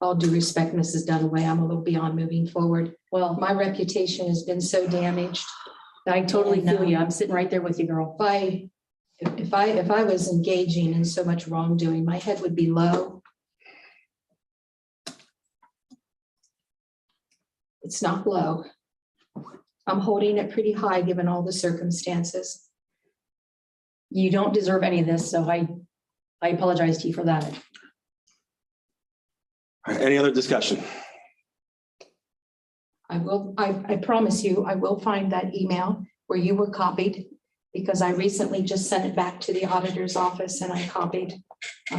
all due respect, Mrs. Dunaway, I'm a little beyond moving forward. Well, My reputation has been so damaged. I totally feel you. I'm sitting right there with you, girl. If I was engaging in so much wrongdoing, my head would be low. It's not low. I'm holding it pretty high, given all the circumstances. You don't deserve any of this, so I apologize to you for that. All right, any other discussion? I promise you, I will find that email where you were copied, because I recently just sent it back to the auditor's office and I copied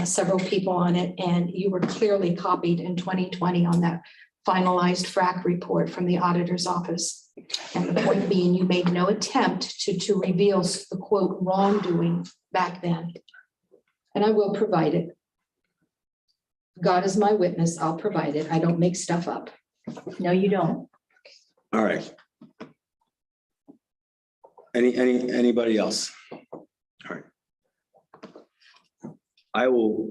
several people on it, and you were clearly copied in 2020 on that finalized FRAC report from the auditor's office. And the point being, you made no attempt to reveal the quote wrongdoing back then. And I will provide it. God is my witness, I'll provide it. I don't make stuff up. No, you don't. All right. Anybody else? All right. I will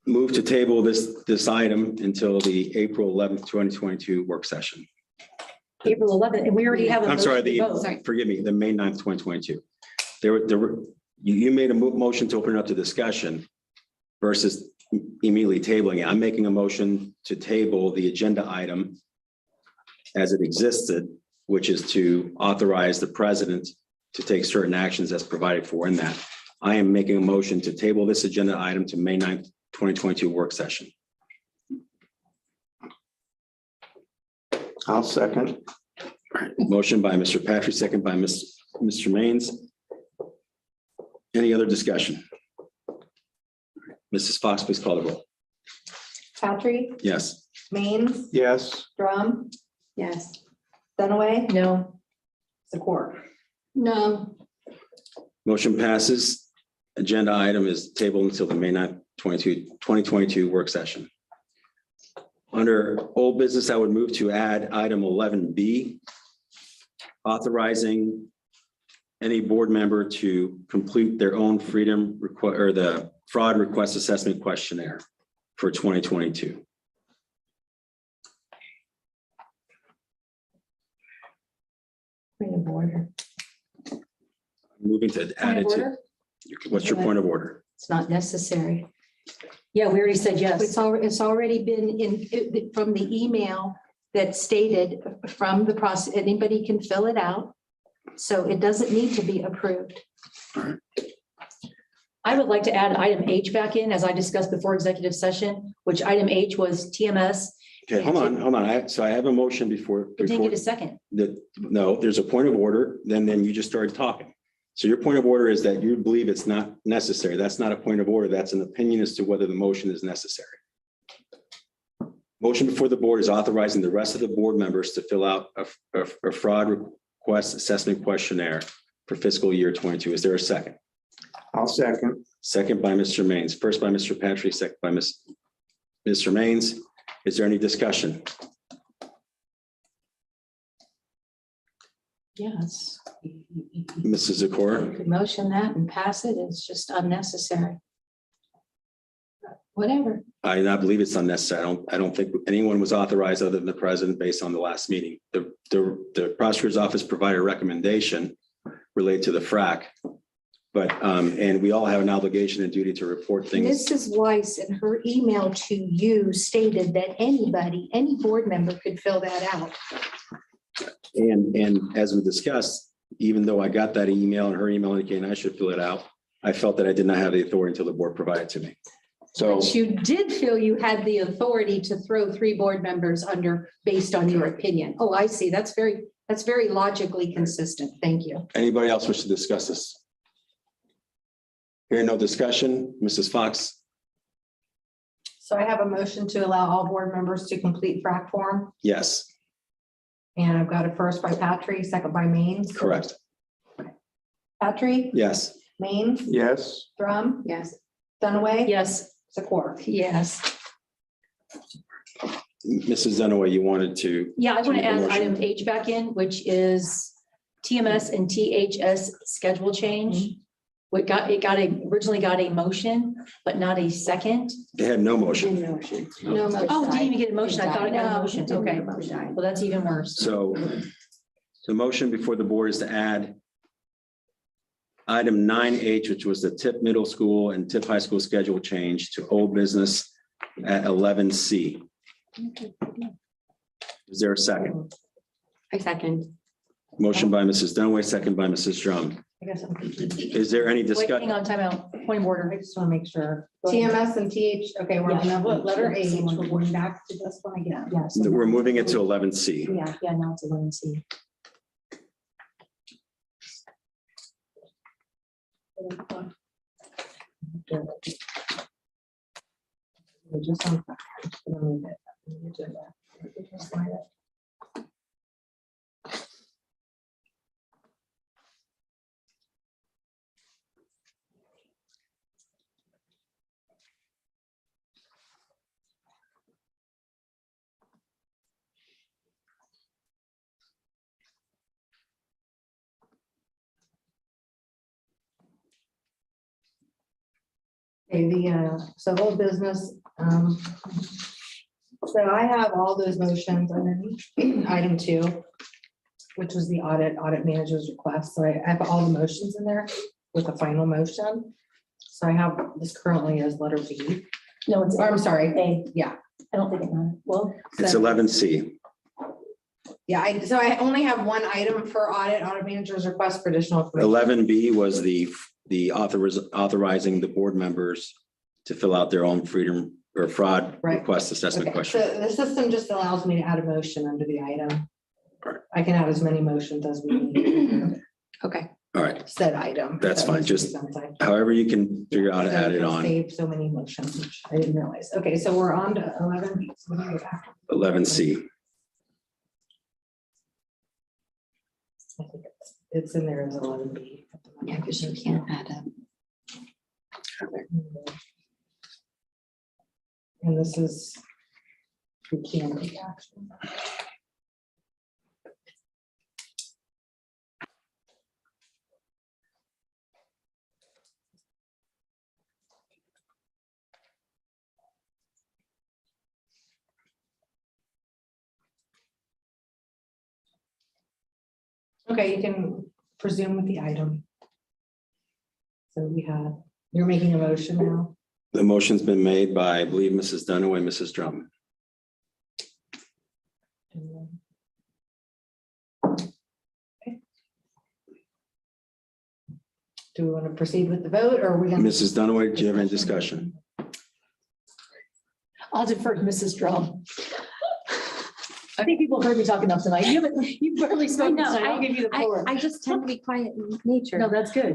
move to table this item until the April 11th, 2022 work session. April 11th, and we already have a. I'm sorry, motion to vote. forgive me, the May 9th, 2022. You made a motion to open it up to discussion versus immediately tabling it. I'm making a motion to table the agenda item as it existed, which is to authorize the president to take certain actions as provided for in that. I am making a motion to table this agenda item to May 9th, 2022 work session. I'll second. Motion by Mr. Patrick, second by Mr. Maines. Any other discussion? Mrs. Fox, please call the roll. Patrick, Yes. Maines, Yes. Drum, Yes. Dunaway, No, Zakor. No, Motion passes. Agenda item is tabled until the May 9th, 2022 work session. Under old business, I would move to add item 11B, authorizing any board member to complete their own freedom request or the fraud request assessment questionnaire for 2022. point of order. Moving to add it Point of to, order? what's your point of order? It's not necessary. yeah, we already said yes. It's already been from the email that stated from the process, anybody can fill it out. So it doesn't need to be approved. I would like to add item H back in, as I discussed before executive session, which item H was TMS. Okay, hold on. So I have a motion before. It didn't get a second. No, there's a point of order, then you just started talking. So your point of order is that you believe it's not necessary. That's not a point of order. That's an opinion as to whether the motion is necessary. Motion before the board is authorizing the rest of the board members to fill out a fraud request assessment questionnaire for fiscal year 22. Is there a second? I'll second. Second by Mr. Maines. First by Mr. Patrick, second by Mr. Maines. Is there any discussion? Yes. Mrs. Zakor? You could motion that and pass it. It's just unnecessary. Whatever. I not believe it's unnecessary. I don't think anyone was authorized other than the president based on the last meeting. The prosecutor's office provided a recommendation related to the FRAC. But, and we all have an obligation and duty to report things. Mrs. Weiss in her email to you stated that anybody, any board member could fill that out. And as we discussed, even though I got that email and her email indicating I should fill it out, I felt that I did not have the authority until the board provided to me. So But you did feel you had the authority to throw 3 board members under based on your opinion. Oh, I see. That's very logically consistent. Thank you. anybody else wish to discuss this? Hearing no discussion, Mrs. Fox? So I have a motion to allow all board members to complete FRAC form. Yes. And I've got a first by Patrick, second by Maines. Correct. Patrick, Yes. Maines, Yes. Drum, Yes. Dunaway. Yes. Zakor. Yes. Mrs. Dunaway, you wanted to, Yeah, I want to add Motion. item H back in, which is TMS and THS schedule change. Originally got a motion, but not a second. they had no motion. No motion. No motion. Oh, didn't even get a motion. I thought it got a No, motion. didn't Okay. get a motion. Well, that's even worse. So the motion before the board is to add item 9H, which was the Tipp Middle School and Tipp High School schedule change to old business at 11C. Is there a second? I second. Motion by Mrs. Dunaway, second by Mrs. Drum. I guess I'm confused. Is there any Wait, discussion? hang on, timeout. Point of order. I just want to make sure. Go ahead. TMS and TH, okay, we're on Yeah. the letter H, we're going back to this one again. Yeah. so We're now- moving it to 11C. Yeah, now it's 11C. We're just on. Just gonna move it. Move it back. Just slide it. Okay, so whole business, so I have all those motions underneath item 2, which was the audit manager's request. So I have all the motions in there with the final motion. So I have this currently as letter B. No, it's, Or, I'm sorry, A. yeah. I don't think it matters. Well, It's 11C. Yeah, so I only have one item for audit manager's request for additional. information. 11B was the authorizing the board members to fill out their own freedom or fraud Right. request assessment Okay, question. so the system just allows me to add a motion under the item. Right. I can add as many motions as we need. Okay. All right, Said item. That's That fine, makes just sense. I- however you can figure out how to add it It'll on. Save so many motions, which I didn't realize. Okay, so we're on to 11. So let me go back. 11C. I think it's in there as 11B. Yeah, because you can't add up. And this is. We can take action. Okay, you can presume with the item. So we have, you're making a motion now. The motion's been made by, I believe, Mrs. Dunaway, Mrs. Drum. Do we want to proceed with the vote or are we going to? Mrs. Dunaway, do you have any discussion? I'll defer to Mrs. Drum. I think people heard me talk enough tonight. You barely I spoke know, tonight. I'll give you the floor. I just tend to be quiet in nature. No, that's good.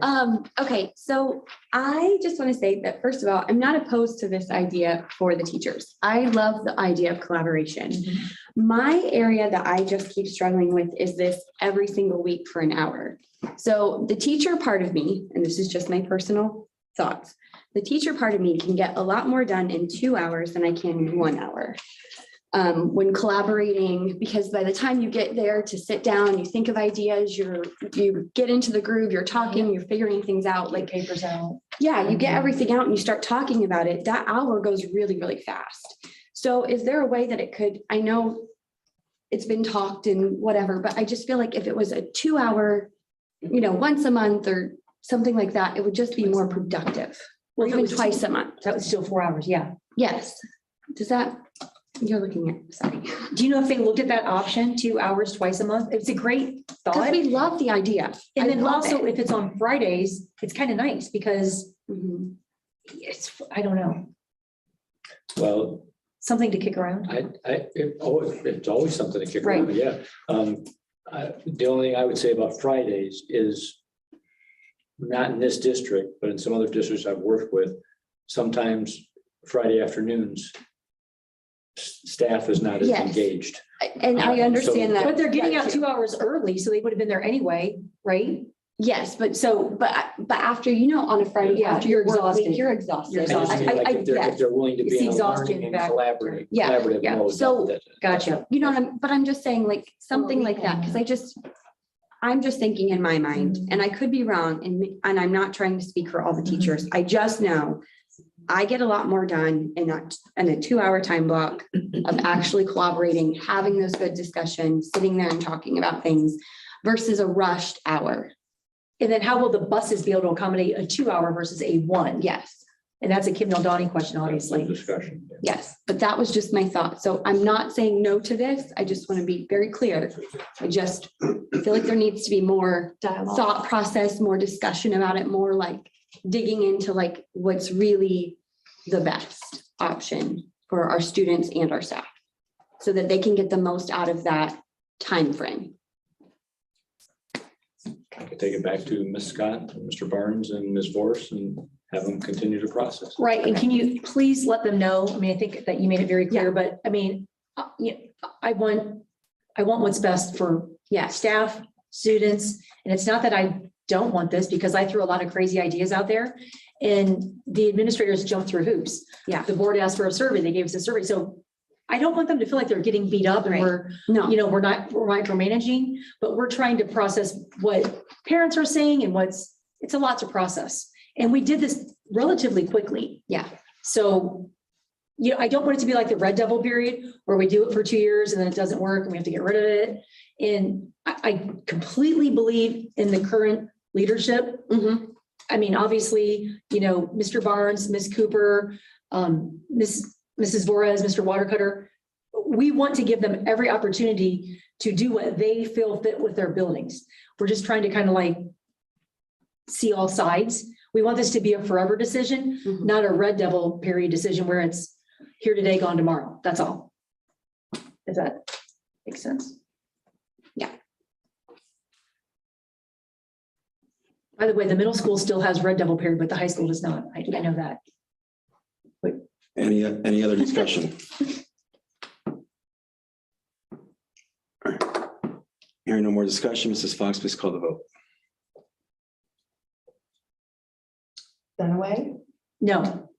Okay, so I just want to say that first of all, I'm not opposed to this idea for the teachers. I love the idea of collaboration. My area that I just keep struggling with is this every single week for an hour. So the teacher part of me, and this is just my personal thoughts, the teacher part of me can get a lot more done in 2 hours than I can in 1 hour. When collaborating, because by the time you get there to sit down, you think of ideas, you get into the groove, you're talking, you're figuring things out, like Papers out. yeah, you get everything out and you start talking about it, that hour goes really, really fast. So is there a way that it could, I know it's been talked and whatever, but I just feel like if it was a 2 hour, once a month or something like that, it would just be more productive. Or Well, if it even was twice a month. That was still 4 hours, yeah. Yes. Does that, you're looking at, sorry. Do you know if they looked at that option, 2 hours twice a month? It's a great Because thought. we love the idea. And I then love also, it. if it's on Fridays, it's kind of nice because Mhm. I don't know, Well, something to kick around. it's always something to kick Right. around, yeah. The only thing I would say about Fridays is not in this district, but in some other districts I've worked with, sometimes Friday afternoons staff is not as Yes. engaged. And I understand that. But they're getting that out too. 2 hours early, so they would have been there anyway, right? Yes, but after, on a Friday, Yeah, after you're your work week, exhausted. you're exhausted. You're I just exhausted. mean, like, if Yes. they're willing to It's be the in a exhaustion learning and factor. collaborative Yeah, collaborative yeah. mode. So- Gotcha. But I'm just saying like something like that, because I'm just thinking in my mind, and I could be wrong, and I'm not trying to speak for all the teachers. I just know I get a lot more done in a 2-hour time block of actually collaborating, having those good discussions, sitting there and talking about things versus a rushed hour. And then how will the buses be able to accommodate a 2-hour versus a 1? Yes. And that's a Kim Donnie question, obviously. Discussion. Yes, but that was just my thought. So I'm not saying no to this. I just want to be very clear. I just feel like there needs to be more Dialogue. thought process, more discussion about it, more like digging into like what's really the best option for our students and our staff, so that they can get the most out of that time frame. I could take it back to Ms. Scott, and Mr. Barnes and Ms. Vorse and have them continue to process. Right, and can you please let them know, I mean, I think that you made it very clear, but I mean, I want what's best for staff, students, and it's not that I don't want this, because I threw a lot of crazy ideas out there and the administrators jumped through hoops. Yeah. The board asked for a survey, they gave us a survey, so I don't want them to feel like they're getting beat up and Right. we're No, we're micromanaging, but we're trying to process what parents are saying and it's a lot to process. And we did this relatively quickly. Yeah. So, I don't want it to be like the Red Devil period where we do it for 2 years and then it doesn't work and we have to get rid of it. And I completely believe in the current leadership. Mhm. I mean, obviously, Mr. Barnes, Ms. Cooper, Mrs. Vorez, Mr. Watercutter, we want to give them every opportunity to do what they feel fit with their buildings. We're just trying to kind of like see all sides. We want this to be a forever decision, Mhm. not a Red Devil period decision where it's here today, gone tomorrow. That's all. Does that make sense? Yeah. By the way, the middle school still has Red Devil period, but the high school does not. I know that. Any other discussion? All right. Hearing no more discussion, Mrs. Fox, please call the vote. Dunaway, No.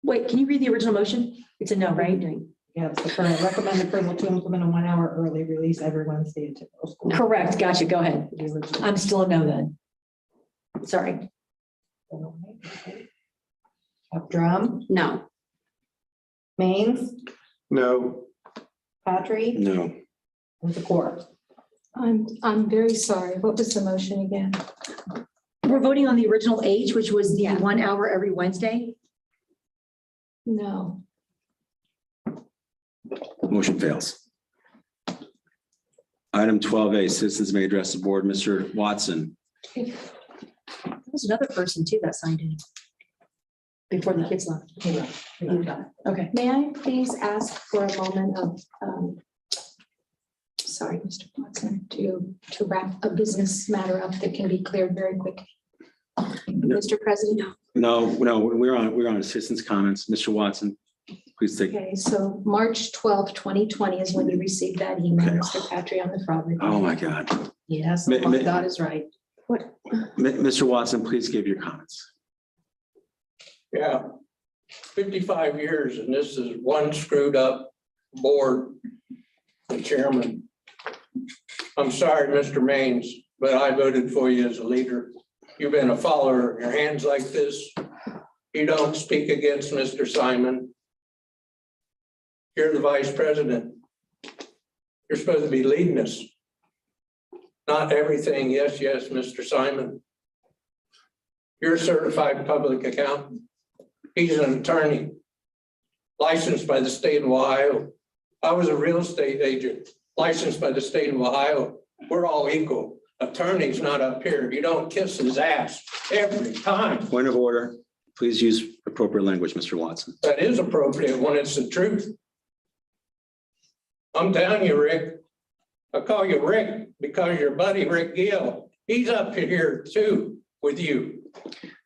Wait, can you read the original motion? It's a no, right? yes, the current recommend approval to implement a 1-hour early release every Wednesday at typical school. Correct. Gotcha. Go ahead. The original. I'm still a no then. Sorry. Drum, no, Maines, No, Patry, No. and Zakor. I'm very sorry. What was the motion again? We're voting on the original H, which was the Yeah. 1 hour every Wednesday. No. Motion fails. Item 12A, citizens may address the board. Mr. Watson. There's another person too that signed in. Before the kids left. Okay. May I please ask for a moment of, sorry, Mr. Watson, to wrap a business matter up that can be cleared very quickly? Mr. President? No, we're on citizens comments. Mr. Watson, please take. Okay, so March 12th, 2020 is when you received that email, Okay. Mr. Patry, on the fraud report. Oh, my God. Yes, Ma- ma- God is right. Mr. Watson, please give your comments. Yeah, 55 years, and this is one screwed up board, the chairman. I'm sorry, Mr. Maines, but I voted for you as a leader. You've been a follower, your hands like this. You don't speak against Mr. Simon. You're the vice president. You're supposed to be leading us. Not everything, yes, Mr. Simon. You're a certified public accountant. He's an attorney, licensed by the state of Ohio. I was a real estate agent, licensed by the state of Ohio. We're all equal. Attorney's not up here. You don't kiss his ass every time. Point of order. Please use appropriate language, Mr. Watson. That is appropriate when it's the truth. I'm telling you, Rick. I call you Rick because your buddy, Rick Gill, he's up here too with you.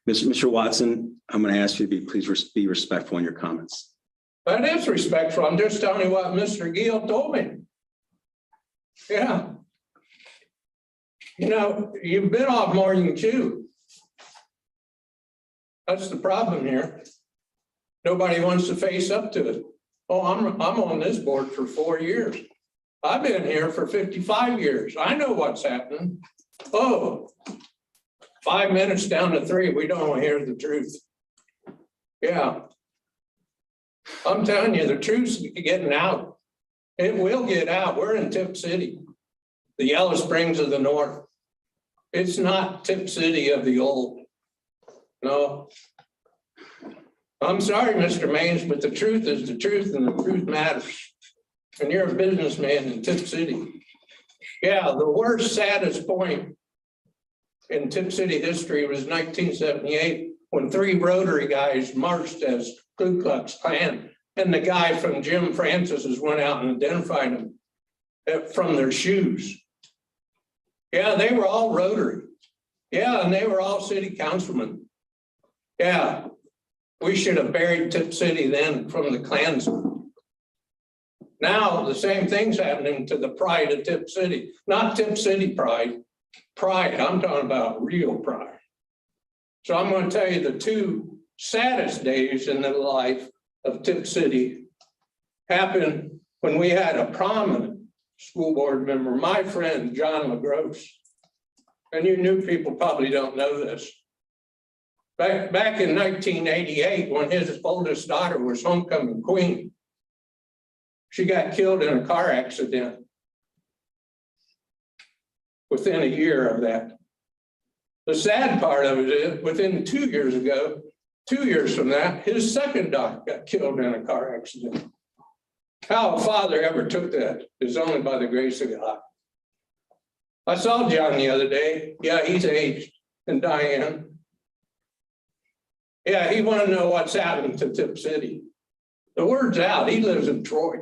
Mr. Watson, I'm going to ask you to please be respectful in your comments. That is respectful. I'm just telling you what Mr. Gill told me. Yeah. You know, you've been off more than you chew. That's the problem here. Nobody wants to face up to it. Oh, I'm on this board for 4 years. I've been here for 55 years. I know what's happening. Oh, 5 minutes down to 3, we don't hear the truth. Yeah. I'm telling you, the truth's getting out. It will get out. We're in Tipp City, the Yellow Springs of the North. It's not Tipp City of the old. No. I'm sorry, Mr. Maines, but the truth is the truth and the truth matters. And you're a businessman in Tipp City. Yeah, the worst, saddest point in Tipp City history was 1978, when 3 Rotary guys marched as Ku Klux Klan, and the guy from Jim Francis's went out and identified them from their shoes. Yeah, they were all Rotary. Yeah, and they were all city councilmen. Yeah, we should have buried Tipp City then from the Klansmen. Now, the same thing's happening to the pride of Tipp City. Not Tipp City pride. Pride, I'm talking about real pride. So I'm going to tell you the 2 saddest days in the life of Tipp City happened when we had a prominent school board member, my friend, John LaGrosse. And you new people probably don't know this. Back in 1988, when his oldest daughter was homecoming queen, she got killed in a car accident within a year of that. The sad part of it is, within 2 years ago, 2 years from that, his second daughter got killed in a car accident. How a father ever took that is only by the grace of God. I saw John the other day. Yeah, he's aged. And Diane. Yeah, he wanted to know what's happening to Tipp City. The word's out. He lives in Troy.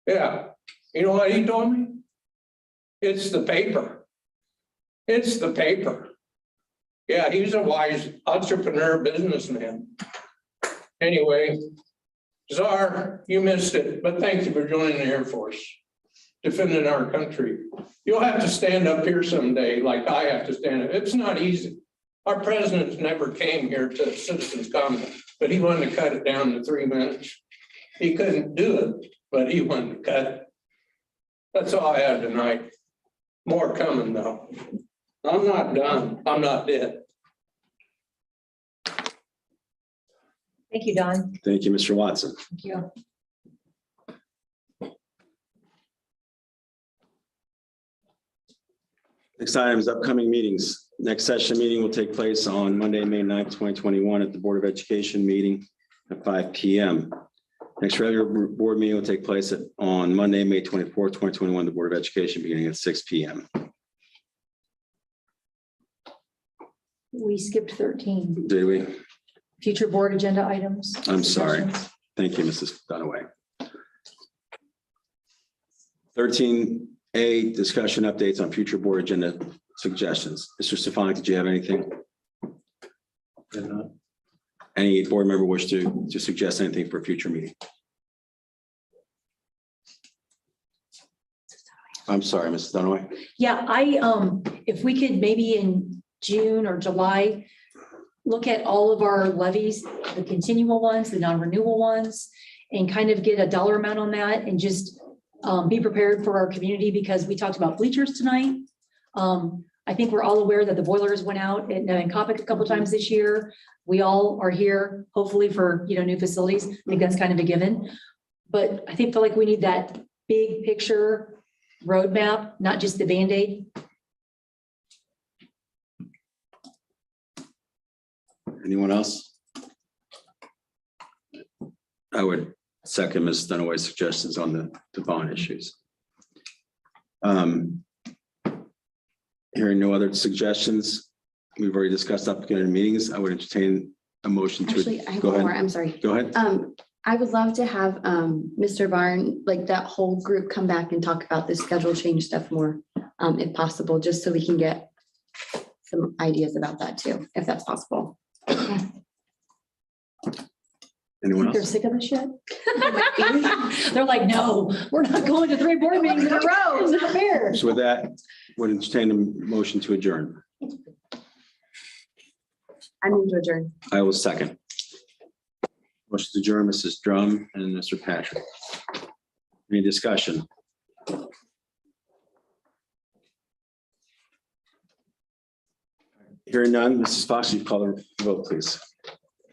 Yeah. You know what he told me? It's the paper. It's the paper. Yeah, he's a wise entrepreneur businessman. Anyway, Czar, you missed it, but thank you for joining the Air Force, defending our country. You'll have to stand up here someday like I have to stand up. It's not easy. Our president never came here to citizens' comment, but he wanted to cut it down to 3 minutes. He couldn't do it, but he wanted to cut it. That's all I have tonight. More coming though. I'm not done. I'm not dead. Thank you, Don. Thank you, Mr. Watson. Thank you. Next item is upcoming meetings. Next session meeting will take place on Monday, May 9th, 2021 at the Board of Education meeting at 5 p.m. Next regular board meeting will take place on Monday, May 24th, 2021, the Board of Education beginning at 6 p.m. We skipped 13. Did we? Future board agenda items. I'm sorry. Suggestions. Thank you, Mrs. Dunaway. 13A, discussion updates on future board agenda suggestions. Mr. Stefanik, did you have anything? Any board member wish to suggest anything for a future meeting? I'm sorry, Mrs. Dunaway. Yeah, if we could maybe in June or July, look at all of our levies, the continual ones, the non-renewal ones, and kind of get a dollar amount on that and just be prepared for our community, because we talked about bleachers tonight. I think we're all aware that the boilers went out in Coppic a couple times this year. We all are here, hopefully for, new facilities. I think that's kind of a given. But I feel like we need that big picture roadmap, not just the Band-Aid. Anyone else? I would second Ms. Dunaway's suggestions on the bond issues. Hearing no other suggestions, we've already discussed upcoming meetings. I would entertain a motion to. Actually, I have Go one more. ahead. I'm sorry. Go ahead. I would love to have Mr. Barn, like that whole group, come back and talk about the schedule change stuff more, if possible, just so we can get some ideas about that too, if that's possible. Anyone They're else? sick of the shit. They're like, no, we're not going to 3 board meetings in a row. It's not fair. So with that, would entertain a motion to adjourn. I'm into adjourn. I will second. Motion to adjourn, Mrs. Drum and Mr. Patrick. Any discussion? Hearing none, Mrs. Fox, you call the vote, please.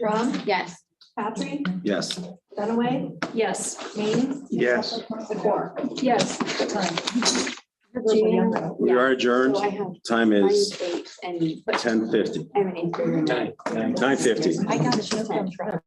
Drum, Yes. Patrick, Yes. Dunaway, Yes. Ames. Yes. Zakor. Yes. We are adjourned. So I have Time is 9, 8, and 10:50. I have an 8th grader. 9:50. I got a show.